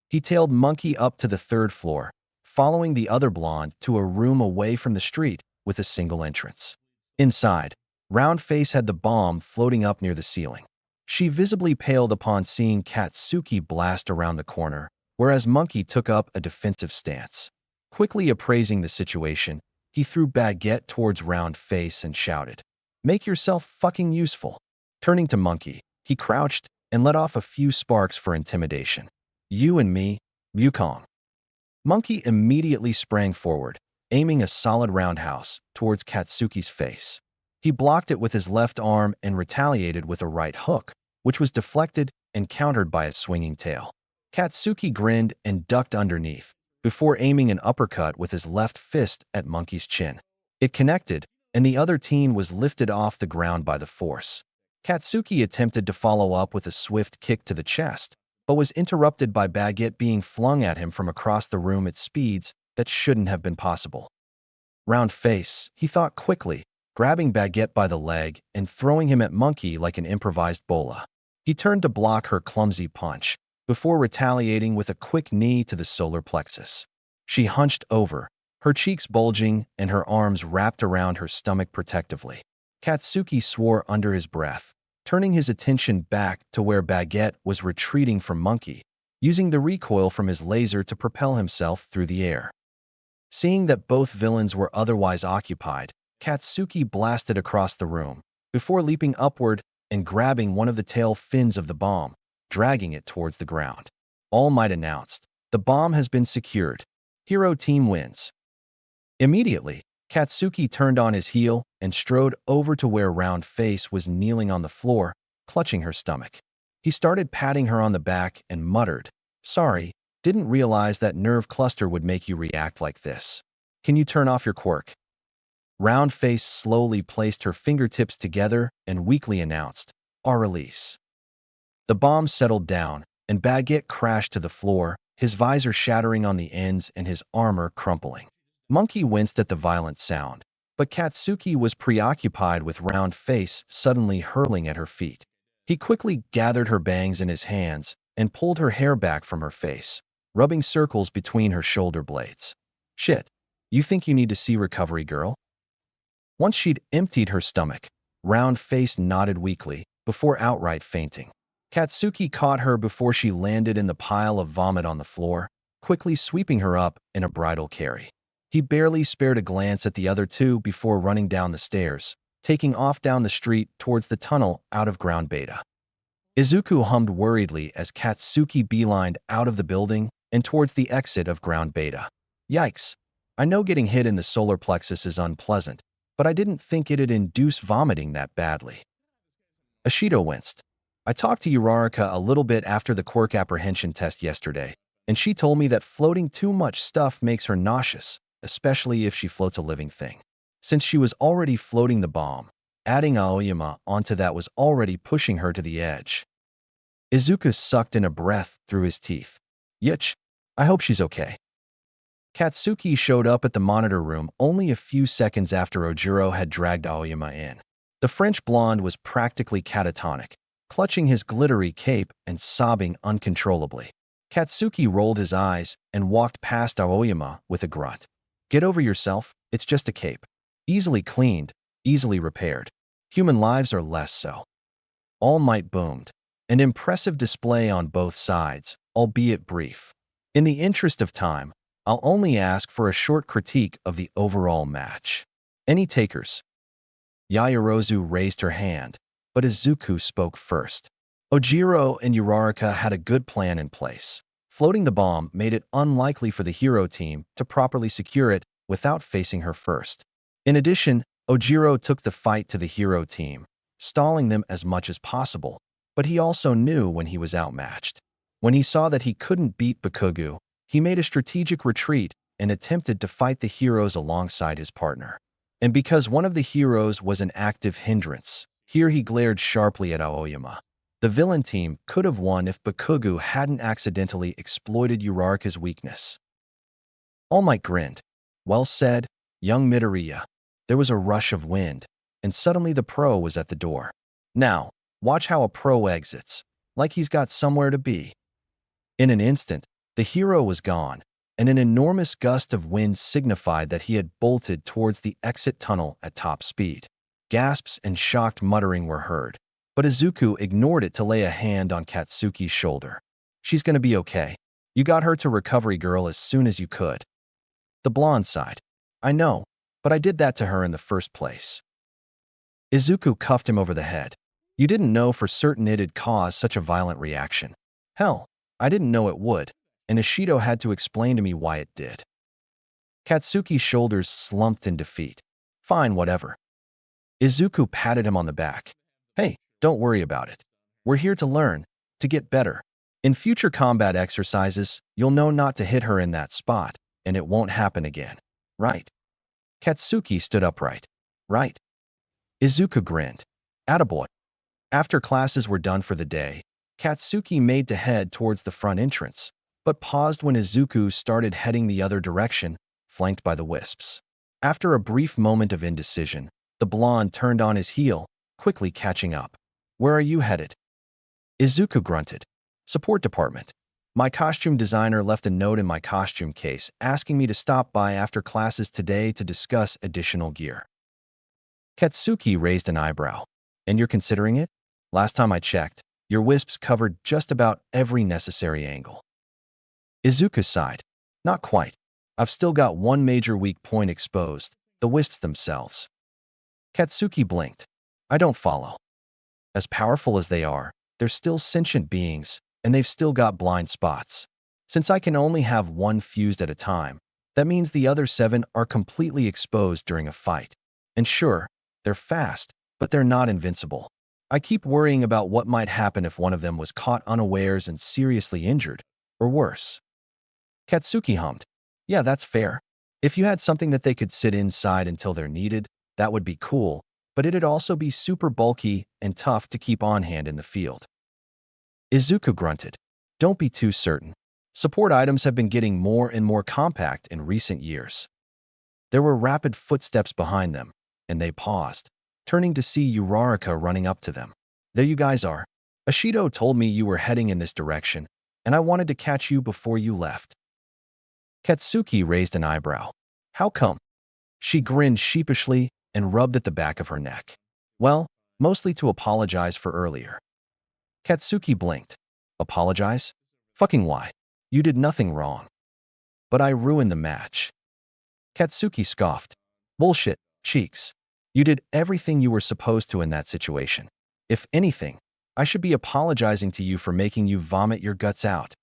He tailed Monkey up to the 3rd floor, following the other blonde to a room away from the street with a single entrance. Inside, Roundface had the bomb floating up near the ceiling. She visibly paled upon seeing Katsuki blast around the corner, whereas Monkey took up a defensive stance. Quickly appraising the situation, he threw Baguette towards Roundface and shouted, "Make yourself fucking useful." Turning to Monkey, he crouched and let off a few sparks for intimidation. "You and me, Wukong." Monkey immediately sprang forward, aiming a solid roundhouse towards Katsuki's face. He blocked it with his left arm and retaliated with a right hook, which was deflected and countered by a swinging tail. Katsuki grinned and ducked underneath, before aiming an uppercut with his left fist at Monkey's chin. It connected, and the other teen was lifted off the ground by the force. Katsuki attempted to follow up with a swift kick to the chest, but was interrupted by Baguette being flung at him from across the room at speeds that shouldn't have been possible. Roundface, he thought quickly, grabbing Baguette by the leg and throwing him at Monkey like an improvised bola. He turned to block her clumsy punch, before retaliating with a quick knee to the solar plexus. She hunched over, her cheeks bulging and her arms wrapped around her stomach protectively. Katsuki swore under his breath, turning his attention back to where Baguette was retreating from Monkey, using the recoil from his laser to propel himself through the air. Seeing that both villains were otherwise occupied, Katsuki blasted across the room, before leaping upward and grabbing one of the tail fins of the bomb, dragging it towards the ground. All Might announced, "The bomb has been secured. Hero team wins." Immediately, Katsuki turned on his heel and strode over to where Roundface was kneeling on the floor, clutching her stomach. He started patting her on the back and muttered, "Sorry, didn't realize that nerve cluster would make you react like this. Can you turn off your quirk?" Roundface slowly placed her fingertips together and weakly announced, "Our release." The bomb settled down, and Baguette crashed to the floor, his visor shattering on the ends and his armor crumpling. Monkey winced at the violent sound, but Katsuki was preoccupied with Roundface suddenly hurling at her feet. He quickly gathered her bangs in his hands and pulled her hair back from her face, rubbing circles between her shoulder blades. "Shit, you think you need to see recovery, girl?" Once she'd emptied her stomach, Roundface nodded weakly, before outright fainting. Katsuki caught her before she landed in the pile of vomit on the floor, quickly sweeping her up in a bridal carry. He barely spared a glance at the other two before running down the stairs, taking off down the street towards the tunnel out of Ground Beta. Izuku hummed worriedly as Katsuki beelined out of the building and towards the exit of Ground Beta. "Yikes. I know getting hit in the solar plexus is unpleasant, but I didn't think it'd induce vomiting that badly." Ashido winced. "I talked to Uraraka a little bit after the quirk apprehension test yesterday, and she told me that floating too much stuff makes her nauseous, especially if she floats a living thing. Since she was already floating the bomb, adding Aoyama onto that was already pushing her to the edge." Izuku sucked in a breath through his teeth. "Yitch, I hope she's okay." Katsuki showed up at the monitor room only a few seconds after Ojiro had dragged Aoyama in. The French blonde was practically catatonic, clutching his glittery cape and sobbing uncontrollably. Katsuki rolled his eyes and walked past Aoyama with a grunt. "Get over yourself, it's just a cape. Easily cleaned, easily repaired. Human lives are less so." All Might boomed. An impressive display on both sides, albeit brief. In the interest of time, I'll only ask for a short critique of the overall match. Any takers? Yaoyorozu raised her hand, but Izuku spoke first. Ojiro and Uraraka had a good plan in place. Floating the bomb made it unlikely for the hero team to properly secure it without facing her first. In addition, Ojiro took the fight to the hero team, stalling them as much as possible, but he also knew when he was outmatched. When he saw that he couldn't beat Bakugo, he made a strategic retreat and attempted to fight the heroes alongside his partner. And because one of the heroes was an active hindrance, here he glared sharply at Aoyama. The villain team could have won if Bakugo hadn't accidentally exploited Uraraka's weakness. All Might grinned. "Well said, young Midoriya." There was a rush of wind, and suddenly the pro was at the door. "Now, watch how a pro exits, like he's got somewhere to be." In an instant, the hero was gone, and an enormous gust of wind signified that he had bolted towards the exit tunnel at top speed. Gasps and shocked muttering were heard, but Izuku ignored it to lay a hand on Katsuki's shoulder. "She's gonna be okay. You got her to Recovery Girl as soon as you could." The blonde sighed. "I know, but I did that to her in the first place." Izuku cuffed him over the head. "You didn't know for certain it'd cause such a violent reaction." "Hell, I didn't know it would, and Ishido had to explain to me why it did." Katsuki's shoulders slumped in defeat. "Fine, whatever." Izuku patted him on the back. "Hey, don't worry about it. We're here to learn, to get better. In future combat exercises, you'll know not to hit her in that spot, and it won't happen again. Right?" Katsuki stood upright. "Right." Izuku grinned. "Attaboy." After classes were done for the day, Katsuki made to head towards the front entrance, but paused when Izuku started heading the other direction, flanked by the wisps. After a brief moment of indecision, the blonde turned on his heel, quickly catching up. "Where are you headed?" Izuku grunted. "Support department. My costume designer left a note in my costume case asking me to stop by after classes today to discuss additional gear." Katsuki raised an eyebrow. "And you're considering it? Last time I checked, your wisps covered just about every necessary angle." Izuku sighed. "Not quite. I've still got one major weak point exposed, the wisps themselves." Katsuki blinked. "I don't follow. As powerful as they are, they're still sentient beings, and they've still got blind spots. Since I can only have one fused at a time, that means the other 7 are completely exposed during a fight. And sure, they're fast, but they're not invincible. I keep worrying about what might happen if one of them was caught unawares and seriously injured, or worse." Katsuki hummed. "Yeah, that's fair. If you had something that they could sit inside until they're needed, that would be cool, but it'd also be super bulky and tough to keep on hand in the field." Izuku grunted. "Don't be too certain. Support items have been getting more and more compact in recent years." There were rapid footsteps behind them, and they paused, turning to see Uraraka running up to them. "There you guys are. Ishido told me you were heading in this direction, and I wanted to catch you before you left." Katsuki raised an eyebrow. "How come?" She grinned sheepishly and rubbed at the back of her neck. "Well, mostly to apologize for earlier." Katsuki blinked. "Apologize? Fucking why? You did nothing wrong." "But I ruined the match." Katsuki scoffed. "Bullshit, Cheeks. You did everything you were supposed to in that situation. If anything, I should be apologizing to you for making you vomit your guts out."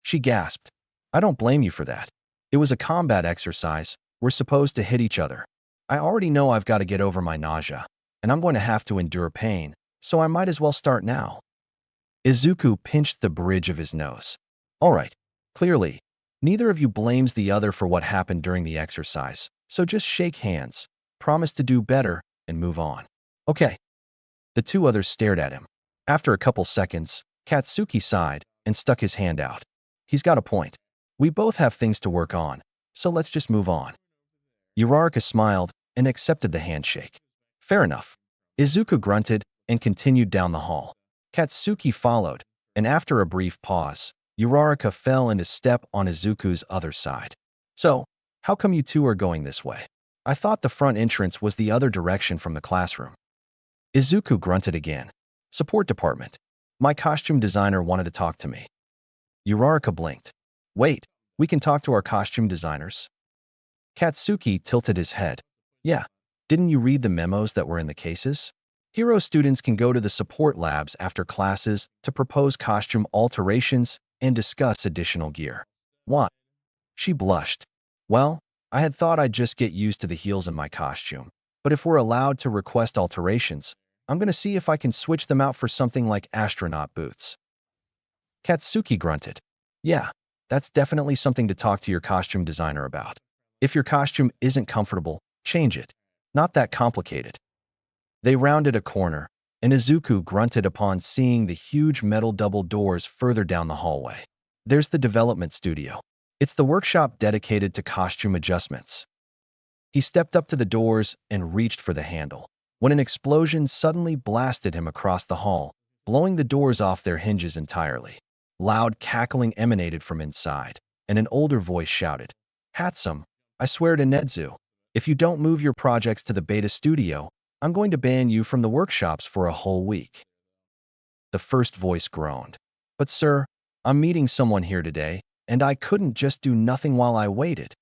She gasped. "I don't blame you for that. It was a combat exercise. We're supposed to hit each other. I already know I've got to get over my nausea, and I'm going to have to endure pain, so I might as well start now." Izuku pinched the bridge of his nose. "All right, clearly, neither of you blames the other for what happened during the exercise, so just shake hands, promise to do better, and move on." "Okay." The 2 others stared at him. After a couple seconds, Katsuki sighed and stuck his hand out. "He's got a point. We both have things to work on, so let's just move on. Uraraka smiled and accepted the handshake. Fair enough. Izuku grunted and continued down the hall. Katsuki followed, and after a brief pause, Uraraka fell into step on Izuku's other side. So, how come you two are going this way? I thought the front entrance was the other direction from the classroom. Izuku grunted again. Support department. My costume designer wanted to talk to me. Uraraka blinked. Wait, we can talk to our costume designers? Katsuki tilted his head. Yeah, didn't you read the memos that were in the cases? Hero students can go to the support labs after classes to propose costume alterations and discuss additional gear. What? She blushed. Well, I had thought I'd just get used to the heels in my costume, but if we're allowed to request alterations, I'm going to see if I can switch them out for something like astronaut boots. Katsuki grunted. Yeah, that's definitely something to talk to your costume designer about. If your costume isn't comfortable, change it. Not that complicated. They rounded a corner, and Izuku grunted upon seeing the huge metal double doors further down the hallway. There's the development studio. It's the workshop dedicated to costume adjustments. He stepped up to the doors and reached for the handle, when an explosion suddenly blasted him across the hall, blowing the doors off their hinges entirely. Loud cackling emanated from inside, and an older voice shouted, Hatsum, I swear to Nedzu, if you don't move your projects to the beta studio, I'm going to ban you from the workshops for a whole week. The first voice groaned. But sir, I'm meeting someone here today, and I couldn't just do nothing while I waited.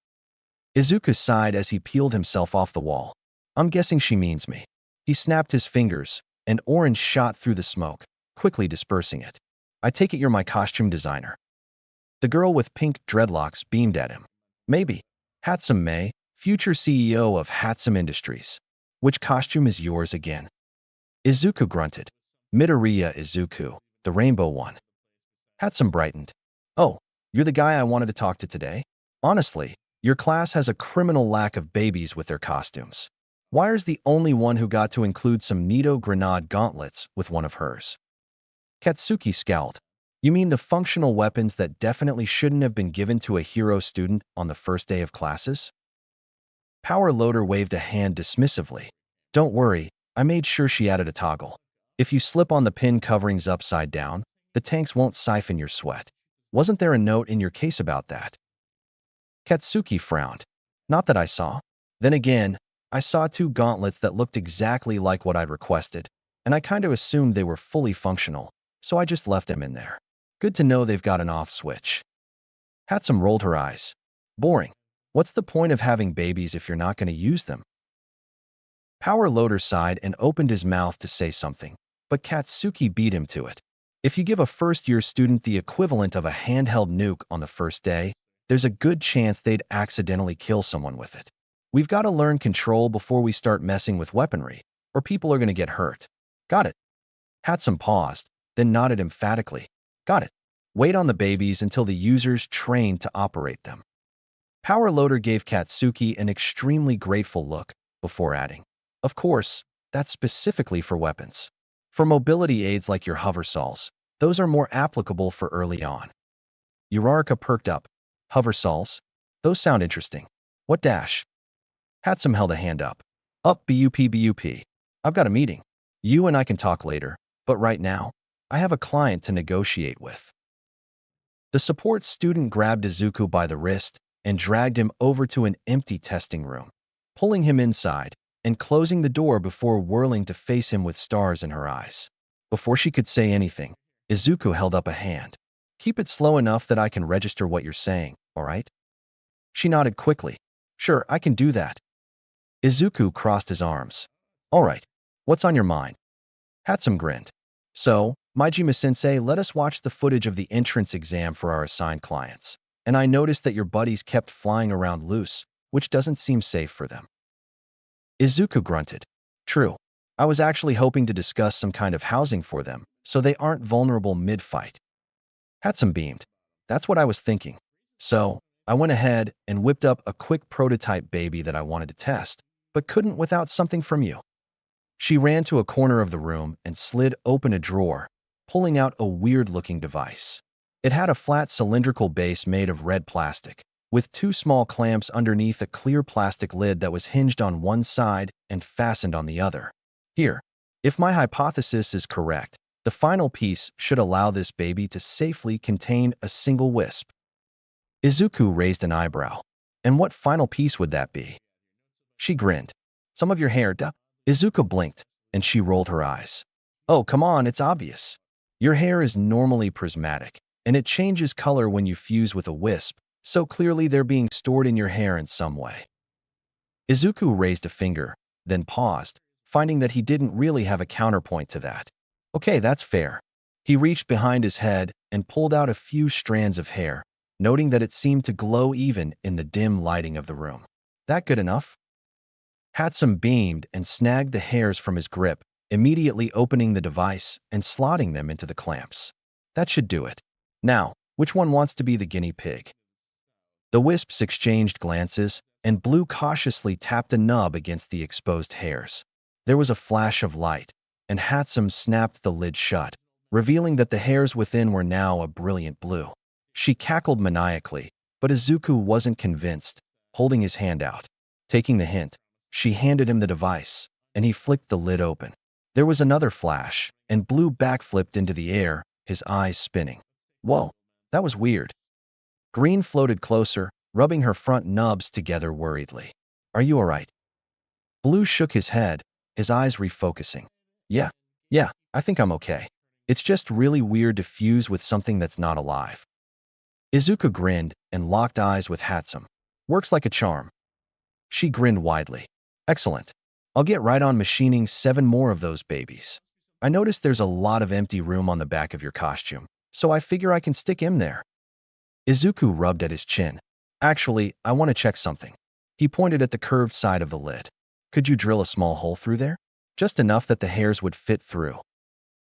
Izuku sighed as he peeled himself off the wall. I'm guessing she means me. He snapped his fingers, and orange shot through the smoke, quickly dispersing it. I take it you're my costume designer. The girl with pink dreadlocks beamed at him. Maybe. Hatsum May, future CEO of Hatsum Industries. Which costume is yours again? Izuku grunted. Midoriya Izuku, the rainbow one. Hatsum brightened. Oh, you're the guy I wanted to talk to today? Honestly, your class has a criminal lack of babies with their costumes. Wire's the only one who got to include some Nito grenade gauntlets with one of hers. Katsuki scowled. You mean the functional weapons that definitely shouldn't have been given to a hero student on the first day of classes? Power Loader waved a hand dismissively. Don't worry, I made sure she added a toggle. If you slip on the pin coverings upside down, the tanks won't siphon your sweat. Wasn't there a note in your case about that? Katsuki frowned. Not that I saw. Then again, I saw two gauntlets that looked exactly like what I'd requested, and I kind of assumed they were fully functional, so I just left them in there. Good to know they've got an off switch. Hatsum rolled her eyes. Boring. What's the point of having babies if you're not going to use them? Power Loader sighed and opened his mouth to say something, but Katsuki beat him to it. If you give a first-year student the equivalent of a handheld nuke on the first day, there's a good chance they'd accidentally kill someone with it. We've got to learn control before we start messing with weaponry, or people are going to get hurt. Got it. Hatsum paused, then nodded emphatically. Got it. Wait on the babies until the user's trained to operate them. Power Loader gave Katsuki an extremely grateful look before adding, of course, that's specifically for weapons. For mobility aids like your hover saws, those are more applicable for early on. Uraraka perked up. Hover saws? Those sound interesting. What dash? Hatsum held a hand up. Up BUP. I've got a meeting. You and I can talk later, but right now, I have a client to negotiate with. The support student grabbed Izuku by the wrist and dragged him over to an empty testing room, pulling him inside and closing the door before whirling to face him with stars in her eyes. Before she could say anything, Izuku held up a hand. Keep it slow enough that I can register what you're saying, all right? She nodded quickly. Sure, I can do that. Izuku crossed his arms. All right, what's on your mind? Hatsum grinned. So, Majima-sensei let us watch the footage of the entrance exam for our assigned clients, and I noticed that your buddies kept flying around loose, which doesn't seem safe for them. Izuku grunted. True. I was actually hoping to discuss some kind of housing for them, so they aren't vulnerable mid-fight. Hatsum beamed. That's what I was thinking. So, I went ahead and whipped up a quick prototype baby that I wanted to test, but couldn't without something from you. She ran to a corner of the room and slid open a drawer, pulling out a weird-looking device. It had a flat cylindrical base made of red plastic, with two small clamps underneath a clear plastic lid that was hinged on one side and fastened on the other. Here, if my hypothesis is correct, the final piece should allow this baby to safely contain a single wisp. Izuku raised an eyebrow. And what final piece would that be? She grinned. Some of your hair, duh. Izuku blinked, and she rolled her eyes. Oh, come on, it's obvious. Your hair is normally prismatic, and it changes color when you fuse with a wisp, so clearly they're being stored in your hair in some way. Izuku raised a finger, then paused, finding that he didn't really have a counterpoint to that. Okay, that's fair. He reached behind his head and pulled out a few strands of hair, noting that it seemed to glow even in the dim lighting of the room. That good enough? Hatsum beamed and snagged the hairs from his grip, immediately opening the device and slotting them into the clamps. That should do it. Now, which one wants to be the guinea pig? The wisps exchanged glances, and Blue cautiously tapped a nub against the exposed hairs. There was a flash of light, and Hatsum snapped the lid shut, revealing that the hairs within were now a brilliant blue. She cackled maniacally, but Izuku wasn't convinced, holding his hand out. Taking the hint, she handed him the device, and he flicked the lid open. There was another flash, and Blue backflipped into the air, his eyes spinning. Whoa, that was weird. Green floated closer, rubbing her front nubs together worriedly. Are you all right? Blue shook his head, his eyes refocusing. Yeah, I think I'm okay. It's just really weird to fuse with something that's not alive. Izuku grinned and locked eyes with Hatsum. Works like a charm. She grinned widely. Excellent. I'll get right on machining 7 more of those babies. I noticed there's a lot of empty room on the back of your costume, so I figure I can stick him there. Izuku rubbed at his chin. Actually, I want to check something. He pointed at the curved side of the lid. Could you drill a small hole through there? Just enough that the hairs would fit through.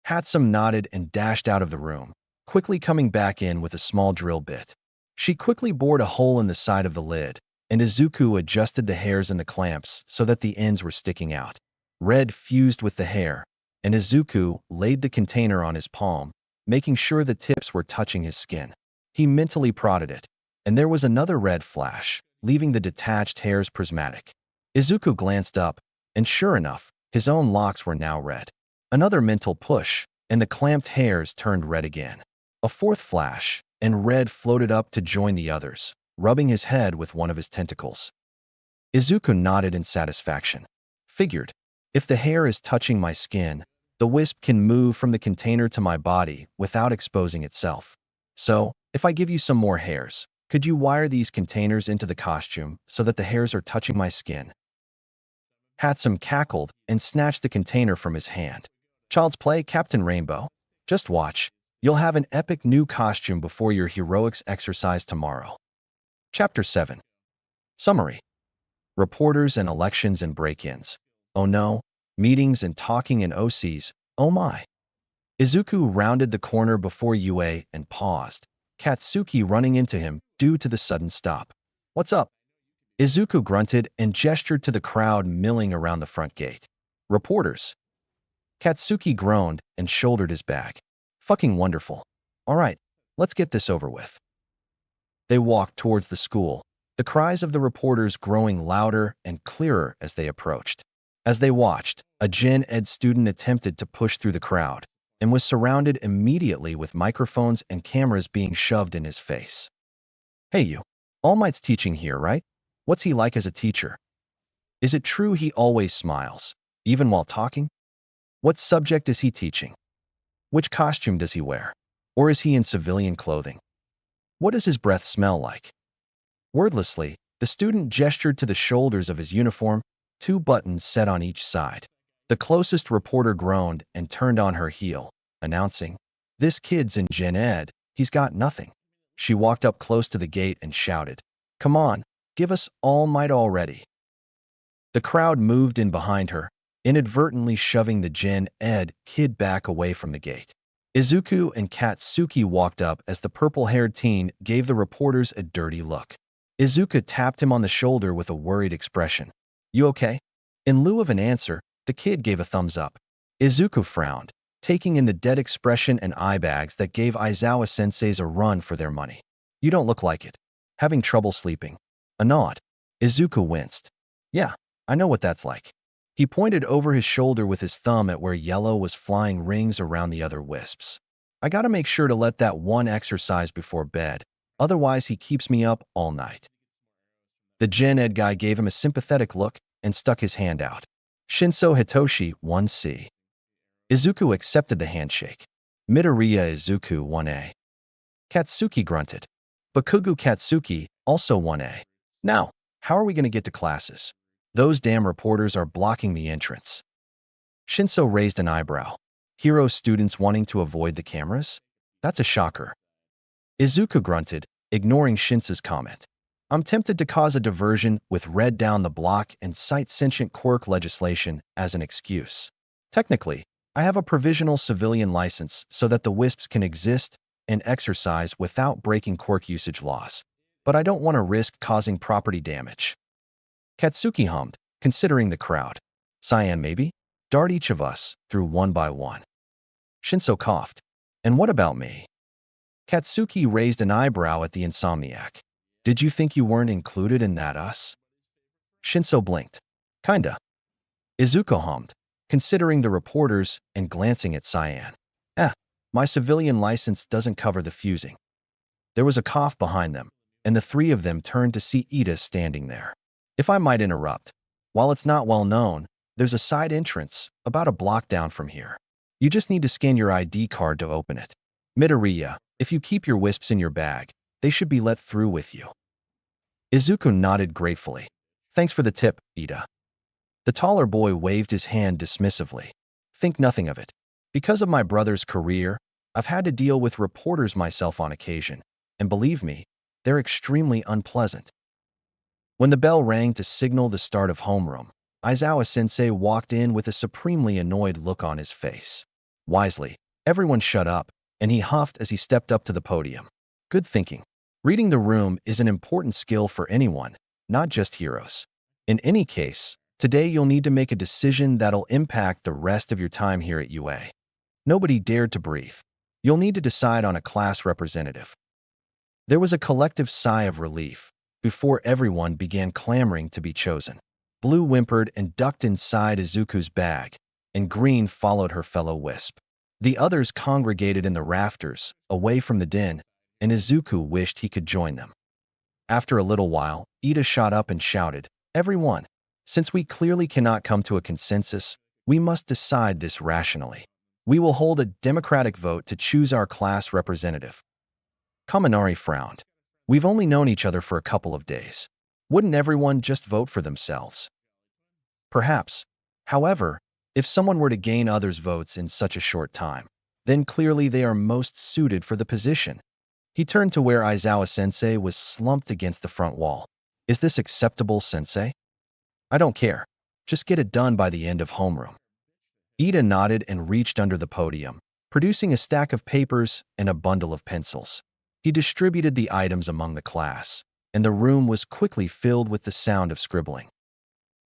Hatsum nodded and dashed out of the room, quickly coming back in with a small drill bit. She quickly bored a hole in the side of the lid, and Izuku adjusted the hairs in the clamps so that the ends were sticking out. Red fused with the hair, and Izuku laid the container on his palm, making sure the tips were touching his skin. He mentally prodded it, and there was another red flash, leaving the detached hairs prismatic. Izuku glanced up, and sure enough, his own locks were now red. Another mental push, and the clamped hairs turned red again. A fourth flash, and red floated up to join the others, rubbing his head with one of his tentacles. Izuku nodded in satisfaction. Figured, if the hair is touching my skin, the wisp can move from the container to my body without exposing itself. So, if I give you some more hairs, could you wire these containers into the costume so that the hairs are touching my skin? Hatsum cackled and snatched the container from his hand. Child's play, Captain Rainbow. Just watch. You'll have an epic new costume before your heroics exercise tomorrow. Chapter 7. Summary. Reporters and elections and break-ins. Oh no. Meetings and talking and OCs. Oh my. Izuku rounded the corner before Yue and paused, Katsuki running into him due to the sudden stop. What's up? Izuku grunted and gestured to the crowd milling around the front gate. Reporters. Katsuki groaned and shouldered his bag. Fucking wonderful. All right, let's get this over with. They walked towards the school, the cries of the reporters growing louder and clearer as they approached. As they watched, a Gen Ed student attempted to push through the crowd and was surrounded immediately with microphones and cameras being shoved in his face. Hey you, All Might's teaching here, right? What's he like as a teacher? Is it true he always smiles, even while talking? What subject is he teaching? Which costume does he wear? Or is he in civilian clothing? What does his breath smell like? Wordlessly, the student gestured to the shoulders of his uniform, 2 buttons set on each side. The closest reporter groaned and turned on her heel, announcing, "This kid's in Gen Ed, he's got nothing." She walked up close to the gate and shouted, "Come on, give us All Might already." The crowd moved in behind her, inadvertently shoving the Gen Ed kid back away from the gate. Izuku and Katsuki walked up as the purple-haired teen gave the reporters a dirty look. Izuku tapped him on the shoulder with a worried expression. "You okay?" In lieu of an answer, the kid gave a thumbs up. Izuku frowned, taking in the dead expression and eye bags that gave Aizawa senseis a run for their money. "You don't look like it." Having trouble sleeping? A nod. Izuku winced. Yeah, I know what that's like. He pointed over his shoulder with his thumb at where Yellow was flying rings around the other wisps. I gotta make sure to let that one exercise before bed, otherwise he keeps me up all night. The Gen Ed guy gave him a sympathetic look and stuck his hand out. Shinso Hitoshi 1C. Izuku accepted the handshake. Midoriya Izuku 1A. Katsuki grunted. Bakugo Katsuki also 1A. Now, how are we going to get to classes? Those damn reporters are blocking the entrance. Shinso raised an eyebrow. Hero students wanting to avoid the cameras? That's a shocker. Izuku grunted, ignoring Shinso's comment. I'm tempted to cause a diversion with red down the block and cite sentient quirk legislation as an excuse. Technically, I have a provisional civilian license so that the wisps can exist and exercise without breaking quirk usage laws. But I don't want to risk causing property damage. Katsuki hummed, considering the crowd. Cyan maybe? Dart each of us through one by one. Shinso coughed. And what about me? Katsuki raised an eyebrow at the insomniac. Did you think you weren't included in that us? Shinso blinked. Kinda. Izuku hummed, considering the reporters and glancing at Cyan. My civilian license doesn't cover the fusing. There was a cough behind them, and the three of them turned to see Ida standing there. If I might interrupt, while it's not well known, there's a side entrance about a block down from here. You just need to scan your ID card to open it. Midoriya, if you keep your wisps in your bag, they should be let through with you. Izuku nodded gratefully. Thanks for the tip, Ida. The taller boy waved his hand dismissively. Think nothing of it. Because of my brother's career, I've had to deal with reporters myself on occasion, and believe me, they're extremely unpleasant. When the bell rang to signal the start of homeroom, Aizawa-sensei walked in with a supremely annoyed look on his face. Wisely, everyone shut up, and he huffed as he stepped up to the podium. Good thinking. Reading the room is an important skill for anyone, not just heroes. In any case, today you'll need to make a decision that'll impact the rest of your time here at UA. Nobody dared to breathe. You'll need to decide on a class representative. There was a collective sigh of relief before everyone began clamoring to be chosen. Blue whimpered and ducked inside Izuku's bag, and Green followed her fellow wisp. The others congregated in the rafters, away from the din, and Izuku wished he could join them. After a little while, Ida shot up and shouted, Everyone, since we clearly cannot come to a consensus, we must decide this rationally. We will hold a democratic vote to choose our class representative. Kaminari frowned. We've only known each other for a couple of days. Wouldn't everyone just vote for themselves? Perhaps. However, if someone were to gain others' votes in such a short time, then clearly they are most suited for the position. He turned to where Aizawa-sensei was slumped against the front wall. Is this acceptable, sensei? I don't care. Just get it done by the end of homeroom. Ida nodded and reached under the podium, producing a stack of papers and a bundle of pencils. He distributed the items among the class, and the room was quickly filled with the sound of scribbling.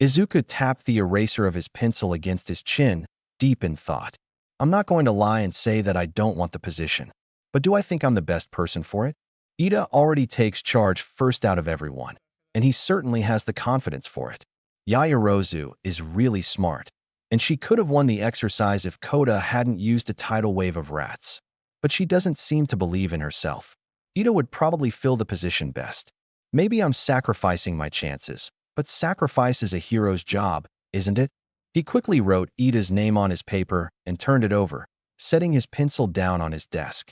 Izuku tapped the eraser of his pencil against his chin, deep in thought. I'm not going to lie and say that I don't want the position, but do I think I'm the best person for it? Ida already takes charge first out of everyone, and he certainly has the confidence for it. Yaoyorozu is really smart, and she could have won the exercise if Koda hadn't used a tidal wave of rats. But she doesn't seem to believe in herself. Ida would probably fill the position best. Maybe I'm sacrificing my chances, but sacrifice is a hero's job, isn't it? He quickly wrote Ida's name on his paper and turned it over, setting his pencil down on his desk.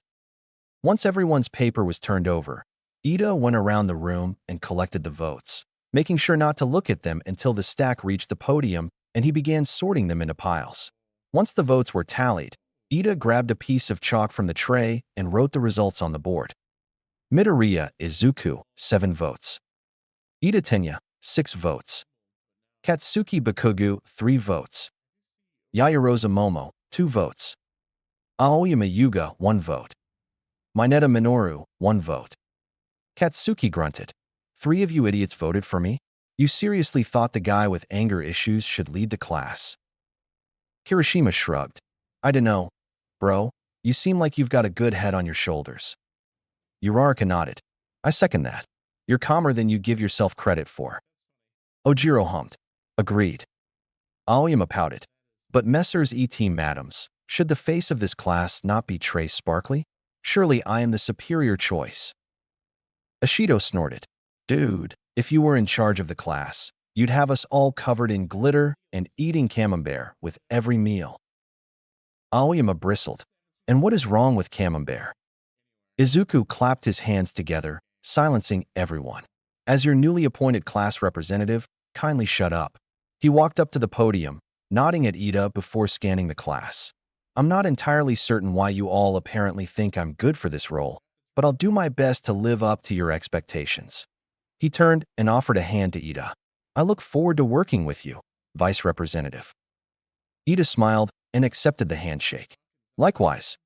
Once everyone's paper was turned over, Ida went around the room and collected the votes, making sure not to look at them until the stack reached the podium, and he began sorting them into piles. Once the votes were tallied, Ida grabbed a piece of chalk from the tray and wrote the results on the board. Midoriya Izuku, 7 votes. Ida Tenya, 6 votes. Katsuki Bakugo, 3 votes. Yaoyorozu Momo, 2 votes. Aoyama Yuga, 1 vote. Mineta Minoru, 1 vote. Katsuki grunted. 3 of you idiots voted for me? You seriously thought the guy with anger issues should lead the class? Kirishima shrugged. I dunno, bro. You seem like you've got a good head on your shoulders. Uraraka nodded. I second that. You're calmer than you give yourself credit for. Ojiro hummed. Agreed. Aoyama pouted. But Messrs. E.T. Madams, should the face of this class not be Trace Sparkly? Surely I am the superior choice. Ashido snorted. Dude, if you were in charge of the class, you'd have us all covered in glitter and eating camembert with every meal. Aoyama bristled. And what is wrong with camembert? Izuku clapped his hands together, silencing everyone. As your newly appointed class representative, kindly shut up. He walked up to the podium, nodding at Ida before scanning the class. I'm not entirely certain why you all apparently think I'm good for this role, but I'll do my best to live up to your expectations. He turned and offered a hand to Ida. I look forward to working with you, Vice Representative. Ida smiled and accepted the handshake. Likewise.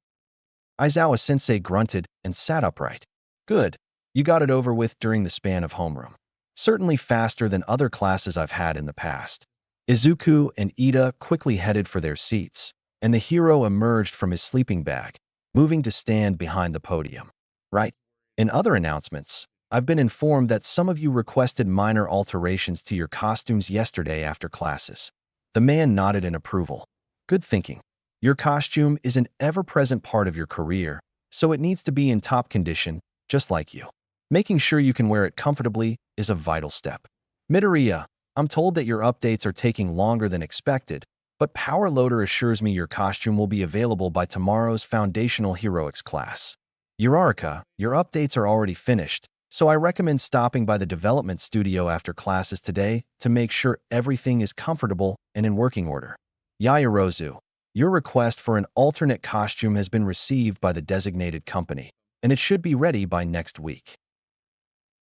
Aizawa-sensei grunted and sat upright. Good. You got it over with during the span of homeroom. Certainly faster than other classes I've had in the past. Izuku and Ida quickly headed for their seats, and the hero emerged from his sleeping bag, moving to stand behind the podium. Right. In other announcements, I've been informed that some of you requested minor alterations to your costumes yesterday after classes. The man nodded in approval. Good thinking. Your costume is an ever-present part of your career, so it needs to be in top condition, just like you. Making sure you can wear it comfortably is a vital step. Midoriya, I'm told that your updates are taking longer than expected, but Power Loader assures me your costume will be available by tomorrow's Foundational Heroics class. Uraraka, your updates are already finished, so I recommend stopping by the development studio after classes today to make sure everything is comfortable and in working order. Yaoyorozu, your request for an alternate costume has been received by the designated company, and it should be ready by next week.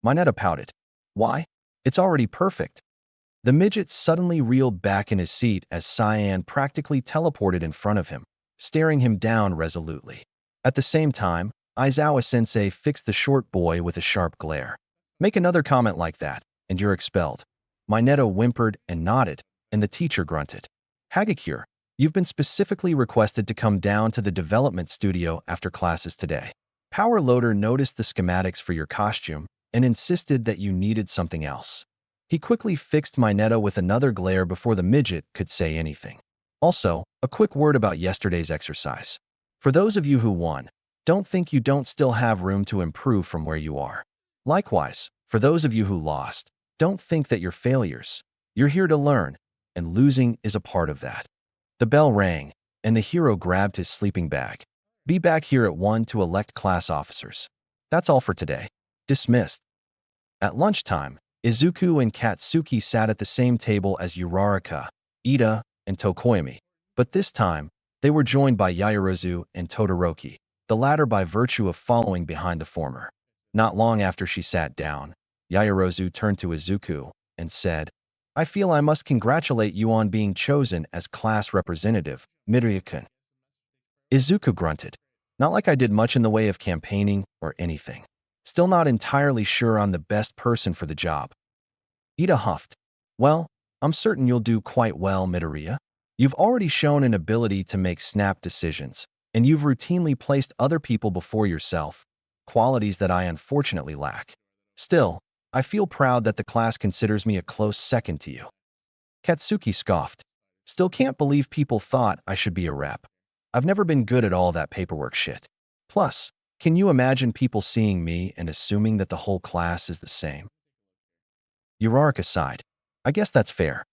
Mineta pouted. Why? It's already perfect. The midget suddenly reeled back in his seat as Cyan practically teleported in front of him, staring him down resolutely. At the same time, Aizawa-sensei fixed the short boy with a sharp glare. Make another comment like that, and you're expelled. Mineta whimpered and nodded, and the teacher grunted. Hagakure, you've been specifically requested to come down to the development studio after classes today. Power Loader noticed the schematics for your costume and insisted that you needed something else. He quickly fixed Mineta with another glare before the midget could say anything. Also, a quick word about yesterday's exercise. For those of you who won, don't think you don't still have room to improve from where you are. Likewise, for those of you who lost, don't think that you're failures. You're here to learn, and losing is a part of that. The bell rang, and the hero grabbed his sleeping bag. Be back here at 1 to elect class officers. That's all for today. Dismissed. At lunchtime, Izuku and Katsuki sat at the same table as Uraraka, Ida, and Tokoyami, but this time, they were joined by Yaoyorozu and Todoroki, the latter by virtue of following behind the former. Not long after she sat down, Yaoyorozu turned to Izuku and said, I feel I must congratulate you on being chosen as class representative, Midoriya-kun. Izuku grunted. Not like I did much in the way of campaigning or anything. Still not entirely sure I'm the best person for the job. Ida huffed. Well, I'm certain you'll do quite well, Midoriya. You've already shown an ability to make snap decisions, and you've routinely placed other people before yourself, qualities that I unfortunately lack. Still, I feel proud that the class considers me a close second to you. Katsuki scoffed. Still can't believe people thought I should be a rep. I've never been good at all that paperwork shit. Plus, can you imagine people seeing me and assuming that the whole class is the same? Uraraka sighed. I guess that's fair.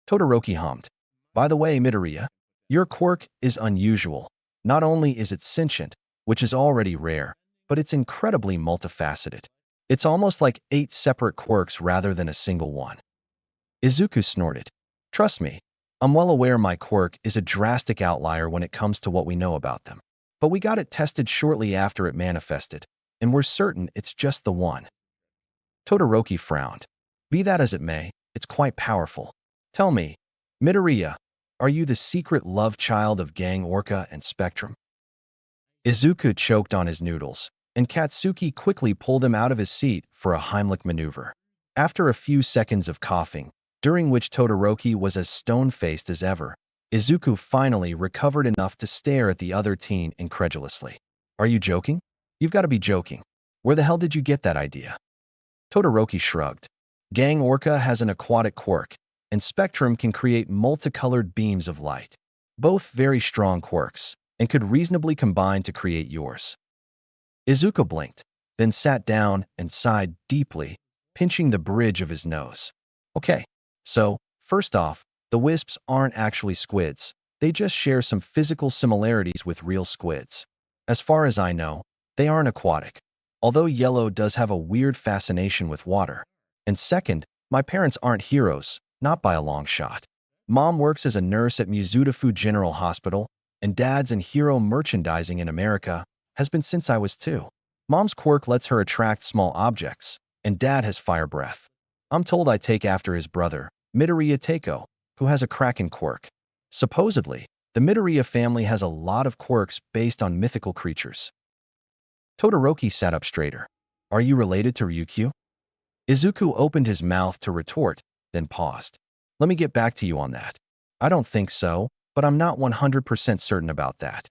Todoroki hummed. By the way, Midoriya, your quirk is unusual. Not only is it sentient, which is already rare, but it's incredibly multifaceted. It's almost like 8 separate quirks rather than a single one. Izuku snorted. Trust me, I'm well aware my quirk is a drastic outlier when it comes to what we know about them. But we got it tested shortly after it manifested, and we're certain it's just the one. Todoroki frowned. Be that as it may, it's quite powerful. Tell me, Midoriya, are you the secret love child of Gang Orca and Spectrum? Izuku choked on his noodles, and Katsuki quickly pulled him out of his seat for a Heimlich maneuver. After a few seconds of coughing, during which Todoroki was as stone-faced as ever, Izuku finally recovered enough to stare at the other teen incredulously. Are you joking? You've got to be joking. Where the hell did you get that idea? Todoroki shrugged. Gang Orca has an aquatic quirk, and Spectrum can create multicolored beams of light. Both very strong quirks, and could reasonably combine to create yours. Izuku blinked, then sat down and sighed deeply, pinching the bridge of his nose. Okay, so, first off, the wisps aren't actually squids. They just share some physical similarities with real squids. As far as I know, they aren't aquatic, although yellow does have a weird fascination with water. And second, my parents aren't heroes, not by a long shot. Mom works as a nurse at Mizudafu General Hospital, and Dad's in hero merchandising in America has been since I was 2. Mom's quirk lets her attract small objects, and Dad has fire breath. I'm told I take after his brother, Midoriya Teiko, who has a kraken quirk. Supposedly, the Midoriya family has a lot of quirks based on mythical creatures. Todoroki sat up straighter. Are you related to Ryukyu? Izuku opened his mouth to retort, then paused. Let me get back to you on that. I don't think so, but I'm not 100% certain about that.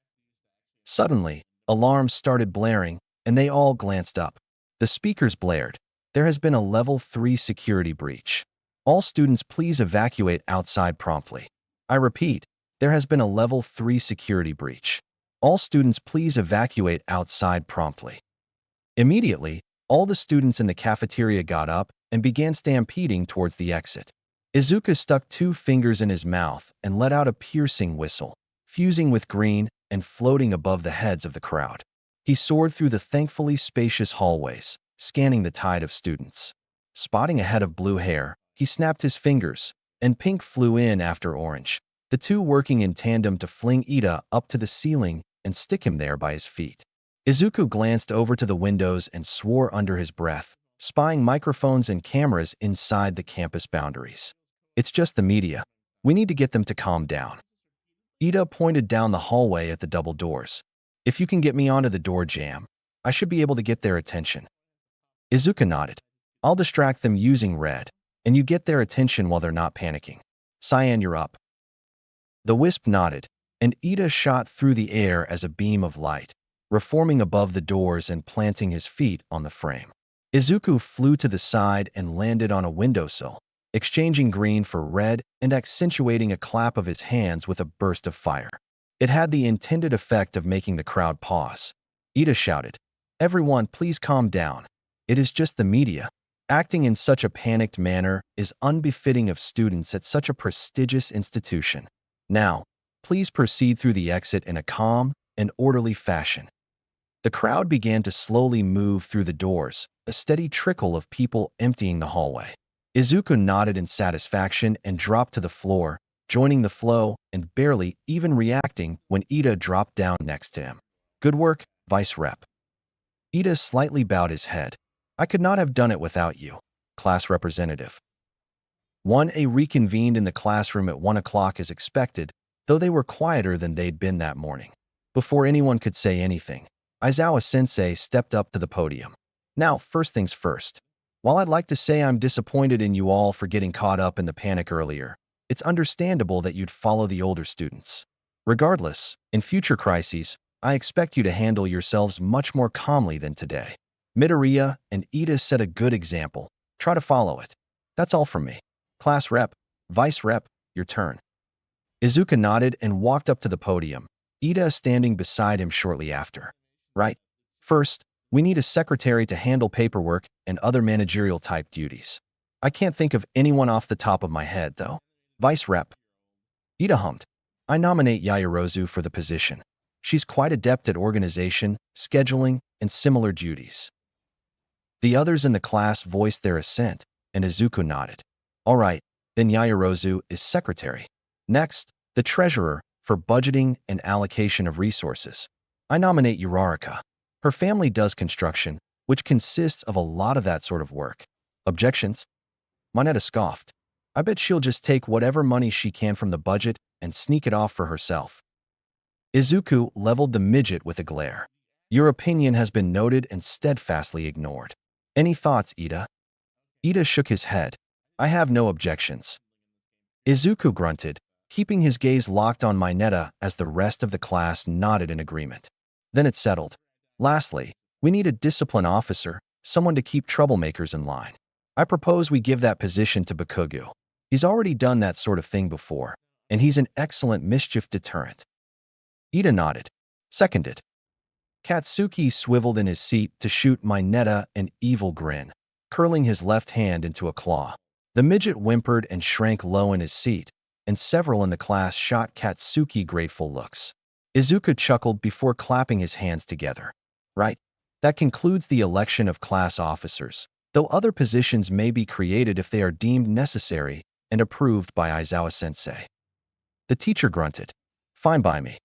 Suddenly, alarms started blaring, and they all glanced up. The speakers blared. There has been a level 3 security breach. All students please evacuate outside promptly. I repeat, there has been a level 3 security breach. All students please evacuate outside promptly. Immediately, all the students in the cafeteria got up and began stampeding towards the exit. Izuku stuck 2 fingers in his mouth and let out a piercing whistle, fusing with green and floating above the heads of the crowd. He soared through the thankfully spacious hallways, scanning the tide of students. Spotting a head of blue hair, he snapped his fingers, and pink flew in after orange, the two working in tandem to fling Ida up to the ceiling and stick him there by his feet. Izuku glanced over to the windows and swore under his breath, spying microphones and cameras inside the campus boundaries. It's just the media. We need to get them to calm down. Ida pointed down the hallway at the double doors. If you can get me onto the door jamb, I should be able to get their attention. Izuku nodded. I'll distract them using red, and you get their attention while they're not panicking. Cyan, you're up. The wisp nodded, and Ida shot through the air as a beam of light, reforming above the doors and planting his feet on the frame. Izuku flew to the side and landed on a windowsill, exchanging green for red and accentuating a clap of his hands with a burst of fire. It had the intended effect of making the crowd pause. Ida shouted, "Everyone, please calm down. It is just the media. Acting in such a panicked manner is unbefitting of students at such a prestigious institution. Now, please proceed through the exit in a calm and orderly fashion." The crowd began to slowly move through the doors, a steady trickle of people emptying the hallway. Izuku nodded in satisfaction and dropped to the floor, joining the flow and barely even reacting when Ida dropped down next to him. Good work, Vice Rep. Ida slightly bowed his head. I could not have done it without you, class representative. 1A reconvened in the classroom at 1 o'clock as expected, though they were quieter than they'd been that morning. Before anyone could say anything, Aizawa-sensei stepped up to the podium. Now, first things first. While I'd like to say I'm disappointed in you all for getting caught up in the panic earlier, it's understandable that you'd follow the older students. Regardless, in future crises, I expect you to handle yourselves much more calmly than today. Midoriya and Ida set a good example. Try to follow it. That's all from me. Class rep, vice rep, your turn. Izuku nodded and walked up to the podium, Ida standing beside him shortly after. Right. First, we need a secretary to handle paperwork and other managerial-type duties. I can't think of anyone off the top of my head, though. Vice rep. Ida hummed. I nominate Yaoyorozu for the position. She's quite adept at organization, scheduling, and similar duties. The others in the class voiced their assent, and Izuku nodded. All right, then Yaoyorozu is secretary. Next, the treasurer for budgeting and allocation of resources. I nominate Uraraka. Her family does construction, which consists of a lot of that sort of work. Objections? Moneta scoffed. I bet she'll just take whatever money she can from the budget and sneak it off for herself. Izuku leveled the midget with a glare. Your opinion has been noted and steadfastly ignored. Any thoughts, Ida? Ida shook his head. I have no objections. Izuku grunted, keeping his gaze locked on Mineta as the rest of the class nodded in agreement. Then it settled. Lastly, we need a discipline officer, someone to keep troublemakers in line. I propose we give that position to Bakugo. He's already done that sort of thing before, and he's an excellent mischief deterrent. Ida nodded. Seconded. Katsuki swiveled in his seat to shoot Mineta an evil grin, curling his left hand into a claw. The midget whimpered and shrank low in his seat, and several in the class shot Katsuki grateful looks. Izuku chuckled before clapping his hands together. Right. That concludes the election of class officers, though other positions may be created if they are deemed necessary and approved by Aizawa-sensei. The teacher grunted. Fine by me.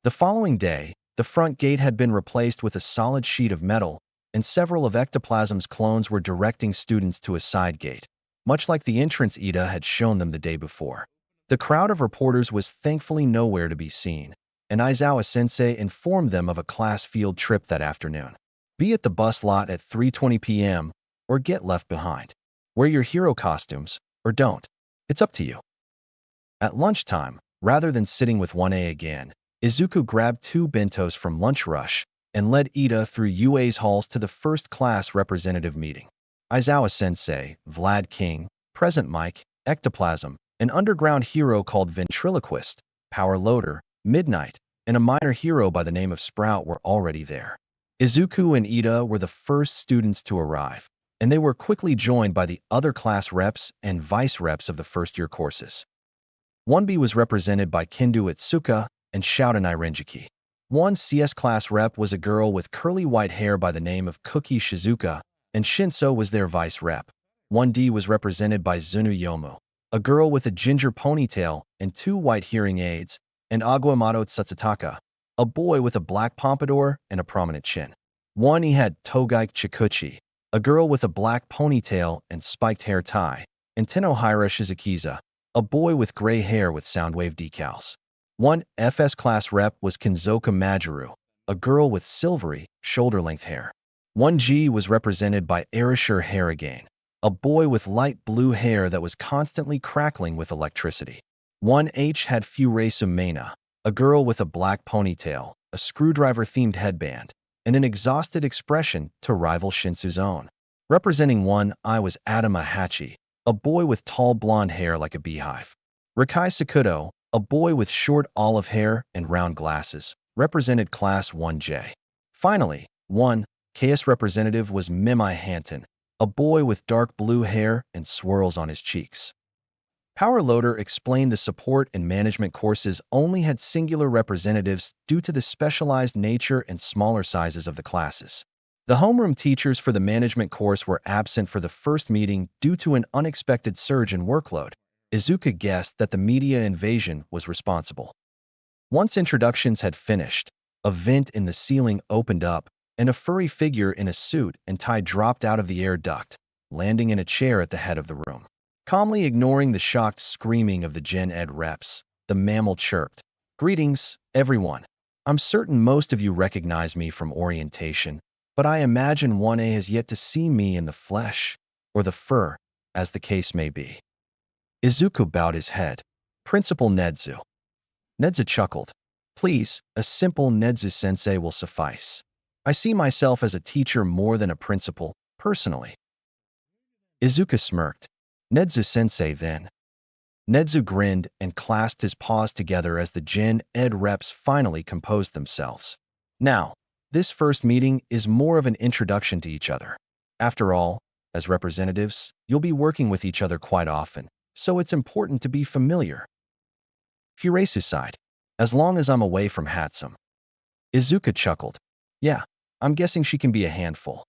The following day, the front gate had been replaced with a solid sheet of metal, and several of Ectoplasm's clones were directing students to a side gate, much like the entrance Ida had shown them the day before. The crowd of reporters was thankfully nowhere to be seen, and Aizawa-sensei informed them of a class field trip that afternoon. Be at the bus lot at 3:20 p.m. or get left behind. Wear your hero costumes, or don't. It's up to you. At lunchtime, rather than sitting with 1A again, Izuku grabbed 2 bentos from Lunch Rush and led Ida through UA's halls to the first class representative meeting. Aizawa-sensei, Vlad King, Present Mike, Ectoplasm, an underground hero called Ventriloquist, Power Loader, Midnight, and a minor hero by the name of Sprout were already there. Izuku and Ida were the first students to arrive, and they were quickly joined by the other class reps and vice reps of the first-year courses. 1B was represented by Kendo Itsuka and Shouten Irenjiki. 1 CS class rep was a girl with curly white hair by the name of Cookie Shizuka, and Shinso was their vice rep. 1D was represented by Zunu Yomu, a girl with a ginger ponytail and 2 white hearing aids, and Aguamato Tsutsutaka, a boy with a black pompadour and a prominent chin. 1E had Togai Chikuchi, a girl with a black ponytail and spiked hair tie, and Tenohira Shizukiza, a boy with gray hair with Soundwave decals. 1 FS class rep was Kenzoka Majoru, a girl with silvery, shoulder-length hair. 1G was represented by Erishur Harrigan, a boy with light blue hair that was constantly crackling with electricity. 1H had Furesu Meina, a girl with a black ponytail, a screwdriver-themed headband, and an exhausted expression to rival Shinsu's own. Representing 1I was Adama Hachi, a boy with tall blonde hair like a beehive. Rikai Sakuto, a boy with short olive hair and round glasses, represented Class 1J. Finally, 1KS representative was Mimai Hanton, a boy with dark blue hair and swirls on his cheeks. Power Loader explained the support and management courses only had singular representatives due to the specialized nature and smaller sizes of the classes. The homeroom teachers for the management course were absent for the first meeting due to an unexpected surge in workload. Izuku guessed that the media invasion was responsible. Once introductions had finished, a vent in the ceiling opened up, and a furry figure in a suit and tie dropped out of the air duct, landing in a chair at the head of the room. Calmly ignoring the shocked screaming of the Gen Ed reps, the mammal chirped, "Greetings, everyone. I'm certain most of you recognize me from orientation, but I imagine 1A has yet to see me in the flesh, or the fur, as the case may be." Izuku bowed his head. "Principal Nedzu." Nedzu chuckled. "Please, a simple Nedzu-sensei will suffice. I see myself as a teacher more than a principal, personally." Izuku smirked. "Nedzu-sensei, then." Nedzu grinned and clasped his paws together as the Gen Ed reps finally composed themselves. "Now, this first meeting is more of an introduction to each other. After all, as representatives, you'll be working with each other quite often, so it's important to be familiar." Furesu sighed. "As long as I'm away from Hatsum." Izuku chuckled. "Yeah, I'm guessing she can be a handful."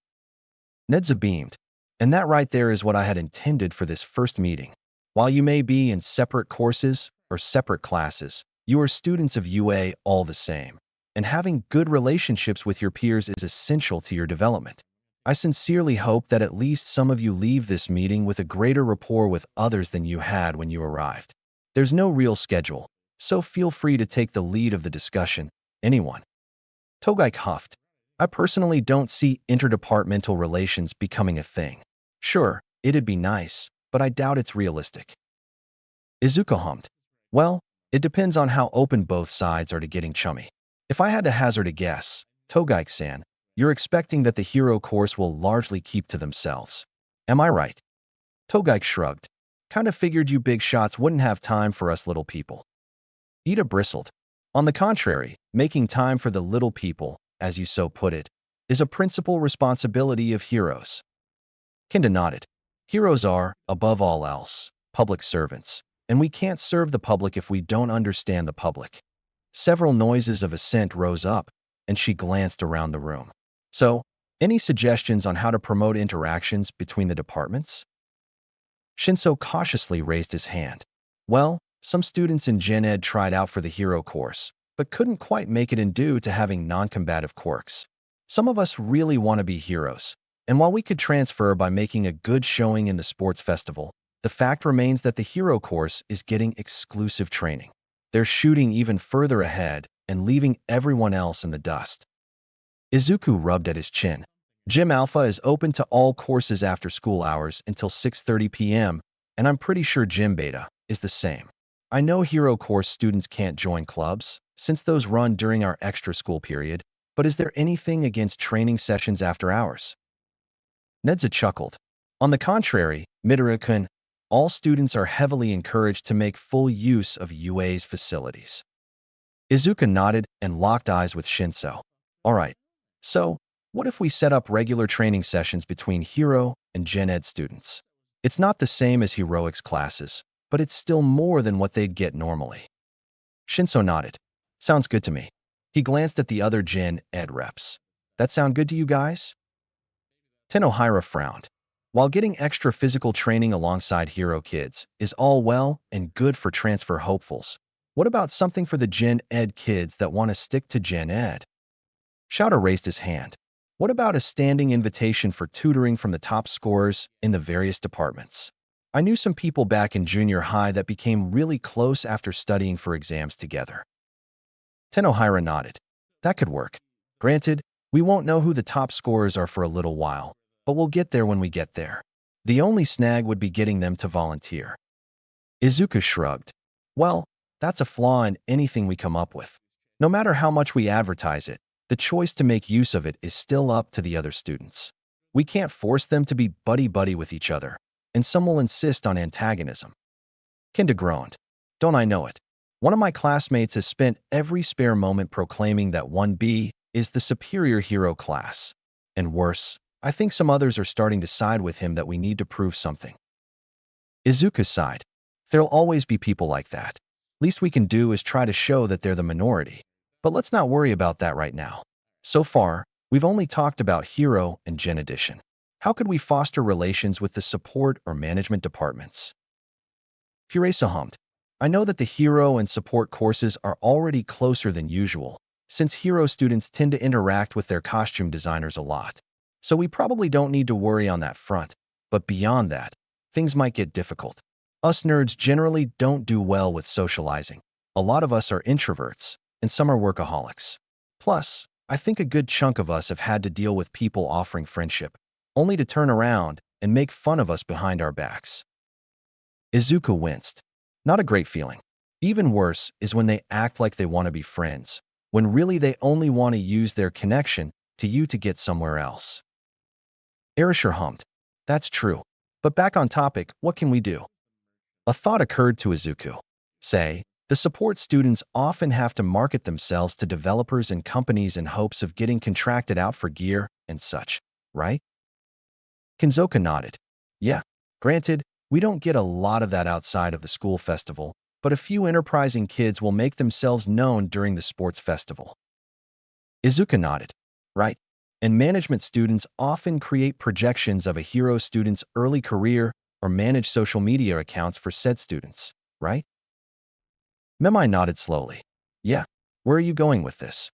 Nedzu beamed. "And that right there is what I had intended for this first meeting. While you may be in separate courses or separate classes, you are students of UA all the same, and having good relationships with your peers is essential to your development. I sincerely hope that at least some of you leave this meeting with a greater rapport with others than you had when you arrived. There's no real schedule, so feel free to take the lead of the discussion, anyone." Togai huffed. "I personally don't see interdepartmental relations becoming a thing. Sure, it'd be nice, but I doubt it's realistic." Izuku hummed. "Well, it depends on how open both sides are to getting chummy. If I had to hazard a guess, Togai-san, You're expecting that the hero course will largely keep to themselves. Am I right? Togaik shrugged. Kinda figured you big shots wouldn't have time for us little people. Ida bristled. On the contrary, making time for the little people, as you so put it, is a principal responsibility of heroes. Kinda nodded. Heroes are, above all else, public servants, and we can't serve the public if we don't understand the public. Several noises of assent rose up, and she glanced around the room. So, any suggestions on how to promote interactions between the departments? Shinso cautiously raised his hand. Well, some students in Gen Ed tried out for the hero course, but couldn't quite make it in due to having non-combative quirks. Some of us really want to be heroes, and while we could transfer by making a good showing in the sports festival, the fact remains that the hero course is getting exclusive training. They're shooting even further ahead and leaving everyone else in the dust. Izuku rubbed at his chin. Gym Alpha is open to all courses after school hours until 6:30 p.m., and I'm pretty sure Gym Beta is the same. I know hero course students can't join clubs, since those run during our extra school period, but is there anything against training sessions after hours? Nedza chuckled. On the contrary, Midori-kun, all students are heavily encouraged to make full use of UA's facilities. Izuku nodded and locked eyes with Shinso. All right, so what if we set up regular training sessions between Hero and Gen Ed students? It's not the same as heroics classes, but it's still more than what they'd get normally. Shinso nodded. Sounds good to me. He glanced at the other Gen Ed reps. That sound good to you guys? Tenohira frowned. While getting extra physical training alongside hero kids is all well and good for transfer hopefuls, what about something for the Gen Ed kids that want to stick to Gen Ed? Shouter raised his hand. What about a standing invitation for tutoring from the top scorers in the various departments? I knew some people back in junior high that became really close after studying for exams together. Tenohira nodded. That could work. Granted, we won't know who the top scorers are for a little while, but we'll get there when we get there. The only snag would be getting them to volunteer. Izuku shrugged. Well, that's a flaw in anything we come up with. No matter how much we advertise it, the choice to make use of it is still up to the other students. We can't force them to be buddy-buddy with each other, and some will insist on antagonism. Kinda groaned. Don't I know it? One of my classmates has spent every spare moment proclaiming that 1B is the superior hero class. And worse, I think some others are starting to side with him that we need to prove something. Izuku sighed. There'll always be people like that. Least we can do is try to show that they're the minority. But let's not worry about that right now. So far, we've only talked about Hero and Gen Edition. How could we foster relations with the support or management departments? Furesa hummed. I know that the Hero and support courses are already closer than usual, since Hero students tend to interact with their costume designers a lot. So we probably don't need to worry on that front. But beyond that, things might get difficult. Us nerds generally don't do well with socializing. A lot of us are introverts, and some are workaholics. Plus, I think a good chunk of us have had to deal with people offering friendship, only to turn around and make fun of us behind our backs. Izuku winced. Not a great feeling. Even worse is when they act like they want to be friends, when really they only want to use their connection to you to get somewhere else. Erishur hummed. That's true. But back on topic, what can we do? A thought occurred to Izuku. Say, the support students often have to market themselves to developers and companies in hopes of getting contracted out for gear and such, right? Kinzoka nodded. Yeah, granted, we don't get a lot of that outside of the school festival, but a few enterprising kids will make themselves known during the sports festival. Izuku nodded. Right. And management students often create projections of a hero student's early career or manage social media accounts for said students, right? Memai nodded slowly. Yeah, where are you going with this?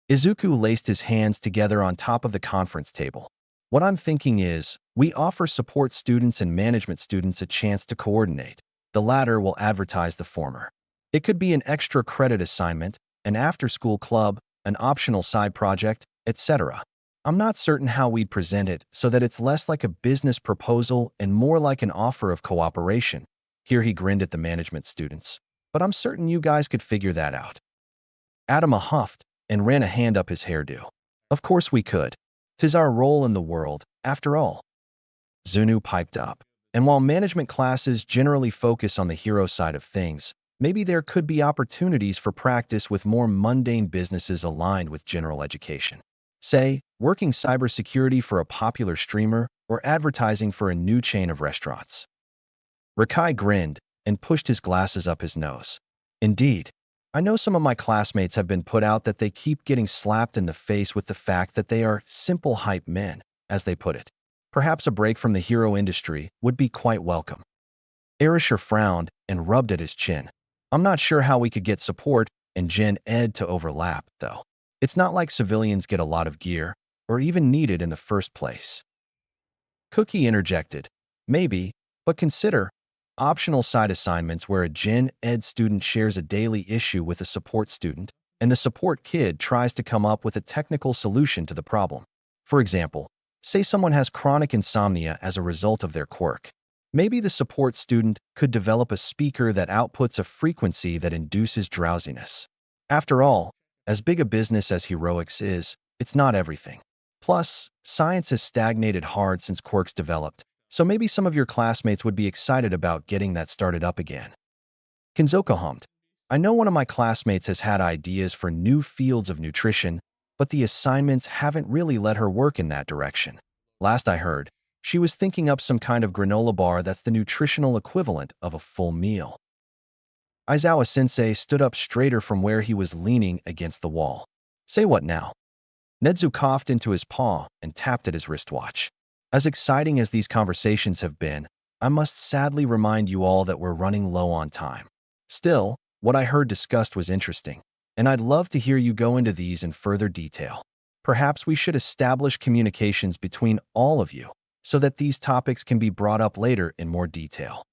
Izuku laced his hands together on top of the conference table. What I'm thinking is, we offer support students and management students a chance to coordinate. The latter will advertise the former. It could be an extra credit assignment, an after-school club, an optional side project, etc. I'm not certain how we'd present it so that it's less like a business proposal and more like an offer of cooperation. Here he grinned at the management students. But I'm certain you guys could figure that out. Adama huffed and ran a hand up his hairdo. Of course we could. 'Tis our role in the world, after all. Zunu piped up. And while management classes generally focus on the hero side of things, maybe there could be opportunities for practice with more mundane businesses aligned with general education. Say, working cybersecurity for a popular streamer or advertising for a new chain of restaurants. Rakai grinned and pushed his glasses up his nose. Indeed, I know some of my classmates have been put out that they keep getting slapped in the face with the fact that they are simple hype men, as they put it. Perhaps a break from the hero industry would be quite welcome. Arisher frowned and rubbed at his chin. I'm not sure how we could get support and Gen Ed to overlap, though. It's not like civilians get a lot of gear, or even need it in the first place. Cookie interjected. Maybe, but consider optional side assignments where a Gen Ed student shares a daily issue with a support student, and the support kid tries to come up with a technical solution to the problem. For example, say someone has chronic insomnia as a result of their quirk. Maybe the support student could develop a speaker that outputs a frequency that induces drowsiness. After all, as big a business as heroics is, it's not everything. Plus, science has stagnated hard since Quirks developed, so maybe some of your classmates would be excited about getting that started up again. Kinzoko hummed. I know one of my classmates has had ideas for new fields of nutrition, but the assignments haven't really let her work in that direction. Last I heard, she was thinking up some kind of granola bar that's the nutritional equivalent of a full meal. Aizawa-sensei stood up straighter from where he was leaning against the wall. Say what now? Nedzu coughed into his paw and tapped at his wristwatch. As exciting as these conversations have been, I must sadly remind you all that we're running low on time. Still, what I heard discussed was interesting, and I'd love to hear you go into these in further detail. Perhaps we should establish communications between all of you, so that these topics can be brought up later in more detail.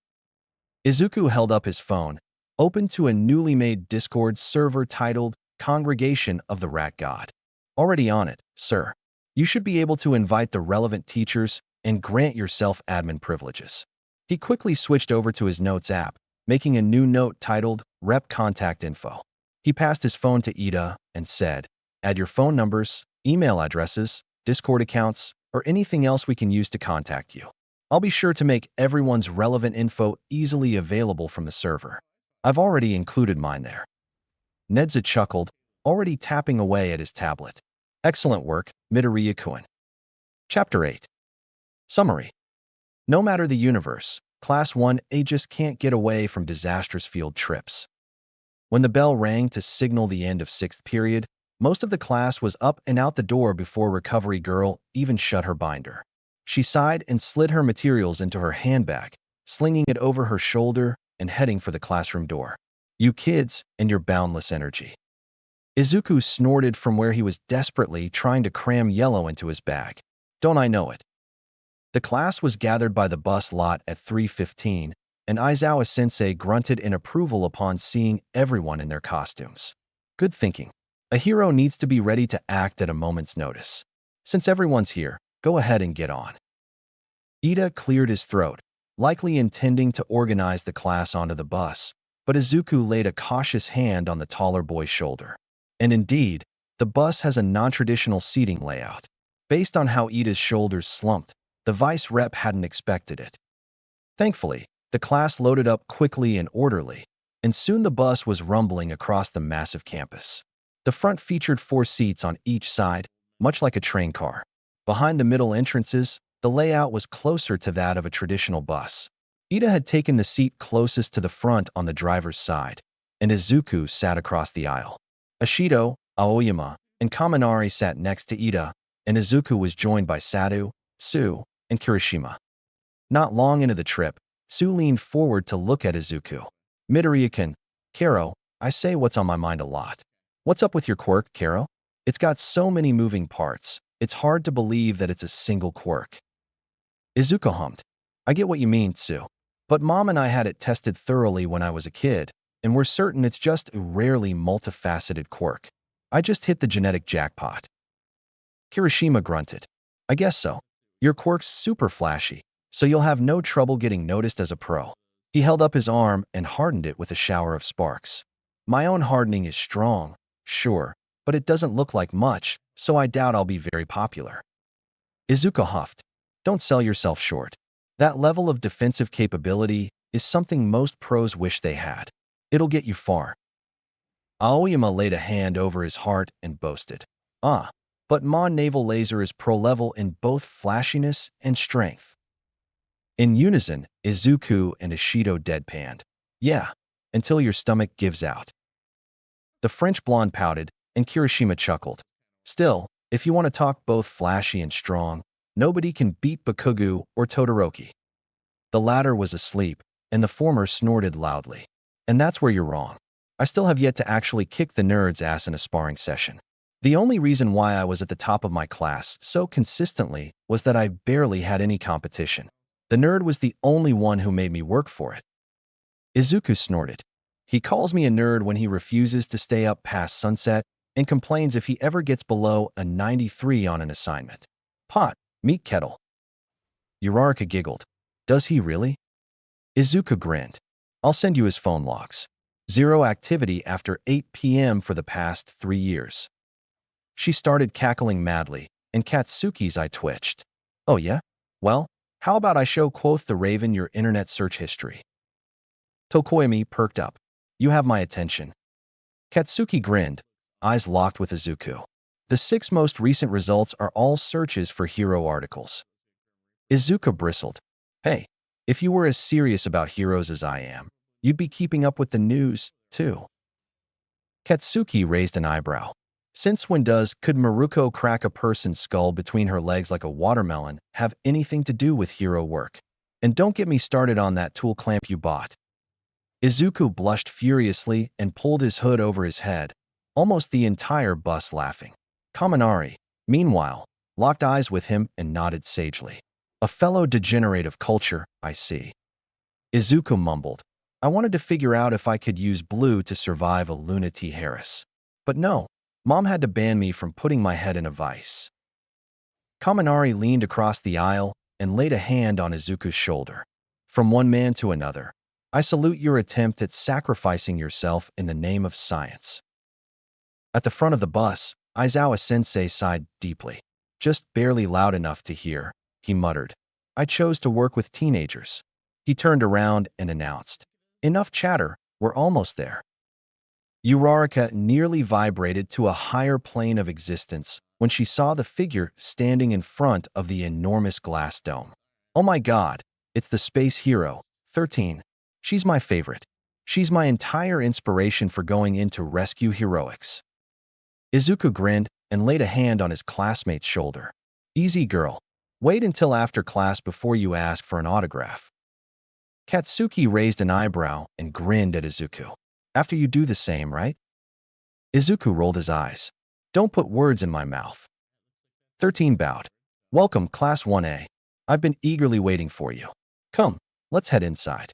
Izuku held up his phone, open to a newly made Discord server titled Congregation of the Rat God. Already on it, sir. You should be able to invite the relevant teachers and grant yourself admin privileges. He quickly switched over to his notes app, making a new note titled Rep Contact Info. He passed his phone to Ida and said, add your phone numbers, email addresses, Discord accounts, or anything else we can use to contact you. I'll be sure to make everyone's relevant info easily available from the server. I've already included mine there. Nedza chuckled, already tapping away at his tablet. Excellent work, Midoriya-kun. Chapter 8. Summary. No matter the universe, Class 1A just can't get away from disastrous field trips. When the bell rang to signal the end of 6th period, most of the class was up and out the door before Recovery Girl even shut her binder. She sighed and slid her materials into her handbag, slinging it over her shoulder and heading for the classroom door. You kids and your boundless energy. Izuku snorted from where he was desperately trying to cram yellow into his bag. Don't I know it? The class was gathered by the bus lot at 3:15, and Aizawa-sensei grunted in approval upon seeing everyone in their costumes. Good thinking. A hero needs to be ready to act at a moment's notice. Since everyone's here, go ahead and get on. Ida cleared his throat, likely intending to organize the class onto the bus, but Izuku laid a cautious hand on the taller boy's shoulder. And indeed, the bus has a non-traditional seating layout. Based on how Ida's shoulders slumped, the vice rep hadn't expected it. Thankfully, the class loaded up quickly and orderly, and soon the bus was rumbling across the massive campus. The front featured 4 seats on each side, much like a train car. Behind the middle entrances, the layout was closer to that of a traditional bus. Ida had taken the seat closest to the front on the driver's side, and Izuku sat across the aisle. Ashido, Aoyama, and Kaminari sat next to Ida, and Izuku was joined by Sadu, Su, and Kirishima. Not long into the trip, Su leaned forward to look at Izuku. Midoriya-kun, Karo, I say what's on my mind a lot. What's up with your quirk, Karo? It's got so many moving parts, it's hard to believe that it's a single quirk. Izuku hummed. I get what you mean, Su. But Mom and I had it tested thoroughly when I was a kid, and we're certain it's just a rarely multifaceted quirk. I just hit the genetic jackpot. Kirishima grunted. I guess so. Your quirk's super flashy, so you'll have no trouble getting noticed as a pro. He held up his arm and hardened it with a shower of sparks. My own hardening is strong, sure, but it doesn't look like much, so I doubt I'll be very popular. Izuku huffed. Don't sell yourself short. That level of defensive capability is something most pros wish they had. It'll get you far. Aoyama laid a hand over his heart and boasted. Ah, but Mon Naval Laser is pro-level in both flashiness and strength. In unison, Izuku and Ishido deadpanned. Yeah, until your stomach gives out. The French blonde pouted, and Kirishima chuckled. Still, if you want to talk both flashy and strong, nobody can beat Bakugo or Todoroki. The latter was asleep, and the former snorted loudly. And that's where you're wrong. I still have yet to actually kick the nerd's ass in a sparring session. The only reason why I was at the top of my class so consistently was that I barely had any competition. The nerd was the only one who made me work for it. Izuku snorted. He calls me a nerd when he refuses to stay up past sunset and complains if he ever gets below a 93 on an assignment. Pot, meat kettle. Uraraka giggled. Does he really? Izuku grinned. I'll send you his phone logs. 0 activity after 8 p.m. for the past 3 years. She started cackling madly, and Katsuki's eye twitched. Oh yeah? Well, how about I show Quoth the Raven your internet search history? Tokoyami perked up. You have my attention. Katsuki grinned, eyes locked with Izuku. The 6 most recent results are all searches for hero articles. Izuku bristled. Hey, if you were as serious about heroes as I am, you'd be keeping up with the news, too. Katsuki raised an eyebrow. Since when could Maruko crack a person's skull between her legs like a watermelon have anything to do with hero work? And don't get me started on that tool clamp you bought. Izuku blushed furiously and pulled his hood over his head, almost the entire bus laughing. Kaminari, meanwhile, locked eyes with him and nodded sagely. A fellow degenerate of culture, I see. Izuku mumbled. I wanted to figure out if I could use blue to survive a Lunatic Harris. But no, Mom had to ban me from putting my head in a vice. Kaminari leaned across the aisle and laid a hand on Izuku's shoulder. From one man to another, I salute your attempt at sacrificing yourself in the name of science. At the front of the bus, Aizawa-sensei sighed deeply. Just barely loud enough to hear, he muttered. I chose to work with teenagers. He turned around and announced. Enough chatter, we're almost there. Uraraka nearly vibrated to a higher plane of existence when she saw the figure standing in front of the enormous glass dome. Oh my god, it's the space hero, 13. She's my favorite. She's my entire inspiration for going into rescue heroics. Izuku grinned and laid a hand on his classmate's shoulder. Easy girl. Wait until after class before you ask for an autograph. Katsuki raised an eyebrow and grinned at Izuku. After you do the same, right? Izuku rolled his eyes. Don't put words in my mouth. 13 bowed. Welcome, Class 1A. I've been eagerly waiting for you. Come, let's head inside.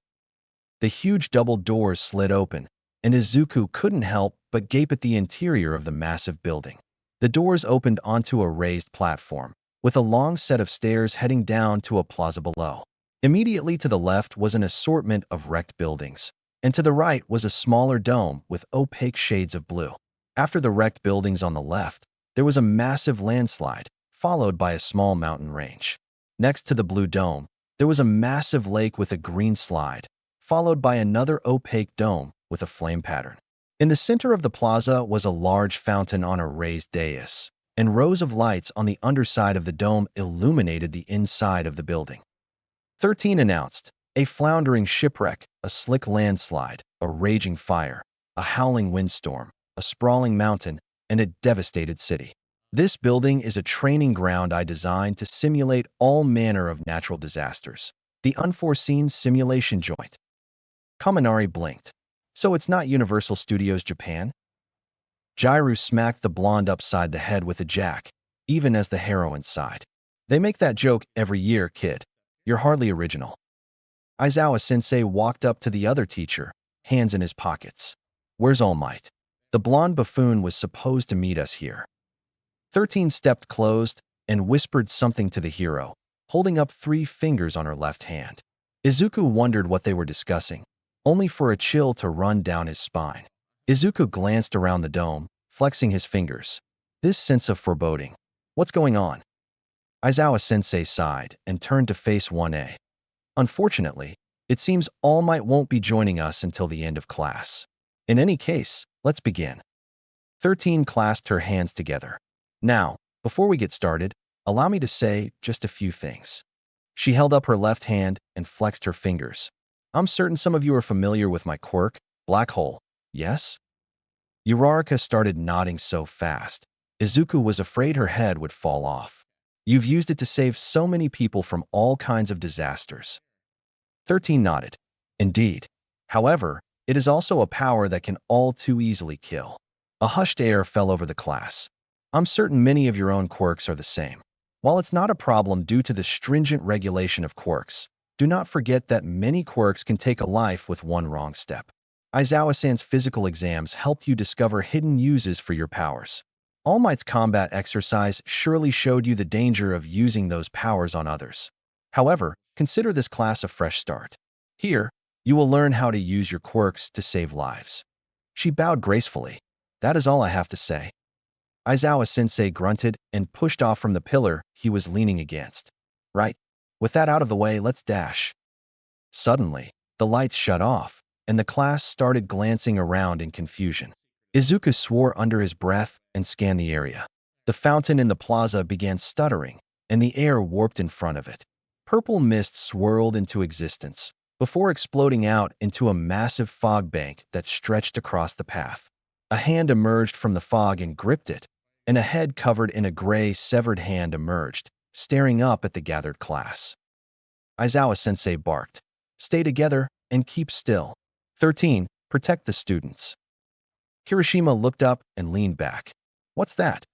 The huge double doors slid open, and Izuku couldn't help but gape at the interior of the massive building. The doors opened onto a raised platform, with a long set of stairs heading down to a plaza below. Immediately to the left was an assortment of wrecked buildings, and to the right was a smaller dome with opaque shades of blue. After the wrecked buildings on the left, there was a massive landslide, followed by a small mountain range. Next to the blue dome, there was a massive lake with a green slide, followed by another opaque dome with a flame pattern. In the center of the plaza was a large fountain on a raised dais, and rows of lights on the underside of the dome illuminated the inside of the building. 13 announced, a floundering shipwreck, a slick landslide, a raging fire, a howling windstorm, a sprawling mountain, and a devastated city. This building is a training ground I designed to simulate all manner of natural disasters. The unforeseen simulation joint. Kaminari blinked. So it's not Universal Studios Japan? Jairu smacked the blonde upside the head with a jack, even as the heroine sighed. They make that joke every year, kid. You're hardly original. Aizawa-sensei walked up to the other teacher, hands in his pockets. Where's All Might? The blonde buffoon was supposed to meet us here. 13 stepped closed and whispered something to the hero, holding up 3 fingers on her left hand. Izuku wondered what they were discussing, only for a chill to run down his spine. Izuku glanced around the dome, flexing his fingers. This sense of foreboding. What's going on? Aizawa-sensei sighed and turned to face 1A. Unfortunately, it seems All Might won't be joining us until the end of class. In any case, let's begin. 13 clasped her hands together. Now, before we get started, allow me to say just a few things. She held up her left hand and flexed her fingers. I'm certain some of you are familiar with my quirk, Black Hole, yes? Uraraka started nodding so fast. Izuku was afraid her head would fall off. You've used it to save so many people from all kinds of disasters. 13 nodded. Indeed. However, it is also a power that can all too easily kill. A hushed air fell over the class. I'm certain many of your own quirks are the same. While it's not a problem due to the stringent regulation of quirks, do not forget that many quirks can take a life with one wrong step. Aizawa-san's physical exams helped you discover hidden uses for your powers. All Might's combat exercise surely showed you the danger of using those powers on others. However, consider this class a fresh start. Here, you will learn how to use your quirks to save lives. She bowed gracefully. That is all I have to say. Aizawa-sensei grunted and pushed off from the pillar he was leaning against. Right. With that out of the way, let's dash. Suddenly, the lights shut off, and the class started glancing around in confusion. Izuku swore under his breath and scanned the area. The fountain in the plaza began stuttering, and the air warped in front of it. Purple mist swirled into existence, before exploding out into a massive fog bank that stretched across the path. A hand emerged from the fog and gripped it, and a head covered in a gray, severed hand emerged, staring up at the gathered class. Aizawa-sensei barked, "Stay together and keep still." 13. Protect the students. Kirishima looked up and leaned back. What's that?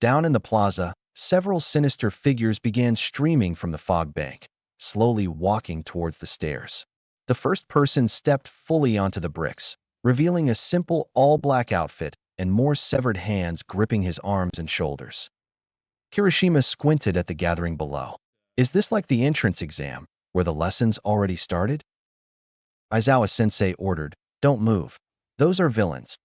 Down in the plaza, several sinister figures began streaming from the fog bank, slowly walking towards the stairs. The first person stepped fully onto the bricks, revealing a simple all-black outfit and more severed hands gripping his arms and shoulders. Kirishima squinted at the gathering below. Is this like the entrance exam, where the lessons already started? Aizawa-sensei ordered, "Don't move. Those are villains."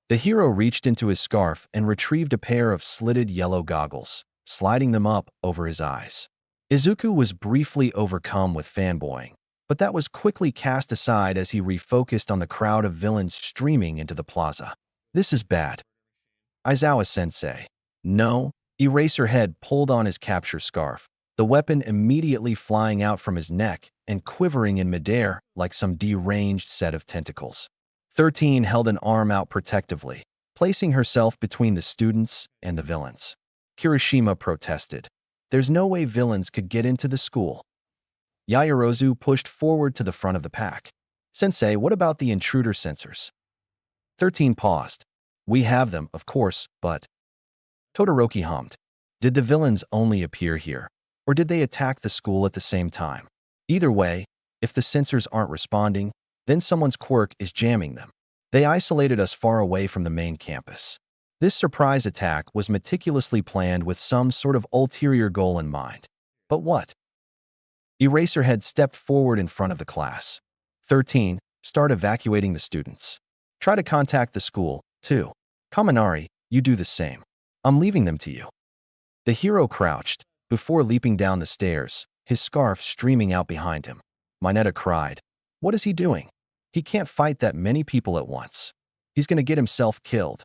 The hero reached into his scarf and retrieved a pair of slitted yellow goggles, sliding them up over his eyes. Izuku was briefly overcome with fanboying, but that was quickly cast aside as he refocused on the crowd of villains streaming into the plaza. This is bad. Aizawa-sensei. No. Eraserhead pulled on his capture scarf, the weapon immediately flying out from his neck and quivering in midair like some deranged set of tentacles. 13 held an arm out protectively, placing herself between the students and the villains. Kirishima protested. There's no way villains could get into the school. Yaoyorozu pushed forward to the front of the pack. Sensei, what about the intruder sensors? 13 paused. We have them, of course, but... Todoroki hummed. Did the villains only appear here, or did they attack the school at the same time? Either way, if the sensors aren't responding, then someone's quirk is jamming them. They isolated us far away from the main campus. This surprise attack was meticulously planned with some sort of ulterior goal in mind. But what? Eraserhead stepped forward in front of the class. 13. Start evacuating the students. Try to contact the school, too. Kaminari, you do the same. I'm leaving them to you. The hero crouched, before leaping down the stairs, his scarf streaming out behind him. Mineta cried. What is he doing? He can't fight that many people at once. He's going to get himself killed.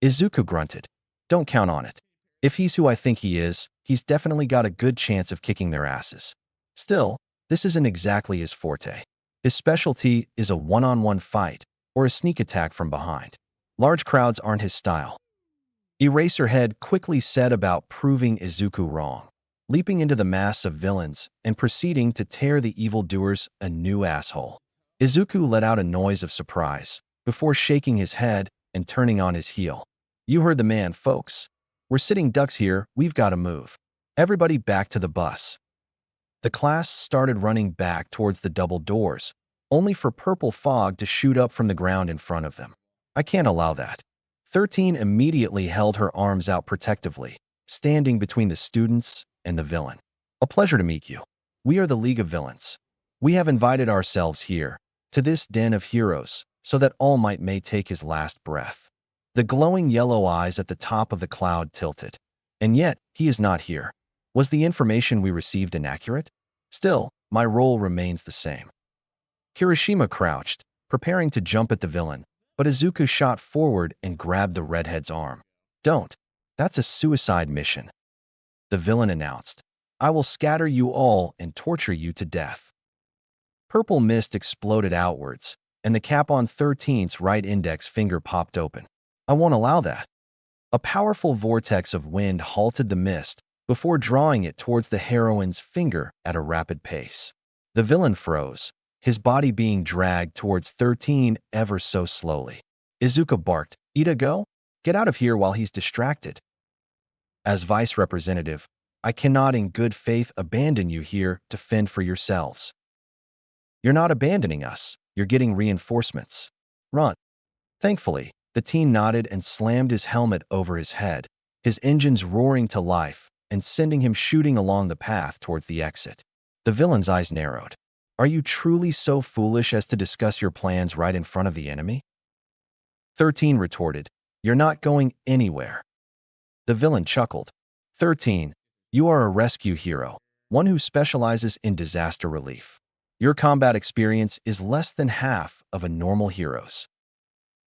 Izuku grunted. Don't count on it. If he's who I think he is, he's definitely got a good chance of kicking their asses. Still, this isn't exactly his forte. His specialty is a one-on-one fight, or a sneak attack from behind. Large crowds aren't his style. Eraserhead quickly set about proving Izuku wrong, leaping into the mass of villains and proceeding to tear the evildoers a new asshole. Izuku let out a noise of surprise, before shaking his head and turning on his heel. You heard the man, folks. We're sitting ducks here, we've got to move. Everybody back to the bus. The class started running back towards the double doors, only for purple fog to shoot up from the ground in front of them. I can't allow that. 13 immediately held her arms out protectively, standing between the students and the villain. A pleasure to meet you. We are the League of Villains. We have invited ourselves here, to this den of heroes, so that All Might may take his last breath. The glowing yellow eyes at the top of the cloud tilted. And yet, he is not here. Was the information we received inaccurate? Still, my role remains the same. Kirishima crouched, preparing to jump at the villain, but Izuku shot forward and grabbed the redhead's arm. Don't. That's a suicide mission, the villain announced. I will scatter you all and torture you to death. Purple mist exploded outwards, and the cap on 13's right index finger popped open. I won't allow that. A powerful vortex of wind halted the mist before drawing it towards the heroine's finger at a rapid pace. The villain froze, his body being dragged towards 13 ever so slowly. Izuku barked, "Ida, go? Get out of here while he's distracted." As vice representative, I cannot in good faith abandon you here to fend for yourselves. You're not abandoning us. You're getting reinforcements. Run. Thankfully, the teen nodded and slammed his helmet over his head, his engines roaring to life and sending him shooting along the path towards the exit. The villain's eyes narrowed. Are you truly so foolish as to discuss your plans right in front of the enemy? 13 retorted, You're not going anywhere. The villain chuckled. 13, you are a rescue hero, one who specializes in disaster relief. Your combat experience is less than half of a normal hero's.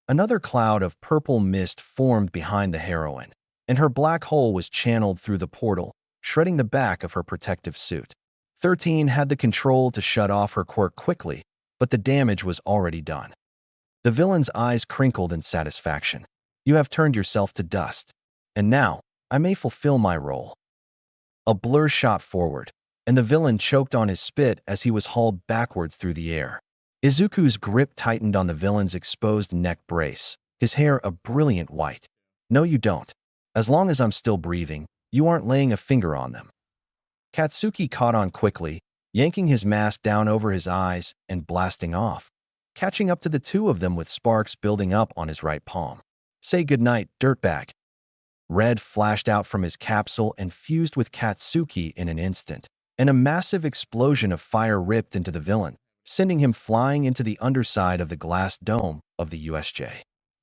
Another cloud of purple mist formed behind the heroine, and her black hole was channeled through the portal, shredding the back of her protective suit. 13 had the control to shut off her quirk quickly, but the damage was already done. The villain's eyes crinkled in satisfaction. You have turned yourself to dust, and now I may fulfill my role. A blur shot forward, and the villain choked on his spit as he was hauled backwards through the air. Izuku's grip tightened on the villain's exposed neck brace, his hair a brilliant white. No, you don't. As long as I'm still breathing, you aren't laying a finger on them. Katsuki caught on quickly, yanking his mask down over his eyes and blasting off, catching up to the two of them with sparks building up on his right palm. Say goodnight, dirtbag. Red flashed out from his capsule and fused with Katsuki in an instant, and a massive explosion of fire ripped into the villain, sending him flying into the underside of the glass dome of the USJ.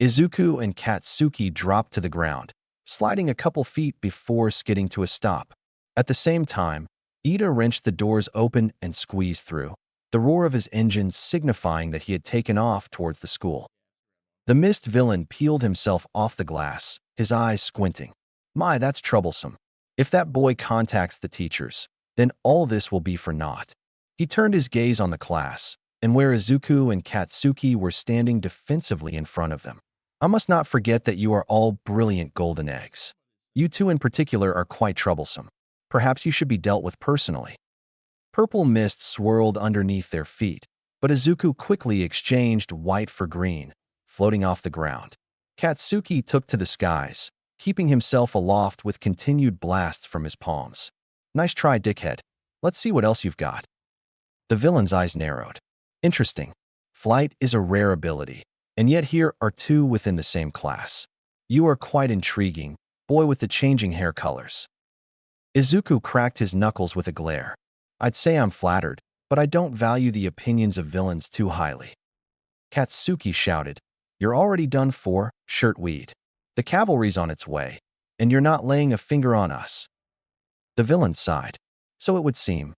Izuku and Katsuki dropped to the ground, sliding a couple feet before skidding to a stop. At the same time, Ida wrenched the doors open and squeezed through, the roar of his engines signifying that he had taken off towards the school. The mist villain peeled himself off the glass, his eyes squinting. My, that's troublesome. If that boy contacts the teachers, then all this will be for naught. He turned his gaze on the class, and where Izuku and Katsuki were standing defensively in front of them. I must not forget that you are all brilliant golden eggs. You two in particular are quite troublesome. Perhaps you should be dealt with personally. Purple mist swirled underneath their feet, but Izuku quickly exchanged white for green, floating off the ground. Katsuki took to the skies, keeping himself aloft with continued blasts from his palms. Nice try, dickhead. Let's see what else you've got. The villain's eyes narrowed. Interesting. Flight is a rare ability, and yet here are two within the same class. You are quite intriguing, boy with the changing hair colors. Izuku cracked his knuckles with a glare. I'd say I'm flattered, but I don't value the opinions of villains too highly. Katsuki shouted, You're already done for, shirtweed. The cavalry's on its way, and you're not laying a finger on us. The villain sighed. So it would seem.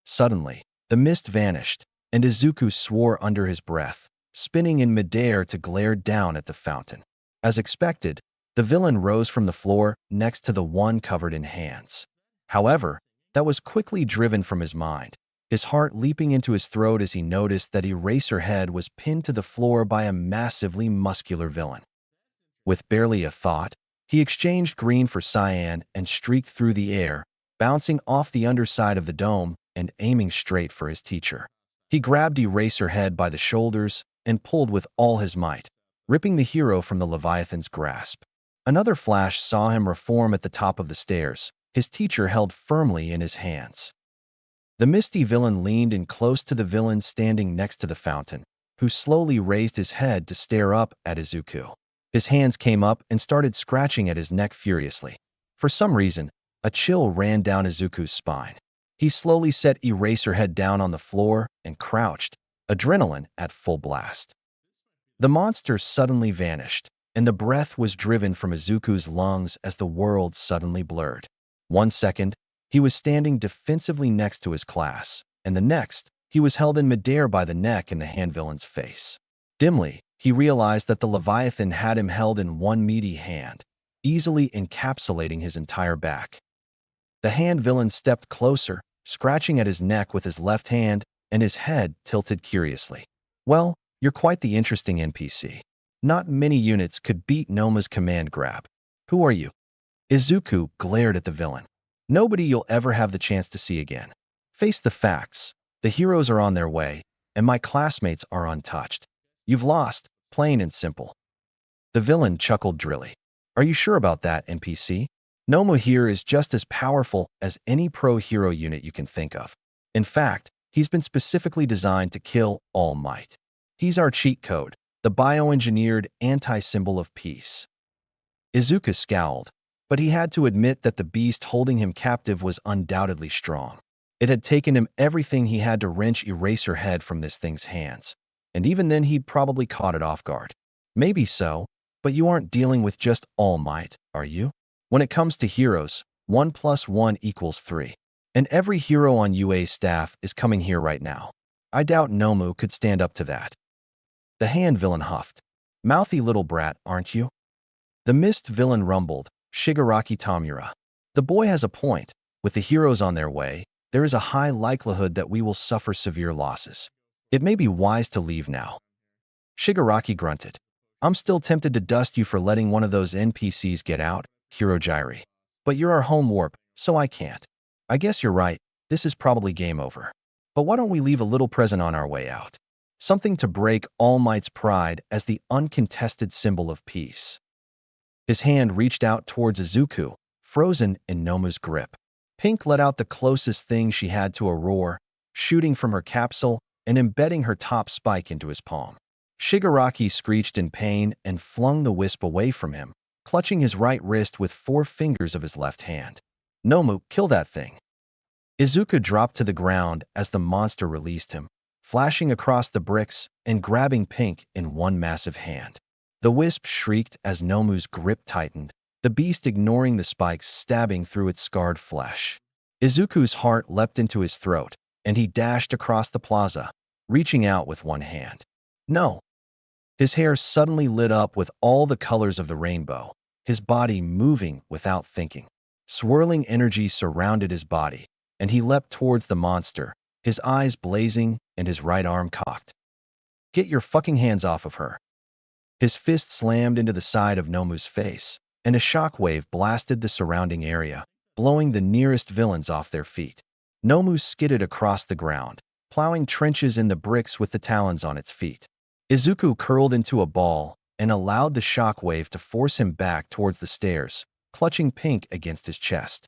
Suddenly, the mist vanished, and Izuku swore under his breath, spinning in midair to glare down at the fountain. As expected, the villain rose from the floor next to the one covered in hands. However, that was quickly driven from his mind, his heart leaping into his throat as he noticed that Eraserhead was pinned to the floor by a massively muscular villain. With barely a thought, he exchanged green for cyan and streaked through the air, bouncing off the underside of the dome and aiming straight for his teacher. He grabbed Eraserhead by the shoulders and pulled with all his might, ripping the hero from the Leviathan's grasp. Another flash saw him reform at the top of the stairs, his teacher held firmly in his hands. The misty villain leaned in close to the villain standing next to the fountain, who slowly raised his head to stare up at Izuku. His hands came up and started scratching at his neck furiously. For some reason, a chill ran down Izuku's spine. He slowly set Eraserhead down on the floor and crouched, adrenaline at full blast. The monster suddenly vanished, and the breath was driven from Izuku's lungs as the world suddenly blurred. 1 second, he was standing defensively next to his class, and the next, he was held in midair by the neck and the hand villain's face. Dimly, he realized that the Leviathan had him held in one meaty hand, easily encapsulating his entire back. The hand villain stepped closer, scratching at his neck with his left hand, and his head tilted curiously. Well, you're quite the interesting NPC. Not many units could beat Noma's command grab. Who are you? Izuku glared at the villain. Nobody you'll ever have the chance to see again. Face the facts. The heroes are on their way, and my classmates are untouched. You've lost, plain and simple. The villain chuckled drily. Are you sure about that, NPC? Noma here is just as powerful as any pro-hero unit you can think of. In fact, he's been specifically designed to kill All Might. He's our cheat code, the bioengineered anti-symbol of peace. Izuku scowled, but he had to admit that the beast holding him captive was undoubtedly strong. It had taken him everything he had to wrench Eraserhead from this thing's hands, and even then he'd probably caught it off guard. Maybe so, but you aren't dealing with just All Might, are you? When it comes to heroes, 1 + 1 = 3. And every hero on UA's staff is coming here right now. I doubt Nomu could stand up to that. The hand villain huffed. Mouthy little brat, aren't you? The mist villain rumbled, Shigaraki Tamura. The boy has a point. With the heroes on their way, there is a high likelihood that we will suffer severe losses. It may be wise to leave now. Shigaraki grunted. I'm still tempted to dust you for letting one of those NPCs get out, Hirojiri. But you're our home warp, so I can't. I guess you're right, this is probably game over. But why don't we leave a little present on our way out? Something to break All Might's pride as the uncontested symbol of peace. His hand reached out towards Izuku, frozen in Noma's grip. Pink let out the closest thing she had to a roar, shooting from her capsule and embedding her top spike into his palm. Shigaraki screeched in pain and flung the wisp away from him, clutching his right wrist with 4 fingers of his left hand. Nomu, kill that thing. Izuku dropped to the ground as the monster released him, flashing across the bricks and grabbing Pink in one massive hand. The wisp shrieked as Nomu's grip tightened, the beast ignoring the spikes stabbing through its scarred flesh. Izuku's heart leapt into his throat, and he dashed across the plaza, reaching out with one hand. No! His hair suddenly lit up with all the colors of the rainbow, his body moving without thinking. Swirling energy surrounded his body, and he leapt towards the monster, his eyes blazing and his right arm cocked. Get your fucking hands off of her. His fist slammed into the side of Nomu's face, and a shockwave blasted the surrounding area, blowing the nearest villains off their feet. Nomu skidded across the ground, plowing trenches in the bricks with the talons on its feet. Izuku curled into a ball and allowed the shockwave to force him back towards the stairs, clutching Pink against his chest.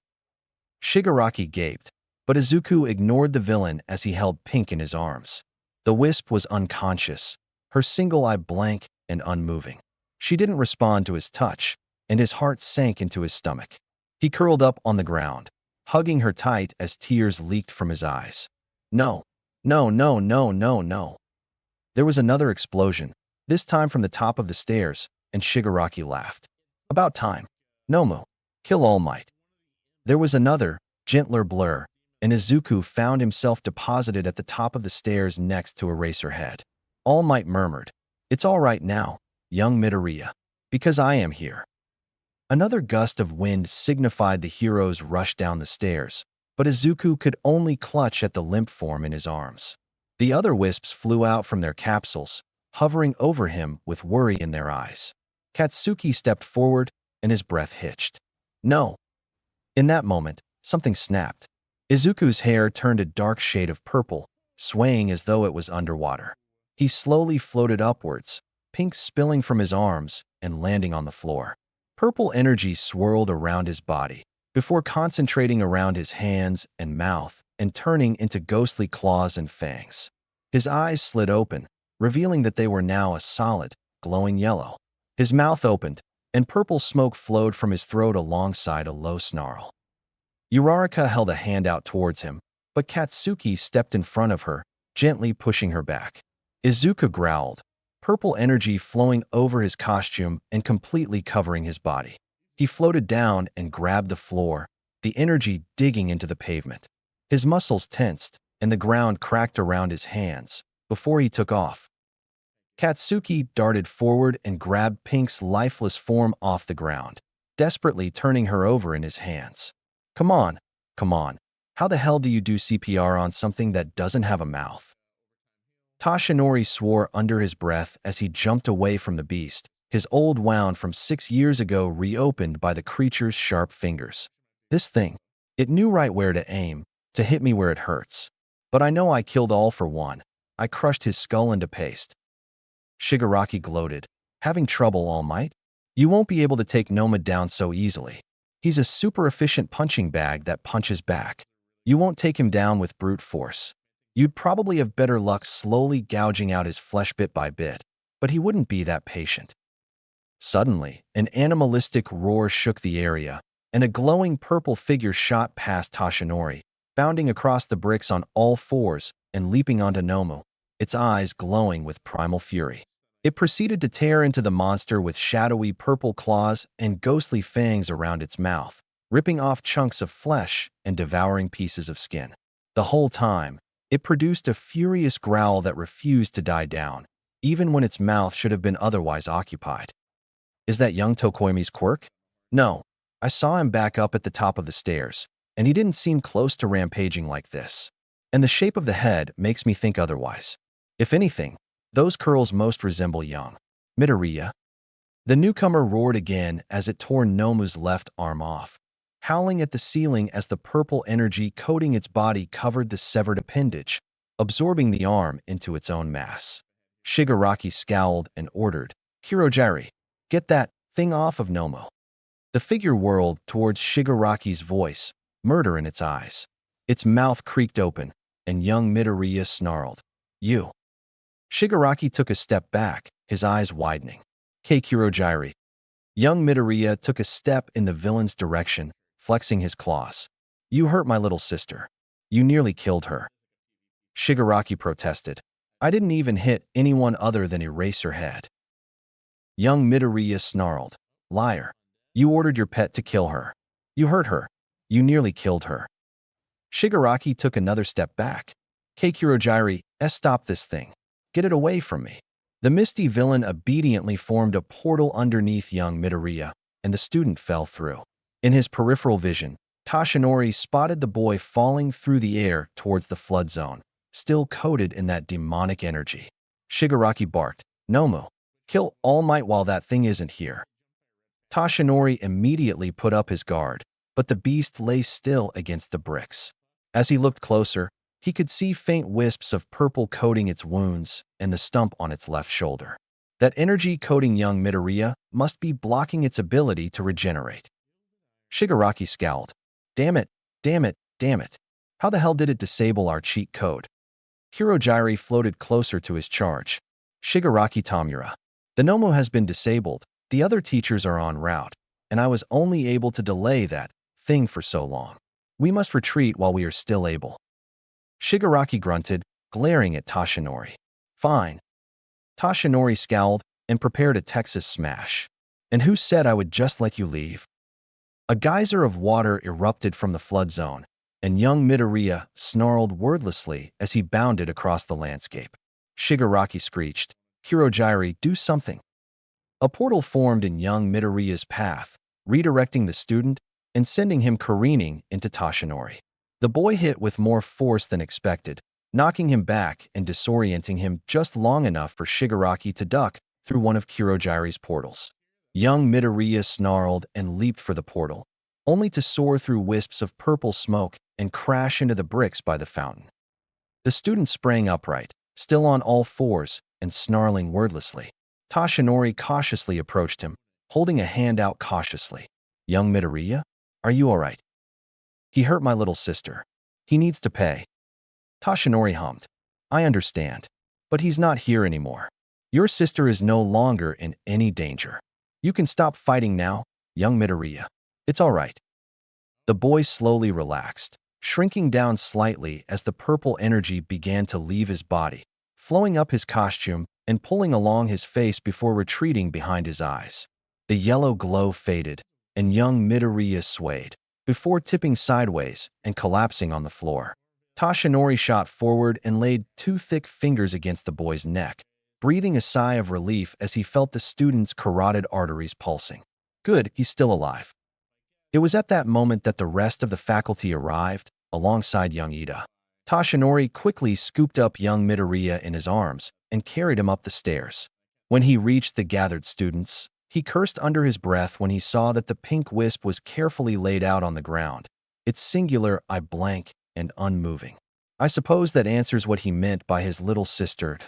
Shigaraki gaped, but Izuku ignored the villain as he held Pink in his arms. The wisp was unconscious, her single eye blank and unmoving. She didn't respond to his touch, and his heart sank into his stomach. He curled up on the ground, hugging her tight as tears leaked from his eyes. No, no, no, no, no, no. There was another explosion, this time from the top of the stairs, and Shigaraki laughed. About time. Nomu, kill All Might. There was another, gentler blur, and Izuku found himself deposited at the top of the stairs next to Eraserhead. All Might murmured, It's all right now, young Midoriya, because I am here. Another gust of wind signified the hero's rush down the stairs, but Izuku could only clutch at the limp form in his arms. The other wisps flew out from their capsules, hovering over him with worry in their eyes. Katsuki stepped forward, and his breath hitched. No. In that moment, something snapped. Izuku's hair turned a dark shade of purple, swaying as though it was underwater. He slowly floated upwards, pink spilling from his arms and landing on the floor. Purple energy swirled around his body, before concentrating around his hands and mouth and turning into ghostly claws and fangs. His eyes slid open, revealing that they were now a solid, glowing yellow. His mouth opened, and purple smoke flowed from his throat alongside a low snarl. Uraraka held a hand out towards him, but Katsuki stepped in front of her, gently pushing her back. Izuku growled, purple energy flowing over his costume and completely covering his body. He floated down and grabbed the floor, the energy digging into the pavement. His muscles tensed, and the ground cracked around his hands before he took off. Katsuki darted forward and grabbed Pink's lifeless form off the ground, desperately turning her over in his hands. Come on, come on. How the hell do you do CPR on something that doesn't have a mouth? Toshinori swore under his breath as he jumped away from the beast, his old wound from 6 years ago reopened by the creature's sharp fingers. This thing, it knew right where to aim, to hit me where it hurts. But I know I killed all for one. I crushed his skull into paste. Shigaraki gloated. Having trouble, All Might? You won't be able to take Noma down so easily. He's a super efficient punching bag that punches back. You won't take him down with brute force. You'd probably have better luck slowly gouging out his flesh bit by bit, but he wouldn't be that patient. Suddenly, an animalistic roar shook the area, and a glowing purple figure shot past Toshinori, bounding across the bricks on all fours and leaping onto Nomu, its eyes glowing with primal fury. It proceeded to tear into the monster with shadowy purple claws and ghostly fangs around its mouth, ripping off chunks of flesh and devouring pieces of skin. The whole time, it produced a furious growl that refused to die down, even when its mouth should have been otherwise occupied. Is that young Tokoimi's quirk? No, I saw him back up at the top of the stairs, and he didn't seem close to rampaging like this. And the shape of the head makes me think otherwise. If anything, those curls most resemble young Midoriya. The newcomer roared again as it tore Nomu's left arm off, howling at the ceiling as the purple energy coating its body covered the severed appendage, absorbing the arm into its own mass. Shigaraki scowled and ordered, "Kirojiri, get that thing off of Nomu." The figure whirled towards Shigaraki's voice, murder in its eyes. Its mouth creaked open, and young Midoriya snarled, "You." Shigaraki took a step back, his eyes widening. Kirojiri. Young Midoriya took a step in the villain's direction, flexing his claws. "You hurt my little sister. You nearly killed her." Shigaraki protested. "I didn't even hit anyone other than Eraserhead." Young Midoriya snarled, "Liar. You ordered your pet to kill her. You hurt her. You nearly killed her." Shigaraki took another step back. Kirojiri, stop this thing. Get it away from me." The misty villain obediently formed a portal underneath young Midoriya, and the student fell through. In his peripheral vision, Toshinori spotted the boy falling through the air towards the flood zone, still coated in that demonic energy. Shigaraki barked, "Nomu, kill All Might while that thing isn't here." Toshinori immediately put up his guard, but the beast lay still against the bricks. As he looked closer, he could see faint wisps of purple coating its wounds and the stump on its left shoulder. That energy coating young Midoriya must be blocking its ability to regenerate. Shigaraki scowled. Damn it, damn it, damn it. How the hell did it disable our cheat code? Kirojiri floated closer to his charge. Shigaraki Tamura. The Nomu has been disabled, the other teachers are en route, and I was only able to delay that thing for so long. We must retreat while we are still able. Shigaraki grunted, glaring at Toshinori. Fine. Toshinori scowled and prepared a Texas smash. And who said I would just let you leave? A geyser of water erupted from the flood zone, and young Midoriya snarled wordlessly as he bounded across the landscape. Shigaraki screeched, "Kirojiri, do something." A portal formed in young Midoriya's path, redirecting the student and sending him careening into Toshinori. The boy hit with more force than expected, knocking him back and disorienting him just long enough for Shigaraki to duck through one of Kirojiri's portals. Young Midoriya snarled and leaped for the portal, only to soar through wisps of purple smoke and crash into the bricks by the fountain. The student sprang upright, still on all fours and snarling wordlessly. Toshinori cautiously approached him, holding a hand out cautiously. "Young Midoriya, are you all right? He hurt my little sister. He needs to pay." Toshinori hummed. "I understand, but he's not here anymore. Your sister is no longer in any danger. You can stop fighting now, young Midoriya. It's all right." The boy slowly relaxed, shrinking down slightly as the purple energy began to leave his body, flowing up his costume and pulling along his face before retreating behind his eyes. The yellow glow faded, and young Midoriya swayed, before tipping sideways and collapsing on the floor. Toshinori shot forward and laid two thick fingers against the boy's neck, breathing a sigh of relief as he felt the student's carotid arteries pulsing. Good, he's still alive. It was at that moment that the rest of the faculty arrived, alongside young Ida. Toshinori quickly scooped up young Midoriya in his arms and carried him up the stairs. When he reached the gathered students, he cursed under his breath when he saw that the pink wisp was carefully laid out on the ground, its singular eye blank and unmoving. I suppose that answers what he meant by his little sister.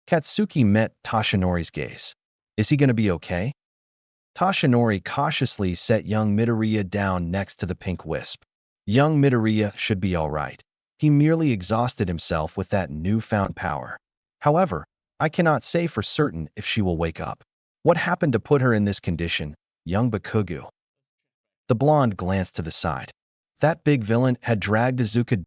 Katsuki met Toshinori's gaze. Is he going to be okay? Toshinori cautiously set young Midoriya down next to the pink wisp. Young Midoriya should be all right. He merely exhausted himself with that newfound power. However, I cannot say for certain if she will wake up. What happened to put her in this condition, young Bakugo? The blonde glanced to the side. That big villain had dragged Izuku